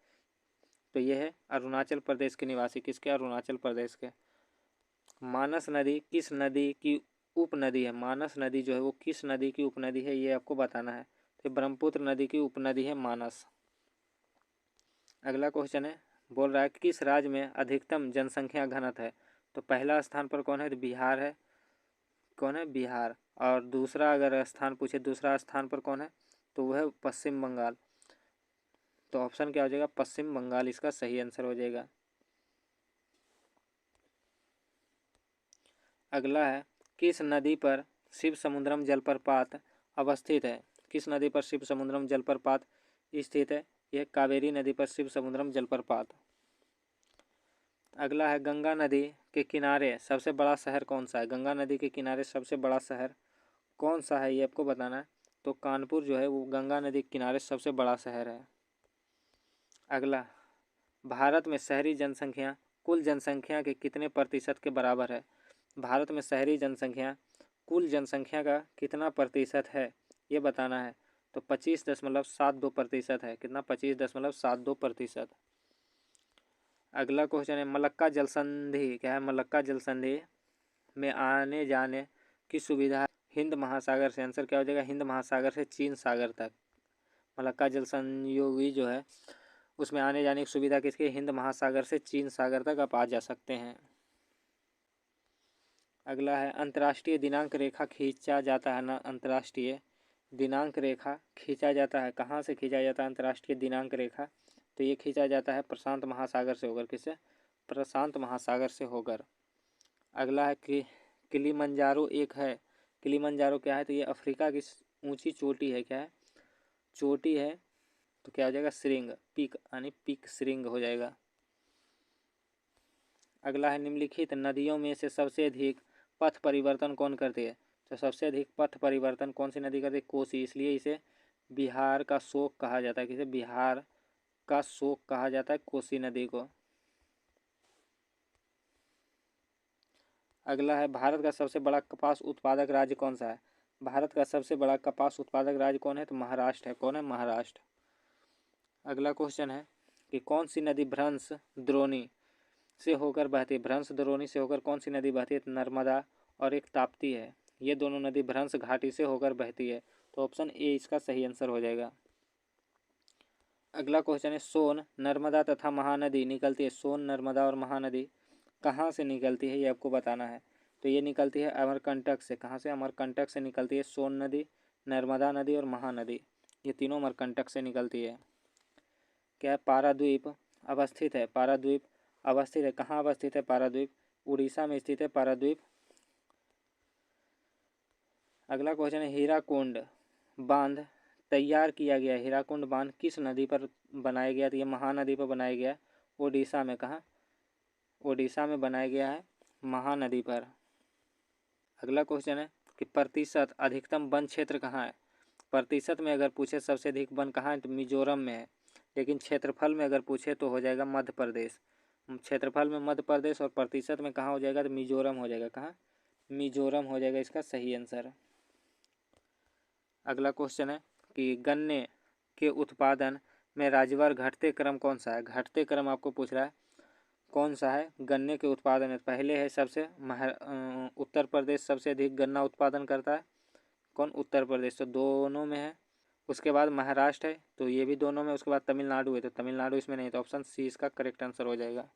तो ये है अरुणाचल प्रदेश के निवासी। किसके? अरुणाचल प्रदेश के। मानस नदी किस नदी की उपनदी है? मानस नदी जो है वो किस नदी की उपनदी है ये आपको बताना है। तो ब्रह्मपुत्र नदी की उपनदी है मानस। अगला क्वेश्चन है, बोल रहा है किस राज्य में अधिकतम जनसंख्या घनत्व है। तो पहला स्थान पर कौन है, तो बिहार है। कौन है, बिहार। और दूसरा अगर स्थान पूछे, दूसरा स्थान पर कौन है, तो वह है पश्चिम बंगाल। तो ऑप्शन क्या हो जाएगा, पश्चिम बंगाल इसका सही आंसर हो जाएगा। अगला है, किस नदी पर शिव समुद्रम जलप्रपात अवस्थित है। किस नदी पर शिव समुद्रम जलप्रपात स्थित है, यह कावेरी नदी पर शिव समुद्रम जलप्रपात। अगला है, गंगा नदी के किनारे सबसे बड़ा शहर कौन सा है। गंगा नदी के किनारे सबसे बड़ा शहर कौन सा है, ये आपको बताना है। तो कानपुर जो है वो गंगा नदी के किनारे सबसे बड़ा शहर है। अगला, भारत में शहरी जनसंख्या कुल जनसंख्या के कितने प्रतिशत के बराबर है। भारत में शहरी जनसंख्या कुल जनसंख्या का कितना प्रतिशत है, ये बताना है। तो 25.72% है। कितना, 25.72%। अगला क्वेश्चन है, मलक्का जल संधि क्या है। मलक्का जल संधि में आने जाने की सुविधा हिंद महासागर से। आंसर क्या हो जाएगा, हिंद महासागर से चीन सागर तक। मलक्का जल संयोगी जो है उसमें आने जाने की सुविधा किसकी, हिंद महासागर से चीन सागर तक आप आ जा सकते हैं। अगला है, अंतर्राष्ट्रीय दिनांक रेखा खींचा जाता है ना। अंतर्राष्ट्रीय दिनांक रेखा खींचा जाता है, कहाँ से खींचा जाता है अंतर्राष्ट्रीय दिनांक रेखा। तो ये खींचा जाता है प्रशांत महासागर से होकर। किससे, प्रशांत महासागर से होकर। अगला है कि किलिमंजारो एक है। किलिमंजारो क्या है, तो ये अफ्रीका की ऊंची चोटी है। क्या है, चोटी है। तो क्या हो जाएगा, श्रृंग, पीक यानी पीक श्रृंग हो जाएगा। अगला है, निम्नलिखित नदियों में से सबसे अधिक पथ परिवर्तन कौन करती है। तो सबसे अधिक पथ परिवर्तन कौन सी नदी करती है, कोसी। इसलिए इसे बिहार का शोक कहा जाता है। किसे, बिहार का शोक कहा जाता है कोसी नदी को। अगला है, भारत का सबसे बड़ा कपास उत्पादक राज्य कौन सा है। भारत का सबसे बड़ा कपास उत्पादक राज्य कौन है, तो महाराष्ट्र है। कौन है, महाराष्ट्र। अगला क्वेश्चन है कि कौन सी नदी भ्रंश द्रोणी से होकर बहती है। भ्रंश द्रोणी से होकर कौन सी नदी बहती है, नर्मदा और एक ताप्ती है। ये दोनों नदी भ्रंश घाटी से होकर बहती है। तो ऑप्शन ए इसका सही आंसर हो जाएगा। अगला क्वेश्चन है, सोन नर्मदा तथा महानदी निकलती है। सोन नर्मदा और महानदी कहाँ से निकलती है, ये आपको बताना है। तो ये निकलती है अमरकंटक से। कहाँ से, अमरकंटक से निकलती है सोन नदी, नर्मदा नदी और महानदी। ये तीनों अमरकंटक से निकलती है। क्या है, पाराद्वीप अवस्थित है। पाराद्वीप अवस्थित है, कहाँ अवस्थित है पाराद्वीप, उड़ीसा में स्थित है पाराद्वीप। अगला क्वेश्चन है, हीराकुंड बांध तैयार किया गया। हीराकुंड बांध किस नदी पर बनाया गया, तो ये महानदी पर बनाया गया। ओडिशा में, कहाँ, ओडिशा में बनाया गया है, महानदी पर। अगला क्वेश्चन है कि प्रतिशत अधिकतम वन क्षेत्र कहाँ है। प्रतिशत में अगर पूछे सबसे अधिक वन कहाँ है, तो मिजोरम में है। लेकिन क्षेत्रफल में अगर पूछे तो हो जाएगा मध्य प्रदेश। क्षेत्रफल में मध्य प्रदेश और प्रतिशत में कहाँ हो जाएगा, तो मिजोरम हो जाएगा। कहाँ, मिजोरम हो जाएगा इसका सही आंसर। अगला क्वेश्चन है कि गन्ने के उत्पादन में राज्यवार घटते क्रम कौन सा है। घटते क्रम आपको पूछ रहा है कौन सा है गन्ने के उत्पादन में। पहले है सबसे उत्तर प्रदेश सबसे अधिक गन्ना उत्पादन करता है। कौन, उत्तर प्रदेश, तो दोनों में है। उसके बाद महाराष्ट्र है, तो ये भी दोनों में। उसके बाद तमिलनाडु है, तो तमिलनाडु इसमें नहीं। तो ऑप्शन सी इसका करेक्ट आंसर हो जाएगा।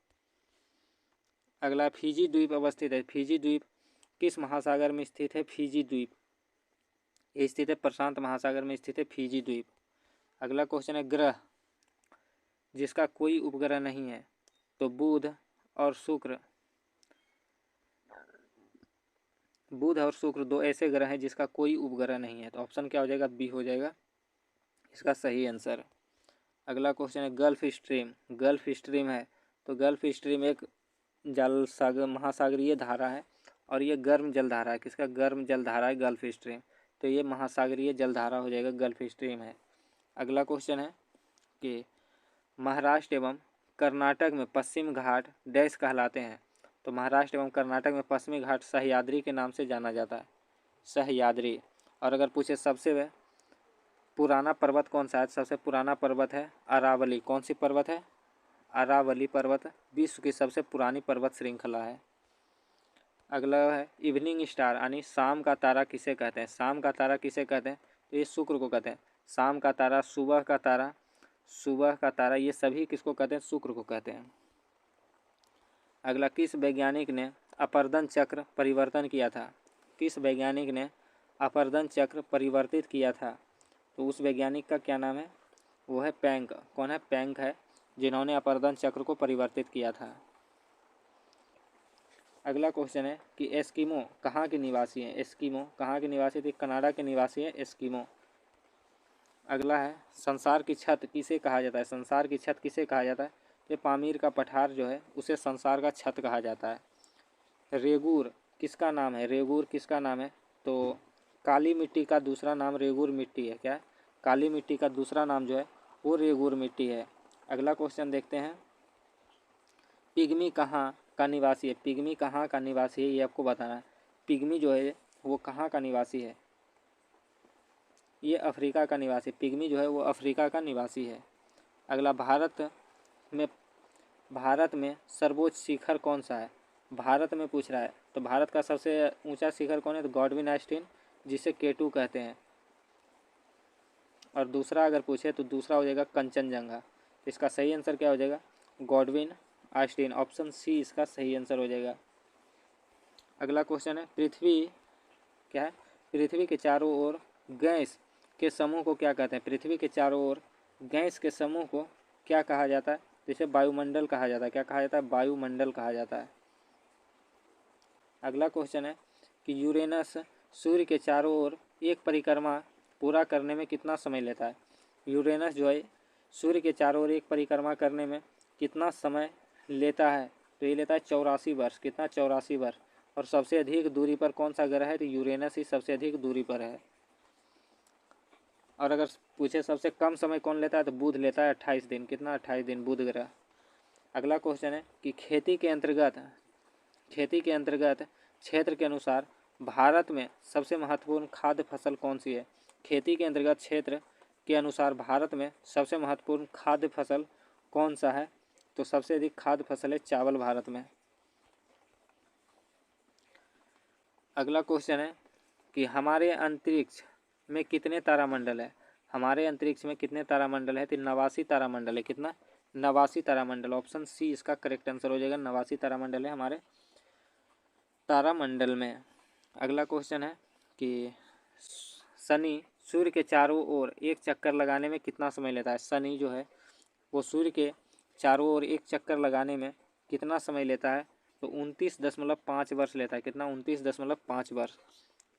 अगला, फिजी द्वीप अवस्थित है। फिजी द्वीप किस महासागर में स्थित है। फिजी द्वीप ये स्थित है प्रशांत महासागर में स्थित है फिजी द्वीप। अगला क्वेश्चन है, ग्रह जिसका कोई उपग्रह नहीं है। तो बुध और शुक्र, बुध और शुक्र दो ऐसे ग्रह हैं जिसका कोई उपग्रह नहीं है। तो ऑप्शन क्या हो जाएगा, बी हो जाएगा इसका सही आंसर। अगला क्वेश्चन है, गल्फ स्ट्रीम। गल्फ स्ट्रीम है, तो गल्फ स्ट्रीम एक जल सागर महासागरीय धारा है और ये गर्म जल धारा है। किसका, गर्म जल धारा है गल्फ स्ट्रीम। तो ये महासागरीय जल धारा हो जाएगा, गल्फ स्ट्रीम है। अगला क्वेश्चन है कि महाराष्ट्र एवं कर्नाटक में पश्चिम घाट डैश कहलाते हैं। तो महाराष्ट्र एवं कर्नाटक में पश्चिमी घाट सह्याद्री के नाम से जाना जाता है, सह्याद्री। और अगर पूछे सबसे पुराना पर्वत कौन सा है, सबसे पुराना पर्वत है अरावली। कौन सी पर्वत है, अरावली पर्वत विश्व की सबसे पुरानी पर्वत श्रृंखला है। अगला है, इवनिंग स्टार यानी शाम का तारा किसे कहते हैं। शाम का तारा किसे कहते हैं, तो ये शुक्र को कहते हैं। शाम का तारा, सुबह का तारा सुबह का तारा, ये सभी किसको कहते हैं? शुक्र को कहते हैं। अगला, किस वैज्ञानिक ने अपरदन चक्र परिवर्तन किया था? किस वैज्ञानिक ने अपरदन चक्र परिवर्तित किया था? तो उस वैज्ञानिक का क्या नाम है? वो है प्लैंक। कौन है? प्लैंक है, जिन्होंने अपरदन चक्र को परिवर्तित किया था। अगला क्वेश्चन है कि एस्किमो कहाँ के निवासी हैं? एस्किमो कहाँ के निवासी थे? कनाडा के निवासी हैं एस्किमो। अगला है, संसार की छत किसे कहा जाता है? संसार की छत किसे कहा जाता है? ये पामीर का पठार जो है उसे संसार का छत कहा जाता है। रेगूर किसका नाम है? रेगूर किसका नाम है? तो काली मिट्टी का दूसरा नाम रेगूर मिट्टी है। क्या है? काली मिट्टी का दूसरा नाम जो है वो रेगूर मिट्टी है। अगला क्वेश्चन देखते हैं, पिग्मी कहाँ का निवासी है? पिग्मी कहाँ का निवासी है, ये आपको बताना है। पिग्मी जो है वो कहाँ का निवासी है? ये अफ्रीका का निवासी। पिग्मी जो है वो अफ्रीका का निवासी है। अगला, भारत में सर्वोच्च शिखर कौन सा है? भारत में पूछ रहा है, तो भारत का सबसे ऊंचा शिखर कौन है? तो गॉडविन आइलैंड, जिसे K2 कहते हैं। और दूसरा अगर पूछे तो दूसरा हो जाएगा कंचनजंगा। इसका सही आंसर क्या हो जाएगा? Godwin island. ऑप्शन सी इसका सही आंसर हो जाएगा। अगला क्वेश्चन है, पृथ्वी क्या है? पृथ्वी के चारों ओर गैस के समूह को क्या कहते हैं? पृथ्वी के चारों ओर गैस के समूह को क्या कहा जाता है? जिसे वायुमंडल कहा जाता है। क्या कहा जाता है? वायुमंडल कहा जाता है। अगला क्वेश्चन है कि यूरेनस सूर्य के चारों ओर एक परिक्रमा पूरा करने में कितना समय लेता है? यूरेनस जो है सूर्य के चारों ओर एक परिक्रमा करने में कितना समय लेता है? तो ये लेता है 84 वर्ष। कितना? 84 वर्ष। और सबसे अधिक दूरी पर कौन सा ग्रह है? तो यूरेनस ही सबसे अधिक दूरी पर है। और अगर पूछे सबसे कम समय कौन लेता है, तो बुध लेता है 28 दिन। कितना? 28 दिन बुध ग्रह। अगला क्वेश्चन है कि खेती के अंतर्गत क्षेत्र के अनुसार भारत में सबसे महत्वपूर्ण खाद्य फसल कौन सी है? खेती के अंतर्गत क्षेत्र के अनुसार भारत में सबसे महत्वपूर्ण खाद्य फसल कौन सा है? तो सबसे अधिक खाद्य फसल है चावल भारत में। अगला क्वेश्चन है कि हमारे अंतरिक्ष में कितने तारामंडल है? हमारे अंतरिक्ष में कितने तारामंडल है? तो 89 तारामंडल है। कितना? 89 तारामंडल। ऑप्शन सी इसका करेक्ट आंसर हो जाएगा। 89 तारामंडल है हमारे तारामंडल में। अगला क्वेश्चन है कि शनि सूर्य के चारों ओर एक चक्कर लगाने में कितना समय लेता है? शनि जो है वो सूर्य के चारों ओर एक चक्कर लगाने में कितना समय लेता है? तो 29.5 वर्ष लेता है। कितना? 29.5 वर्ष।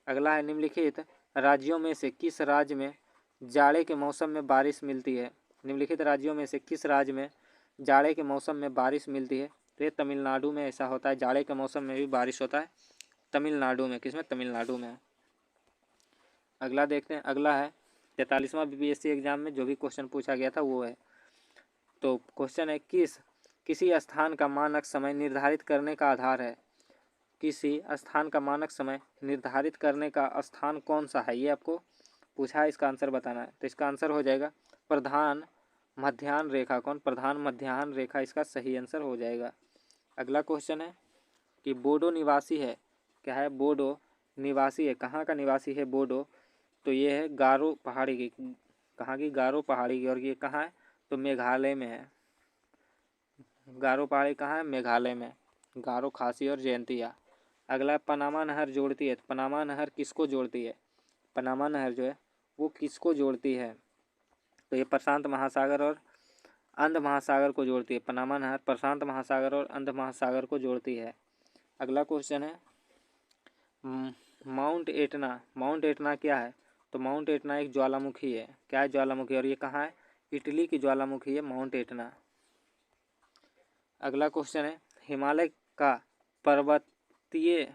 अगला है, निम्नलिखित राज्यों में से किस राज्य में जाड़े के मौसम में बारिश मिलती है? निम्नलिखित राज्यों में से किस राज्य में जाड़े के मौसम में बारिश मिलती है? तो ये तमिलनाडु में ऐसा होता है। जाड़े के मौसम में भी बारिश होता है तमिलनाडु में। किसमें? तमिलनाडु में। अगला देखते हैं। अगला है 43वां BPSC एग्जाम में जो भी क्वेश्चन पूछा गया था वो है। तो क्वेश्चन है, किसी स्थान का मानक समय निर्धारित करने का आधार है? किसी स्थान का मानक समय निर्धारित करने का स्थान कौन सा है? ये आपको पूछा है, इसका आंसर बताना है। तो इसका आंसर हो जाएगा प्रधान मध्याह्न रेखा। कौन? प्रधान मध्याह्न रेखा इसका सही आंसर हो जाएगा। अगला क्वेश्चन है कि बोडो निवासी है। क्या है? बोडो निवासी है। कहाँ का निवासी है बोडो? तो ये है गारो पहाड़ी की। कहाँ की? गारो पहाड़ी की। और ये कहाँ है? तो मेघालय में है। गारो पहाड़ी कहाँ है? मेघालय में। गारो, खासी और जयंतिया। अगला, पनामा नहर जोड़ती है। पनामा नहर किसको जोड़ती है? पनामा नहर जो है वो किसको जोड़ती है? तो ये प्रशांत महासागर और अंध महासागर को जोड़ती है। पनामा नहर प्रशांत महासागर और अंध महासागर को जोड़ती है। अगला क्वेश्चन है, माउंट एटना। माउंट एटना क्या है? तो माउंट एटना एक ज्वालामुखी है। क्या है? ज्वालामुखी। और ये कहाँ है? इटली की ज्वालामुखी है माउंट एटना। अगला क्वेश्चन है, हिमालय का पर्वतीय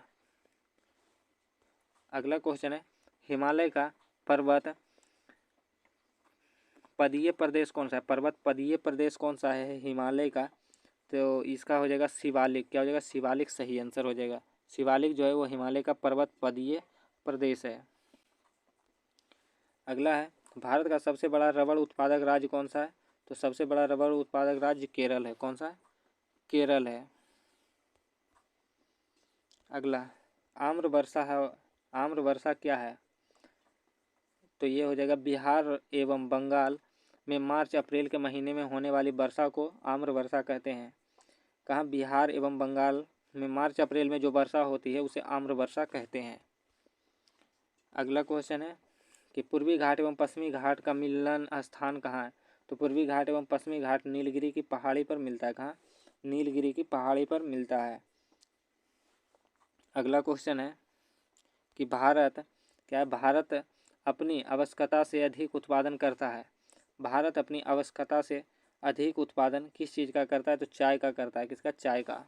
अगला क्वेश्चन है, हिमालय का पर्वत पदीय प्रदेश कौन सा है? पर्वत पदीय प्रदेश कौन सा है हिमालय का? तो इसका हो जाएगा शिवालिक। क्या हो जाएगा? शिवालिक सही आंसर हो जाएगा। शिवालिक जो है वो हिमालय का पर्वत पदीय प्रदेश है। अगला है, भारत का सबसे बड़ा रबड़ उत्पादक राज्य कौन सा है? तो सबसे बड़ा रबड़ उत्पादक राज्य केरल है। कौन सा है? केरल है। अगला, आम्र वर्षा है। आम्र वर्षा क्या है? तो ये हो जाएगा बिहार एवं बंगाल में मार्च अप्रैल के महीने में होने वाली वर्षा को आम्र वर्षा कहते हैं। कहाँ? बिहार एवं बंगाल में मार्च अप्रैल में जो वर्षा होती है उसे आम्र वर्षा कहते हैं। अगला क्वेश्चन है कि पूर्वी घाट एवं पश्चिमी घाट का मिलन स्थान कहाँ है? तो पूर्वी घाट एवं पश्चिमी घाट नीलगिरी की पहाड़ी पर मिलता है। कहाँ? नीलगिरी की पहाड़ी पर मिलता है। अगला क्वेश्चन है कि भारत क्या है? भारत अपनी आवश्यकता से अधिक उत्पादन करता है। भारत अपनी आवश्यकता से अधिक उत्पादन किस चीज़ का करता है? तो चाय का करता है। किसका? चाय का।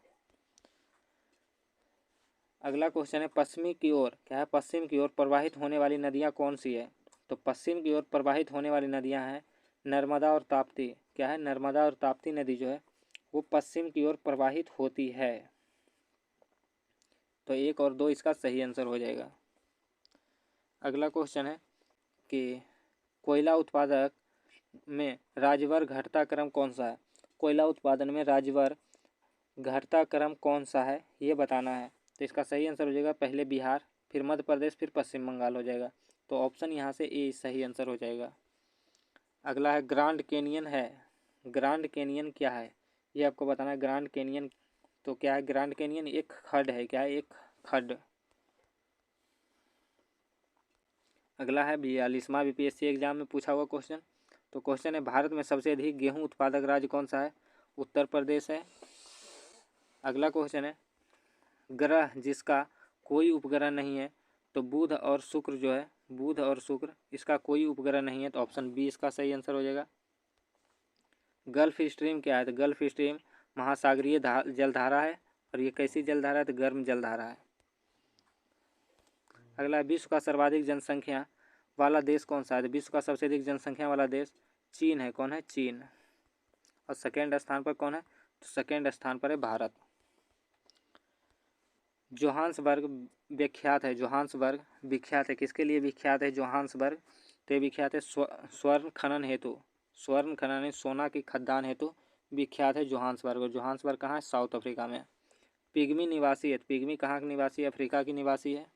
अगला क्वेश्चन है पश्चिमी की ओर क्या है? पश्चिम की ओर प्रवाहित होने वाली नदियाँ कौन सी है? तो पश्चिम की ओर प्रवाहित होने वाली नदियाँ हैं नर्मदा और ताप्ती। क्या है? नर्मदा और ताप्ती नदी जो है वो पश्चिम की ओर प्रवाहित होती है। तो 1 और 2 इसका सही आंसर हो जाएगा। अगला क्वेश्चन है कि कोयला उत्पादक में राज्यवार घटता क्रम कौन सा है? कोयला उत्पादन में राज्यवार घटता क्रम कौन सा है ये बताना है। तो इसका सही आंसर हो जाएगा पहले बिहार, फिर मध्य प्रदेश, फिर पश्चिम बंगाल हो जाएगा। तो ऑप्शन यहाँ से ए सही आंसर हो जाएगा। अगला है ग्रांड कैनियन है। ग्रांड कैनियन क्या है ये आपको बताना है। ग्रांड कैनियन तो क्या है? ग्रांड कैनियन एक खड्ड है। क्या है? एक खड्ड। अगला है 42वां बीपीएससी एग्जाम में पूछा हुआ क्वेश्चन। तो क्वेश्चन है भारत में सबसे अधिक गेहूं उत्पादक राज्य कौन सा है? उत्तर प्रदेश है। अगला क्वेश्चन है ग्रह जिसका कोई उपग्रह नहीं है। तो बुध और शुक्र जो है, बुध और शुक्र इसका कोई उपग्रह नहीं है। तो ऑप्शन बी इसका सही आंसर हो जाएगा। गल्फ स्ट्रीम क्या है? तो गल्फ स्ट्रीम महासागरीय जलधारा है। और ये कैसी जलधारा है? तो गर्म जलधारा है। अगला विश्व का सर्वाधिक जनसंख्या वाला देश कौन सा है? तो विश्व का सबसे अधिक जनसंख्या वाला देश चीन है। कौन है? चीन। और सेकेंड स्थान पर कौन है? तो सेकेंड स्थान पर है भारत। जोहान्सबर्ग विख्यात है। जोहान्सबर्ग विख्यात है। किसके लिए विख्यात है जोहान्सबर्ग? तो ये विख्यात है स्वर्ण खनन हेतु। स्वर्ण खनन सोना की खदान हेतु विख्यात है जोहान्सबर्ग। और जोहान्सबर्ग कहाँ है? साउथ अफ्रीका में। पिग्मी निवासी है। पिग्मी कहाँ की निवासी है? अफ्रीका की निवासी है।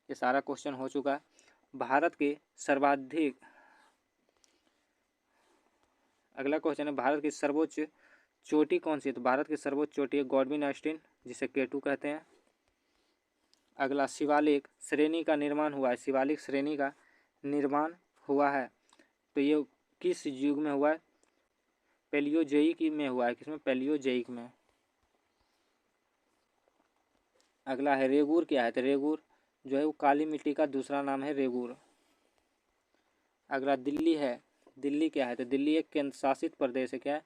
ये सारा क्वेश्चन हो चुका है। भारत के सर्वाधिक अगला क्वेश्चन है भारत की सर्वोच्च चोटी कौन सी है? तो भारत की सर्वोच्च चोटी है गॉडविन आइलैंड जिसे केटू कहते हैं। अगला शिवालिक श्रेणी का निर्माण हुआ है। शिवालिक श्रेणी का निर्माण हुआ है तो ये किस युग में हुआ है? पैलियोजोइक में हुआ है। किसमें? पैलियोजोइक में। अगला है रेगूर क्या है? तो रेगूर जो है वो काली मिट्टी का दूसरा नाम है रेगूर। अगला दिल्ली है। दिल्ली क्या है? तो दिल्ली एक केंद्र शासित प्रदेश है। क्या है?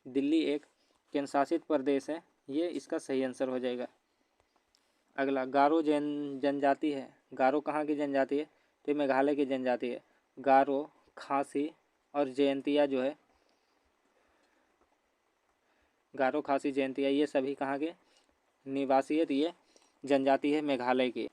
दिल्ली एक केंद्र शासित प्रदेश है। ये इसका सही आंसर हो जाएगा। अगला गारो जनजाति है। गारो कहाँ की जनजाति है? तो मेघालय की जनजाति है। गारो, खासी और जयंतिया जो है, गारो, खासी, जयंतिया ये सभी कहाँ के निवासी है? तो ये जनजाति है मेघालय की।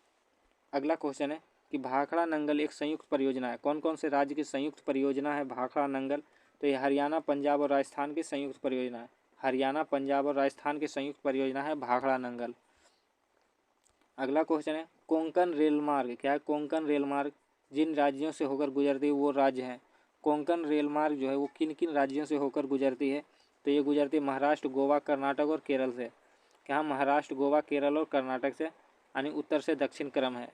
अगला क्वेश्चन है कि भाखड़ा नंगल एक संयुक्त परियोजना है। कौन कौन से राज्य की संयुक्त परियोजना है भाखड़ा नंगल? तो ये हरियाणा, पंजाब और राजस्थान की संयुक्त परियोजना है। हरियाणा, पंजाब और राजस्थान की संयुक्त परियोजना है भाखड़ा नंगल। अगला क्वेश्चन है कोंकण रेल मार्ग क्या है? कोंकण रेल मार्ग जिन राज्यों से होकर गुजरती है वो राज्य हैं। कोंकण रेल मार्ग जो है वो किन किन राज्यों से होकर गुजरती है? तो ये गुजरती है महाराष्ट्र, गोवा, कर्नाटक और केरल से। क्या? महाराष्ट्र, गोवा, केरल और कर्नाटक से, यानी उत्तर से दक्षिण क्रम है।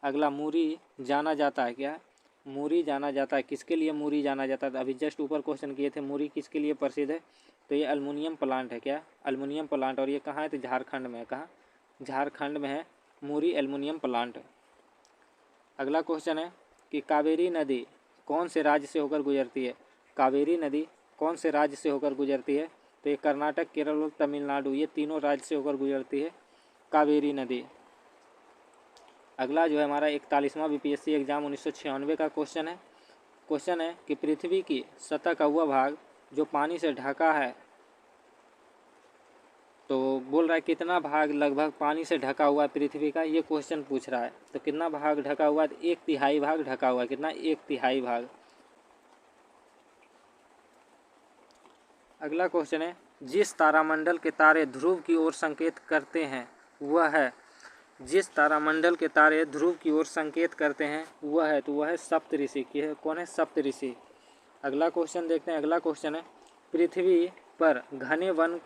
अगला मुरी जाना जाता है। क्या? मुरी जाना जाता है। किसके लिए मुरी जाना जाता है? अभी जस्ट ऊपर क्वेश्चन किए थे मुरी किसके लिए प्रसिद्ध है? तो ये एल्युमिनियम प्लांट है। क्या? Aluminium plant. और ये कहाँ है? तो झारखंड में है। कहाँ? झारखंड में है मुरी एल्युमिनियम प्लांट। अगला क्वेश्चन है कि कावेरी नदी कौन से राज्य से होकर गुजरती है? कावेरी नदी कौन से राज्य से होकर गुजरती है? तो ये कर्नाटक, केरल और तमिलनाडु ये तीनों राज्य से होकर गुजरती है कावेरी नदी। अगला जो है हमारा 41वां बीपीएससी एग्जाम 1996 का क्वेश्चन है कि पृथ्वी की सतह का वह भाग जो पानी से ढका है, तो बोल रहा है कितना भाग लगभग पानी से ढका हुआ है पृथ्वी का, ये क्वेश्चन पूछ रहा है। तो कितना भाग ढका हुआ है? 1/3 भाग ढका हुआ है। कितना? 1/3 भाग। अगला क्वेश्चन है जिस तारामंडल के तारे ध्रुव की ओर संकेत करते हैं वह है? जिस तारामंडल के तारे ध्रुव की ओर संकेत करते हैं वह है? तो वह है सप्तऋषि। की है? कौन है? सप्तऋषि। अगला क्वेश्चन देखते हैं। अगला क्वेश्चन है, पृथ्वी पर घने वन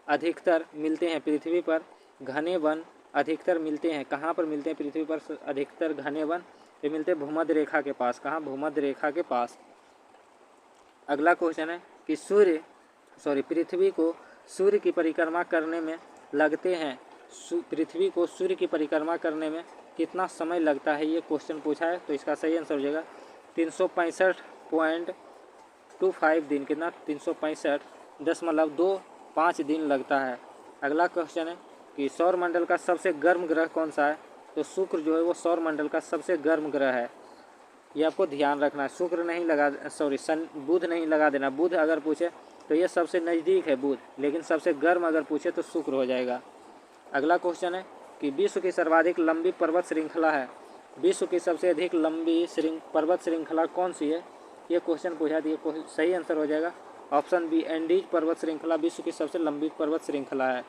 अधिकतर मिलते हैं। पृथ्वी पर घने वन अधिकतर मिलते हैं। कहाँ पर मिलते हैं पृथ्वी पर अधिकतर घने वन? ये मिलते हैं भूमध्य रेखा के पास। कहाँ? भूमध्य रेखा के पास। अगला क्वेश्चन है कि पृथ्वी को सूर्य की परिक्रमा करने में लगते हैं। पृथ्वी को सूर्य की परिक्रमा करने में कितना समय लगता है? ये क्वेश्चन पूछा है। तो इसका सही आंसर हो जाएगा 365.25 दिन। कितना? 365.25 दिन लगता है। अगला क्वेश्चन है कि सौरमंडल का सबसे गर्म ग्रह कौन सा है? तो शुक्र जो है वो सौरमंडल का सबसे गर्म ग्रह है। ये आपको ध्यान रखना है। शुक्र नहीं लगा, बुध नहीं लगा देना। बुध अगर पूछे तो ये सबसे नज़दीक है बुध, लेकिन सबसे गर्म अगर पूछे तो शुक्र हो जाएगा। अगला क्वेश्चन है कि विश्व की सर्वाधिक लंबी पर्वत श्रृंखला है। विश्व की सबसे अधिक लंबी पर्वत श्रृंखला कौन सी है? ये क्वेश्चन पूछा तो ये सही आंसर हो जाएगा ऑप्शन बी, एंडीज पर्वत श्रृंखला विश्व की सबसे लंबी पर्वत श्रृंखला है।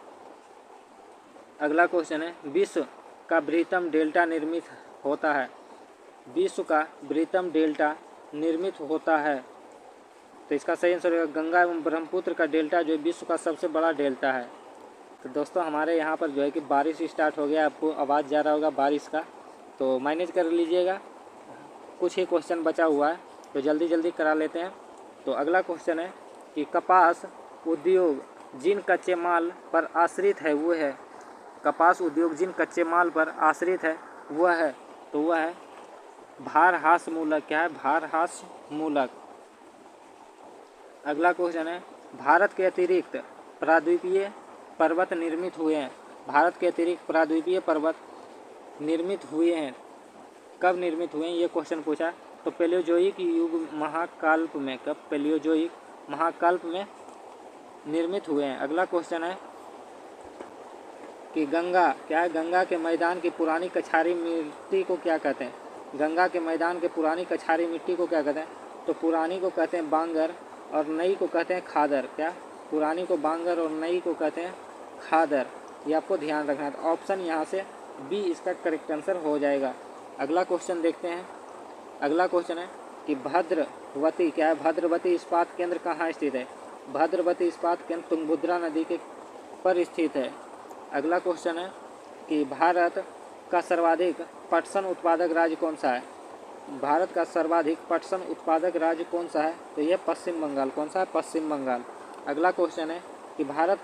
अगला क्वेश्चन है, विश्व का बृहत्तम डेल्टा निर्मित होता है। विश्व का बृहत्तम डेल्टा निर्मित होता है। तो इसका सही आंसर होगा गंगा एवं ब्रह्मपुत्र का डेल्टा जो विश्व का सबसे बड़ा डेल्टा है। तो दोस्तों हमारे यहाँ पर जो है कि बारिश स्टार्ट हो गया। आपको आवाज़ जा रहा होगा बारिश का, तो मैनेज कर लीजिएगा। कुछ ही क्वेश्चन बचा हुआ है तो जल्दी जल्दी करा लेते हैं। तो अगला क्वेश्चन है कि कपास उद्योग जिन कच्चे माल पर आश्रित है वो है। कपास उद्योग जिन कच्चे माल पर आश्रित है वह है, तो वह है भारहास मूलक। क्या है? भारहास मूलक। अगला क्वेश्चन है, भारत के अतिरिक्त प्राद्वीपीय पर्वत निर्मित हुए हैं। भारत के अतिरिक्त प्राद्वीपीय पर्वत निर्मित हुए हैं। कब निर्मित हुए हैं ये क्वेश्चन पूछा। तो पैलियोजोइक युग महाकल्प में। कब? पैलियोजोइक महाकल्प में निर्मित हुए हैं। अगला क्वेश्चन है कि गंगा क्या है? गंगा के मैदान की पुरानी कछारी मिट्टी को क्या कहते हैं? गंगा के मैदान के पुरानी कछारी मिट्टी को क्या कहते हैं? तो पुरानी को कहते हैं बांगर और नई को कहते हैं खादर। क्या? पुरानी को बांगर और नई को कहते हैं खादर। ये आपको ध्यान रखना है। तो ऑप्शन यहाँ से बी इसका करेक्ट आंसर हो जाएगा। अगला क्वेश्चन देखते हैं। अगला क्वेश्चन है कि भद्रवती क्या है? भद्रवती इस्पात केंद्र कहाँ स्थित है? भद्रवती इस्पात केंद्र तुंगभद्रा नदी के पर स्थित है। अगला क्वेश्चन है कि भारत का सर्वाधिक पटसन उत्पादक राज्य कौन सा है? भारत का सर्वाधिक पटसन उत्पादक राज्य कौन सा है? तो यह पश्चिम बंगाल। कौन सा है? पश्चिम बंगाल। अगला क्वेश्चन है कि भारत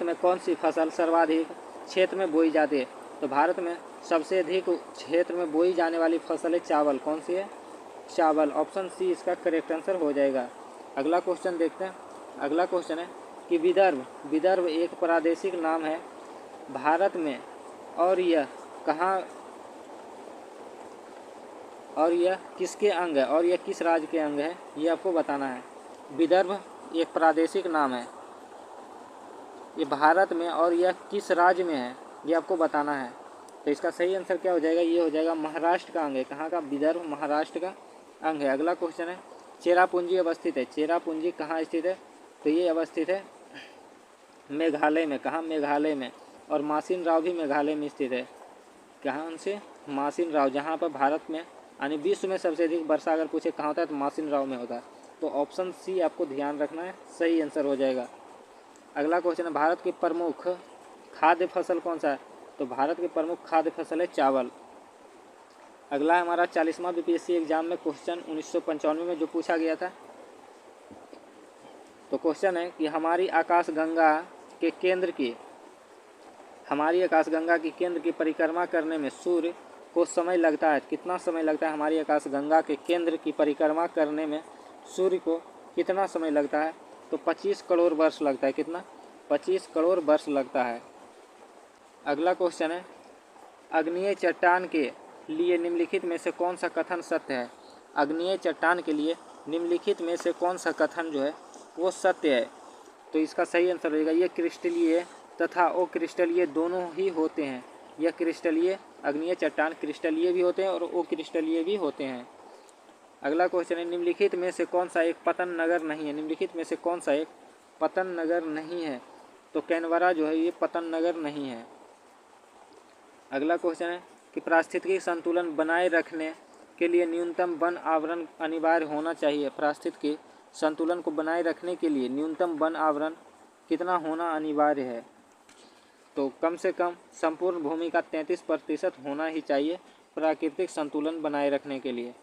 में कौन सी फसल सर्वाधिक क्षेत्र में बोई जाती है? तो भारत में सबसे अधिक क्षेत्र में बोई जाने वाली फसल है चावल। कौन सी है? चावल। ऑप्शन सी इसका करेक्ट आंसर हो जाएगा। अगला क्वेश्चन देखते हैं। अगला क्वेश्चन है कि विदर्भ एक प्रादेशिक नाम है भारत में और यह किसके अंग है और यह किस राज्य के अंग है? ये आपको बताना है। विदर्भ एक प्रादेशिक नाम है, ये भारत में और यह किस राज्य में है ये आपको बताना है। तो इसका सही आंसर क्या हो जाएगा? ये हो जाएगा महाराष्ट्र का अंग है। कहाँ का? विदर्भ महाराष्ट्र का अंग है। अगला क्वेश्चन है, चेरापूंजी अवस्थित है। चेरापूंजी कहाँ स्थित है? तो ये अवस्थित है मेघालय में। कहाँ? मेघालय में। और मासिन राव भी मेघालय में स्थित है। कहाँ से? मासिन राव, जहाँ पर भारत में यानी विश्व में सबसे अधिक वर्षा अगर पूछे कहाँ होता है तो मासिन राव में होता है। तो ऑप्शन सी आपको ध्यान रखना है, सही आंसर हो जाएगा। अगला क्वेश्चन है, भारत की प्रमुख खाद्य फसल कौन सा है? तो भारत की प्रमुख खाद्य फसल है चावल। अगला है हमारा 40वां बीपीएससी एग्जाम में क्वेश्चन 1995 में जो पूछा गया था। तो क्वेश्चन है कि हमारी आकाशगंगा के केंद्र की परिक्रमा करने में सूर्य को समय लगता है। कितना समय लगता है? हमारी आकाशगंगा के केंद्र की परिक्रमा करने में सूर्य को कितना समय लगता है? तो 25 करोड़ वर्ष लगता है। कितना? 25 करोड़ वर्ष लगता है। अगला क्वेश्चन है, अग्नेय चट्टान के लिए निम्नलिखित में से कौन सा कथन सत्य है? अग्नेय चट्टान के लिए निम्नलिखित में से कौन सा कथन जो है वो सत्य है? तो इसका सही आंसर रहेगा ये क्रिस्टलीय तथा अक्रिस्टलीय दोनों ही होते हैं। यह क्रिस्टलीय अग्नेय चट्टान क्रिस्टलीय भी होते हैं और अक्रिस्टलीय भी होते हैं। अगला क्वेश्चन है, निम्नलिखित में से कौन सा एक पतन नगर नहीं है? निम्नलिखित में से कौन सा एक पतन नगर नहीं है? तो कैनबरा जो है ये पतन नगर नहीं है। अगला क्वेश्चन है कि पारिस्थितिकी संतुलन बनाए रखने के लिए न्यूनतम वन आवरण अनिवार्य होना चाहिए। पारिस्थितिकी संतुलन को बनाए रखने के लिए न्यूनतम वन आवरण कितना होना अनिवार्य है? तो कम से कम संपूर्ण भूमि का 33% होना ही चाहिए प्राकृतिक संतुलन बनाए रखने के लिए।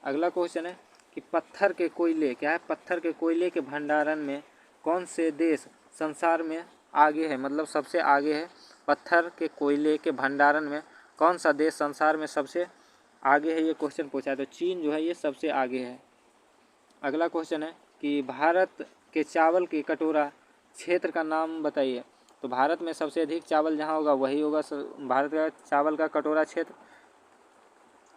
अगला क्वेश्चन है कि पत्थर के कोयले, क्या है, पत्थर के कोयले के भंडारण में कौन से देश संसार में आगे है, मतलब सबसे आगे है। पत्थर के कोयले के भंडारण में कौन सा देश संसार में सबसे आगे है, ये क्वेश्चन पूछा है। तो चीन जो है ये सबसे आगे है। अगला क्वेश्चन है कि भारत के चावल की कटोरा क्षेत्र का नाम बताइए। तो भारत में सबसे अधिक चावल जहाँ होगा वही होगा भारत का चावल का कटोरा क्षेत्र।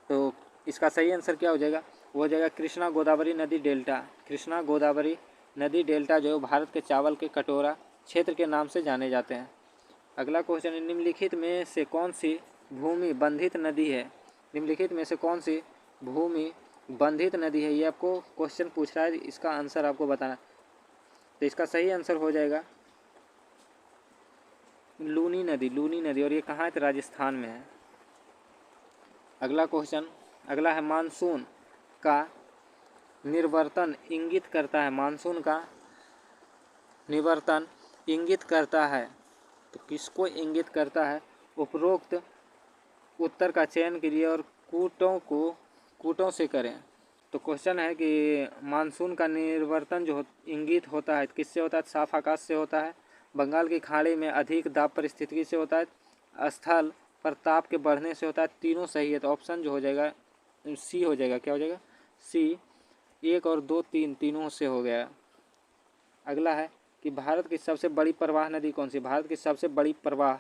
तो इसका सही आंसर क्या हो जाएगा? वो हो जाएगा कृष्णा गोदावरी नदी डेल्टा। कृष्णा गोदावरी नदी डेल्टा जो है भारत के चावल के कटोरा क्षेत्र के नाम से जाने जाते हैं। अगला क्वेश्चन है निम्नलिखित में से कौन सी भूमि बंधित नदी है? निम्नलिखित में से कौन सी भूमि बंधित नदी है, ये आपको क्वेश्चन पूछ रहा है, इसका आंसर आपको बताना। तो इसका सही आंसर हो जाएगा लूनी नदी, लूनी नदी, और ये कहाँ है? तो राजस्थान में है। अगला क्वेश्चन, अगला है मानसून का निवर्तन इंगित करता है। मानसून का निवर्तन इंगित करता है तो किसको इंगित करता है? उपरोक्त उत्तर का चयन कीजिए और कूटों से करें। तो क्वेश्चन है कि मानसून का निवर्तन जो इंगित होता है किससे होता है? साफ आकाश से होता है, बंगाल की खाड़ी में अधिक दाब परिस्थिति से होता है, स्थल पर ताप के बढ़ने से होता है। तीनों सही है, तो ऑप्शन जो हो जाएगा सी हो जाएगा। क्या हो जाएगा? सी। 1 और 2 3 तीनों से हो गया। अगला है कि भारत की सबसे बड़ी प्रवाह नदी कौन सी? भारत की सबसे बड़ी प्रवाह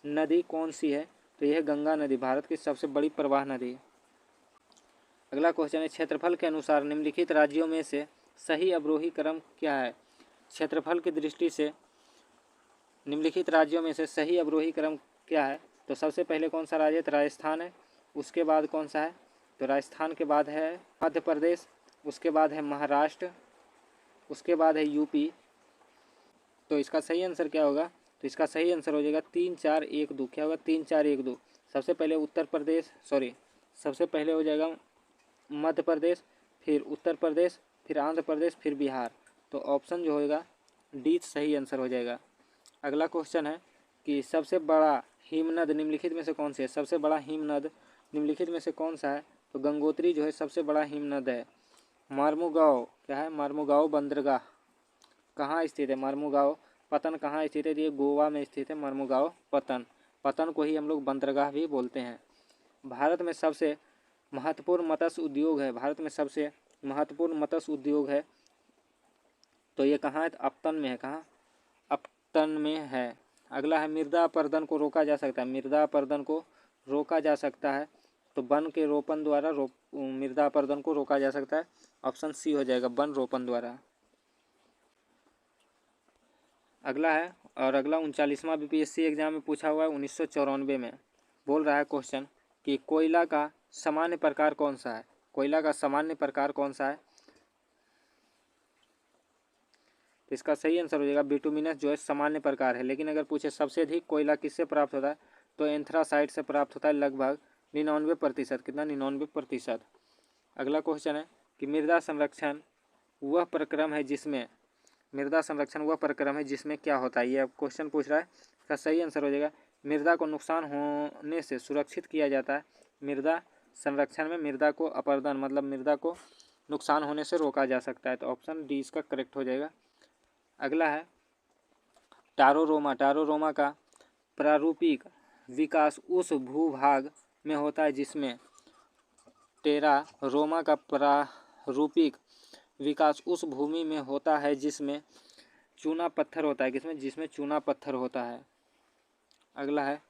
नदी कौन सी है? तो यह गंगा नदी भारत की सबसे बड़ी प्रवाह नदी। अगला क्वेश्चन है क्षेत्रफल के अनुसार निम्नलिखित राज्यों में से सही अवरोही क्रम क्या है? क्षेत्रफल की दृष्टि से निम्नलिखित राज्यों में से सही अवरोही क्रम क्या है? तो सबसे पहले कौन सा राज्य? तो राजस्थान है। उसके बाद कौन सा है? तो राजस्थान के बाद है मध्य प्रदेश, उसके बाद है महाराष्ट्र, उसके बाद है यूपी। तो इसका सही आंसर क्या होगा? तो इसका सही आंसर हो जाएगा 3 4 1 2। क्या होगा? 3 4 1 2। सबसे पहले सबसे पहले हो जाएगा मध्य प्रदेश, फिर उत्तर प्रदेश, फिर आंध्र प्रदेश, फिर बिहार। तो ऑप्शन जो होगा डी सही आंसर हो जाएगा। अगला क्वेश्चन है कि सबसे बड़ा हिमनद निम्नलिखित में से कौन सी है? सबसे बड़ा हिमनद निम्नलिखित में से कौन सा है? तो गंगोत्री जो है सबसे बड़ा हिमनद है। मार्मुगांव, क्या है? मार्मुगांव बंदरगाह कहाँ स्थित है? मार्मुगांव पतन कहाँ स्थित है? ये गोवा में स्थित है मार्मुगांव पतन को ही हम लोग बंदरगाह भी बोलते हैं। भारत में सबसे महत्वपूर्ण मत्स्य उद्योग है। भारत में सबसे महत्वपूर्ण मत्स्य उद्योग है तो ये कहाँ है? अपतन में है। कहाँ? अपतन में है। अगला है मृदा अपरदन को रोका जा सकता है। मृदा अपरदन को रोका जा सकता है तो वन के रोपण द्वारा मृदा अपरदन को रोका जा सकता है। ऑप्शन सी हो जाएगा, वन रोपण द्वारा। अगला है, और अगला 39वां बीपीएससी एग्जाम में पूछा हुआ है 1994 में। बोल रहा है क्वेश्चन कि कोयला का सामान्य प्रकार कौन सा है? कोयला का सामान्य प्रकार कौन सा है? तो इसका सही आंसर हो जाएगा बिटुमिनस जो है सामान्य प्रकार है। लेकिन अगर पूछे सबसे अधिक कोयला किससे प्राप्त होता है तो एंथ्रासाइट से प्राप्त होता है, लगभग 99%। कितना? 99%। अगला क्वेश्चन है कि मृदा संरक्षण वह प्रक्रम है जिसमें क्या होता है? ये अब क्वेश्चन पूछ रहा है। इसका सही आंसर हो जाएगा मृदा को नुकसान होने से सुरक्षित किया जाता है। मृदा संरक्षण में मृदा को अपरदन मतलब मृदा को नुकसान होने से रोका जा सकता है। तो ऑप्शन डी इसका करेक्ट हो जाएगा। अगला है टारोरोमा का प्रारूपिक विकास उस भूभाग में होता है जिसमें टेरारोमा का प्रारूपिक विकास उस भूमि में होता है जिसमें चूना पत्थर होता है। किसमें? जिसमें चूना पत्थर होता है। अगला है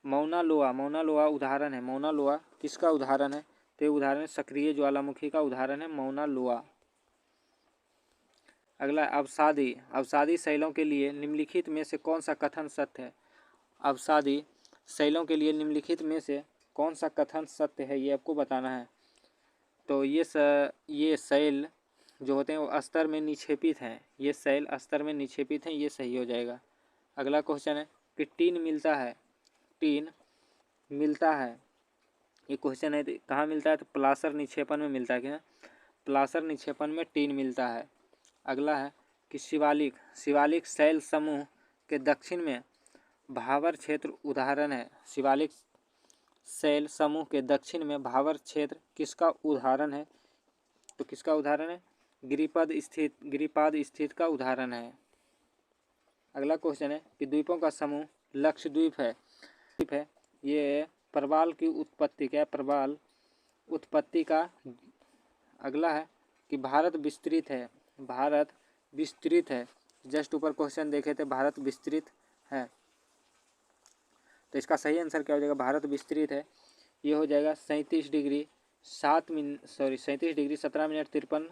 मौना लोआ उदाहरण है। मौना लोआ किसका उदाहरण है? तो उदाहरण सक्रिय ज्वालामुखी का उदाहरण है मौना लोआ। अगला अवसादी शैलों के लिए निम्नलिखित में से कौन सा कथन सत्य है? अवसादी शैलों के लिए निम्नलिखित में से कौन सा कथन सत्य है, ये आपको बताना है। तो ये शैल जो होते हैं वो स्तर में निक्षेपित हैं। ये शैल स्तर में निक्षेपित हैं, ये सही हो जाएगा। अगला क्वेश्चन है कि टीन मिलता है ये क्वेश्चन है कहाँ मिलता है, तो पलासर निक्षेपण में मिलता है। क्या पलासर निक्षेपण में टीन मिलता है। अगला है कि शिवालिक शैल समूह के दक्षिण में भावर क्षेत्र उदाहरण है। शिवालिक शैल समूह के दक्षिण में भावर क्षेत्र किसका उदाहरण है, तो किसका उदाहरण है, गिरिपाद स्थित का उदाहरण है। अगला क्वेश्चन है कि द्वीपों का समूह लक्षद्वीप है। ये प्रवाल की उत्पत्ति क्या है, प्रवाल उत्पत्ति का। अगला है कि भारत विस्तृत है। जस्ट ऊपर क्वेश्चन देखे थे, भारत विस्तृत है, तो इसका सही आंसर क्या हो जाएगा, भारत विस्तृत है। ये हो जाएगा 37 डिग्री 17 मिनट 53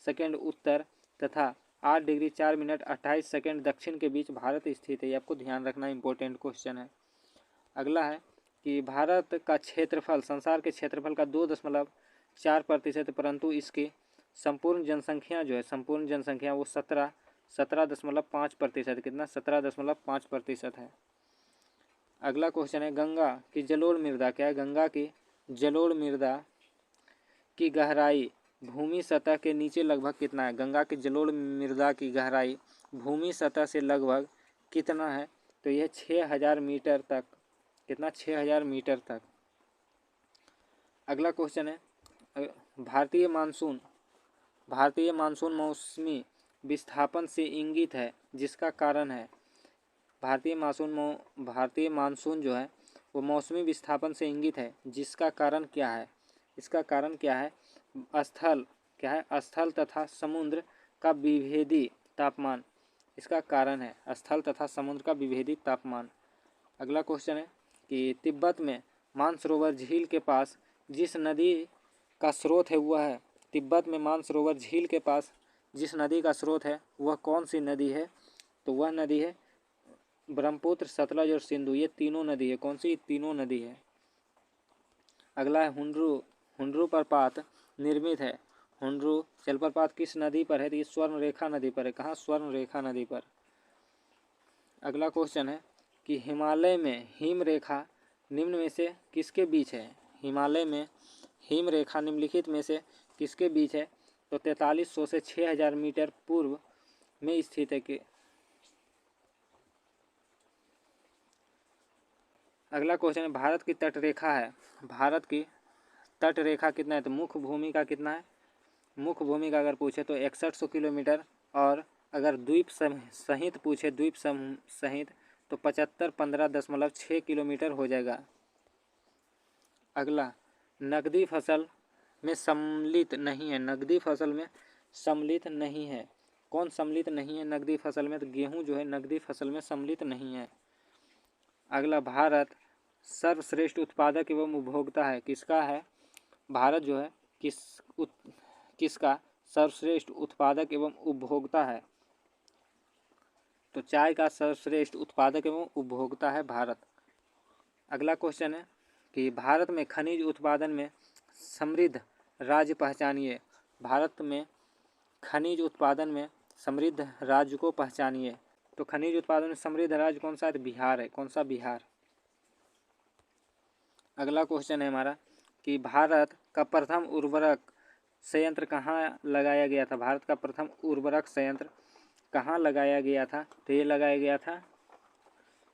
सेकेंड उत्तर तथा 8 डिग्री 4 मिनट 28 सेकेंड दक्षिण के बीच भारत स्थित है। ये आपको ध्यान रखना इंपॉर्टेंट क्वेश्चन है। अगला है कि भारत का क्षेत्रफल संसार के क्षेत्रफल का 2.4% परंतु इसकी संपूर्ण जनसंख्या वो 17.5%, कितना 17.5% है। अगला क्वेश्चन है गंगा की जलोढ़ मृदा क्या है, गंगा की जलोढ़ मृदा की गहराई भूमि सतह के नीचे लगभग कितना है, गंगा की जलोढ़ मृदा की गहराई भूमि सतह से लगभग कितना है, तो यह 6000 मीटर तक, कितना 6000 मीटर तक। अगला क्वेश्चन है भारतीय मानसून मौसमी विस्थापन से इंगित है, जिसका कारण है, भारतीय मानसून जो है वो मौसमी विस्थापन से इंगित है, जिसका कारण क्या है, इसका कारण क्या है, स्थल तथा समुद्र का विभेदी तापमान, इसका कारण है स्थल तथा समुद्र का विभेदी तापमान। अगला क्वेश्चन है कि तिब्बत में मानसरोवर झील के पास जिस नदी का स्रोत है वह है, तिब्बत में मानसरोवर झील के पास जिस नदी का स्रोत है वह कौन सी नदी है, तो वह नदी है ब्रह्मपुत्र, सतलज और सिंधु। ये तीनों नदी है, कौन सी, तीनों नदी है। अगला है हुंड्रू प्रपात निर्मित है, हुंड्रू जलप्रपात किस नदी पर है, तो ये स्वर्णरेखा नदी पर है। कहाँ, स्वर्णरेखा नदी पर। अगला क्वेश्चन है कि हिमालय में हिम रेखा निम्न में से किसके बीच है, हिमालय में हिम रेखा निम्नलिखित में से किसके बीच है, तो 4300 से 6000 मीटर पूर्व में स्थित है कि। अगला क्वेश्चन है भारत की तटरेखा है, भारत की तटरेखा कितना है, तो मुख्य भूमि का कितना है, मुख्य भूमि का अगर पूछे तो 6100 किलोमीटर, और अगर द्वीप सहित पूछे, द्वीप सहित तो 7515.6 किलोमीटर हो जाएगा। अगला नकदी फसल में सम्मिलित नहीं है, नकदी फसल में सम्मिलित नहीं है, कौन सम्मिलित नहीं है नकदी फसल में, तो गेहूं जो है नकदी फसल में सम्मिलित नहीं है। अगला भारत सर्वश्रेष्ठ उत्पादक एवं उपभोक्ता है, किसका है, भारत जो है किसका सर्वश्रेष्ठ उत्पादक एवं उपभोक्ता है, तो चाय का सर्वश्रेष्ठ उत्पादक एवं उपभोक्ता है भारत। अगला क्वेश्चन है कि भारत में खनिज उत्पादन में समृद्ध राज्य पहचानिए, भारत में खनिज उत्पादन में समृद्ध राज्य को पहचानिए, तो खनिज उत्पादन में समृद्ध राज्य कौन सा है, बिहार है, कौन सा, बिहार। अगला क्वेश्चन है हमारा कि भारत का प्रथम उर्वरक संयंत्र कहाँ लगाया गया था, भारत का प्रथम उर्वरक संयंत्र कहाँ लगाया गया था, तो ये लगाया गया था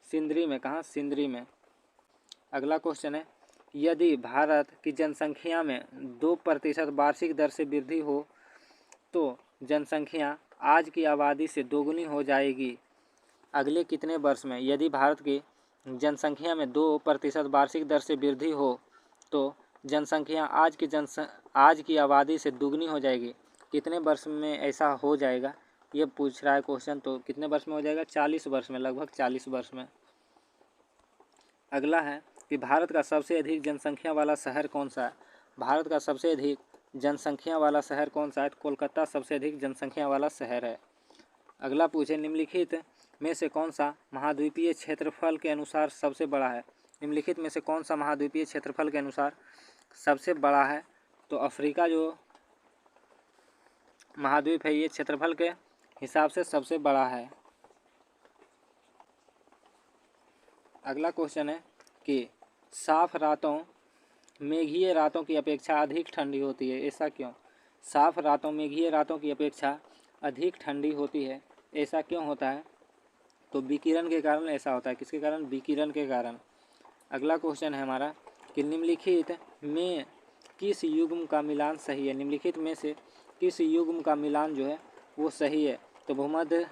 सिंदरी में, कहाँ, सिंदरी में। अगला क्वेश्चन है यदि भारत की जनसंख्या में 2% वार्षिक दर से वृद्धि हो तो जनसंख्या आज की आबादी से दोगुनी हो जाएगी अगले कितने वर्ष में, यदि भारत की जनसंख्या में 2% वार्षिक दर से वृद्धि हो तो जनसंख्या आज की आबादी से दुगनी हो जाएगी, कितने वर्ष में ऐसा हो जाएगा, ये पूछ रहा है क्वेश्चन, तो कितने वर्ष में हो जाएगा, 40 वर्ष में, लगभग 40 वर्ष में। अगला है कि भारत का सबसे अधिक जनसंख्या वाला शहर कौन सा है, भारत का सबसे अधिक जनसंख्या वाला शहर कौन सा है, कोलकाता सबसे अधिक जनसंख्या वाला शहर है। अगला पूछे निम्नलिखित में से कौन सा महाद्वीपीय क्षेत्रफल के अनुसार सबसे बड़ा है, निम्नलिखित में से कौन सा महाद्वीपीय क्षेत्रफल के अनुसार सबसे बड़ा है, तो अफ्रीका जो महाद्वीप है ये क्षेत्रफल के हिसाब से सबसे बड़ा है। अगला क्वेश्चन है कि साफ रातों मेघीय रातों की अपेक्षा अधिक ठंडी होती है, ऐसा क्यों? साफ रातों मेघीय रातों की अपेक्षा अधिक ठंडी होती है, ऐसा क्यों होता है? तो विकिरण के कारण ऐसा होता है। किसके कारण? विकिरण के कारण। अगला क्वेश्चन है हमारा कि निम्नलिखित में किस युग्म का मिलान सही है? निम्नलिखित में से किस युग्म का मिलान जो है वो सही है? तो भूमध्य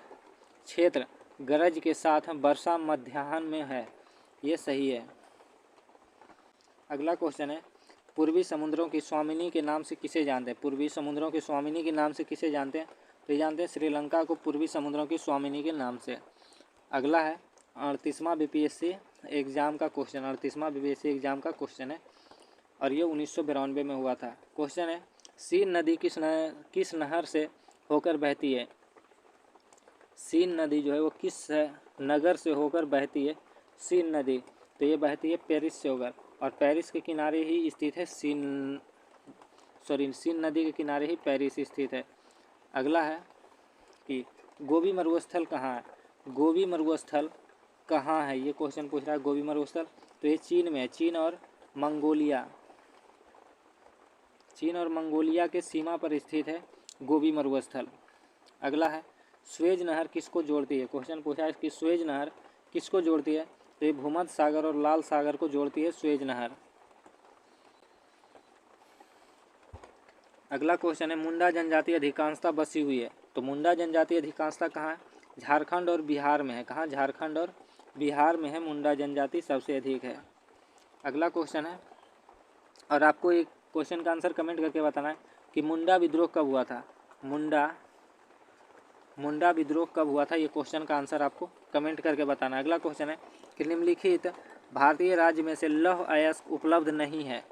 क्षेत्र गरज के साथ वर्षा मध्याह्न में है, ये सही है। अगला क्वेश्चन है पूर्वी समुद्रों की स्वामिनी के नाम से किसे जानते हैं? पूर्वी समुद्रों की स्वामिनी के नाम से किसे जानते हैं? तो जानते हैं श्रीलंका को पूर्वी समुद्रों की स्वामिनी के नाम से। अगला है 38वां बीपीएससी एग्ज़ाम का क्वेश्चन। 38वां बीपीएससी एग्ज़ाम का क्वेश्चन है और ये 1992 में हुआ था। क्वेश्चन है सीन नदी किस नहर से होकर बहती है? सीन नदी जो है वो किस नगर से होकर बहती है? सीन नदी तो ये बहती है पेरिस से होकर, और पेरिस के किनारे ही स्थित है सीन नदी के किनारे ही पेरिस स्थित है। अगला है कि गोबी मरुस्थल कहाँ है? गोबी मरुस्थल कहाँ है, ये क्वेश्चन पूछ रहा है। गोबी मरुस्थल तो ये चीन में है। चीन और मंगोलिया के सीमा पर स्थित है गोबी मरुस्थल। अगला है स्वेज नहर किसको जोड़ती है? क्वेश्चन पूछा है कि स्वेज नहर किसको जोड़ती है? तो ये भूमध्य सागर और लाल सागर को जोड़ती है स्वेज नहर। अगला क्वेश्चन है मुंडा जनजाति अधिकांशतः बसी हुई है। तो मुंडा जनजाति अधिकांशतः कहाँ है? झारखंड और बिहार में है। कहाँ? झारखंड और बिहार में है मुंडा जनजाति सबसे अधिक है। अगला क्वेश्चन है और आपको एक क्वेश्चन का आंसर कमेंट करके बताना है कि मुंडा विद्रोह कब हुआ था? मुंडा विद्रोह कब हुआ था, ये क्वेश्चन का आंसर आपको कमेंट करके बताना। अगला क्वेश्चन है कि निम्नलिखित भारतीय राज्य में से लौह अयस्क उपलब्ध नहीं है।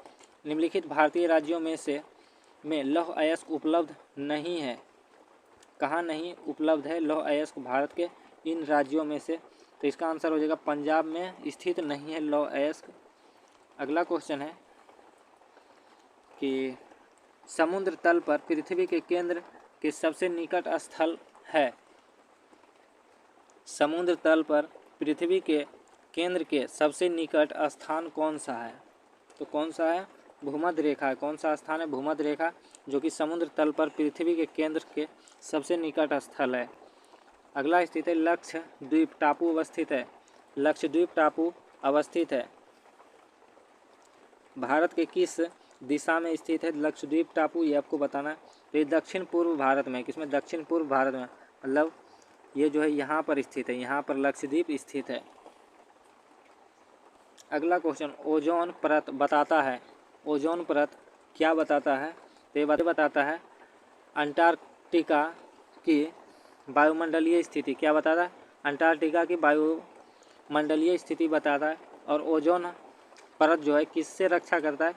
निम्नलिखित भारतीय राज्यों में लौह अयस्क उपलब्ध नहीं है। कहाँ नहीं उपलब्ध है लौह अयस्क भारत के इन राज्यों में से? तो इसका आंसर हो जाएगा पंजाब में स्थित नहीं है लौह अयस्क। अगला क्वेश्चन है कि समुद्र तल पर पृथ्वी के केंद्र के सबसे निकट स्थल है। समुद्र तल पर पृथ्वी के केंद्र के सबसे निकट स्थान कौन सा है? तो कौन सा है? भूमध्य रेखा है। कौन सा स्थान है? भूमध्य रेखा, जो कि समुद्र तल पर पृथ्वी के केंद्र के सबसे निकट स्थल है। अगला स्थित है लक्षद्वीप टापू अवस्थित है। लक्षद्वीप टापू अवस्थित है भारत के किस दिशा में स्थित है लक्षद्वीप टापू, ये आपको बताना है। तो ये दक्षिण पूर्व भारत में, किसमें? दक्षिण पूर्व भारत में, मतलब ये जो है यहाँ पर स्थित है, यहाँ पर लक्षद्वीप स्थित है। अगला क्वेश्चन ओजोन परत बताता है। ओजोन परत क्या बताता है? तो ये बताता है अंटार्कटिका की वायुमंडलीय स्थिति। क्या बताता है? अंटार्कटिका की वायुमंडलीय स्थिति बताता है। और ओजोन परत जो है किससे रक्षा करता है?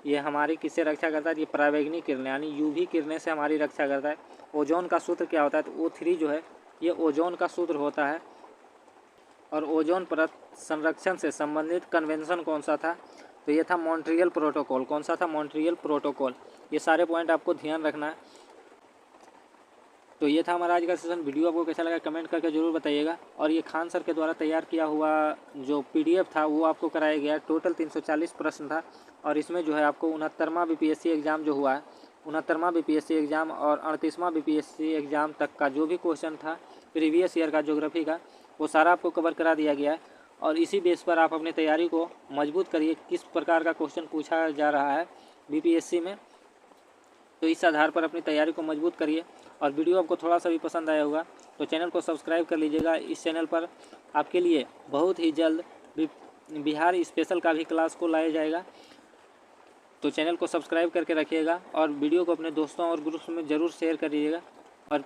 ये हमारी किससे रक्षा करता है? ये पराबैंगनी किरणें यानी यूवी किरणें से हमारी रक्षा करता है। ओजोन का सूत्र क्या होता है? तो O3 जो है ये ओजोन का सूत्र होता है। और ओजोन परत संरक्षण से संबंधित कन्वेंशन कौन सा था? तो ये था मॉन्ट्रियल प्रोटोकॉल। कौन सा था? Montreal protocol. ये सारे पॉइंट आपको ध्यान रखना है। तो ये था हमारा आज का सेशन। वीडियो आपको कैसा लगा कमेंट करके ज़रूर बताइएगा। और ये खान सर के द्वारा तैयार किया हुआ जो PDF था वो आपको कराया गया। टोटल 340 प्रश्न था और इसमें जो है आपको 69वां BPSC एग्ज़ाम जो हुआ है, 69वां BPSC एग्ज़ाम और 38वां BPSC एग्ज़ाम तक का जो भी क्वेश्चन था प्रीवियस ईयर का ज्योग्राफी का, वो सारा आपको कवर करा दिया गया है। और इसी बेस पर आप अपनी तैयारी को मजबूत करिए। किस प्रकार का क्वेश्चन पूछा जा रहा है BPSC में, तो इस आधार पर अपनी तैयारी को मजबूत करिए। और वीडियो आपको थोड़ा सा भी पसंद आया होगा तो चैनल को सब्सक्राइब कर लीजिएगा। इस चैनल पर आपके लिए बहुत ही जल्द बिहार स्पेशल का भी क्लास को लाया जाएगा। तो चैनल को सब्सक्राइब करके रखिएगा और वीडियो को अपने दोस्तों और ग्रुप्स में ज़रूर शेयर करिएगा। और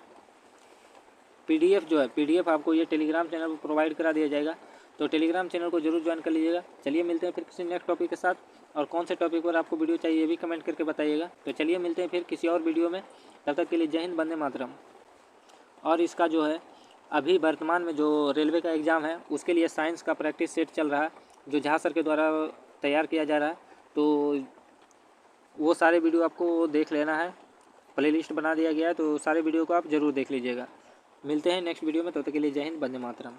PDF जो है PDF आपको ये टेलीग्राम चैनल पर प्रोवाइड करा दिया जाएगा, तो टेलीग्राम चैनल को जरूर ज्वाइन कर लीजिएगा। चलिए मिलते हैं फिर किसी नेक्स्ट टॉपिक के साथ। और कौन से टॉपिक पर आपको वीडियो चाहिए ये भी कमेंट करके बताइएगा। तो चलिए मिलते हैं फिर किसी और वीडियो में। तब तक के लिए जय हिंद, वंदे मातरम। और इसका जो है अभी वर्तमान में जो रेलवे का एग्ज़ाम है उसके लिए साइंस का प्रैक्टिस सेट चल रहा है, जो झा सर के द्वारा तैयार किया जा रहा है। तो वो सारे वीडियो आपको देख लेना है, प्लेलिस्ट बना दिया गया है, तो सारे वीडियो को आप ज़रूर देख लीजिएगा। मिलते हैं नेक्स्ट वीडियो में, तब तक के लिए जय हिंद, वंदे मातरम।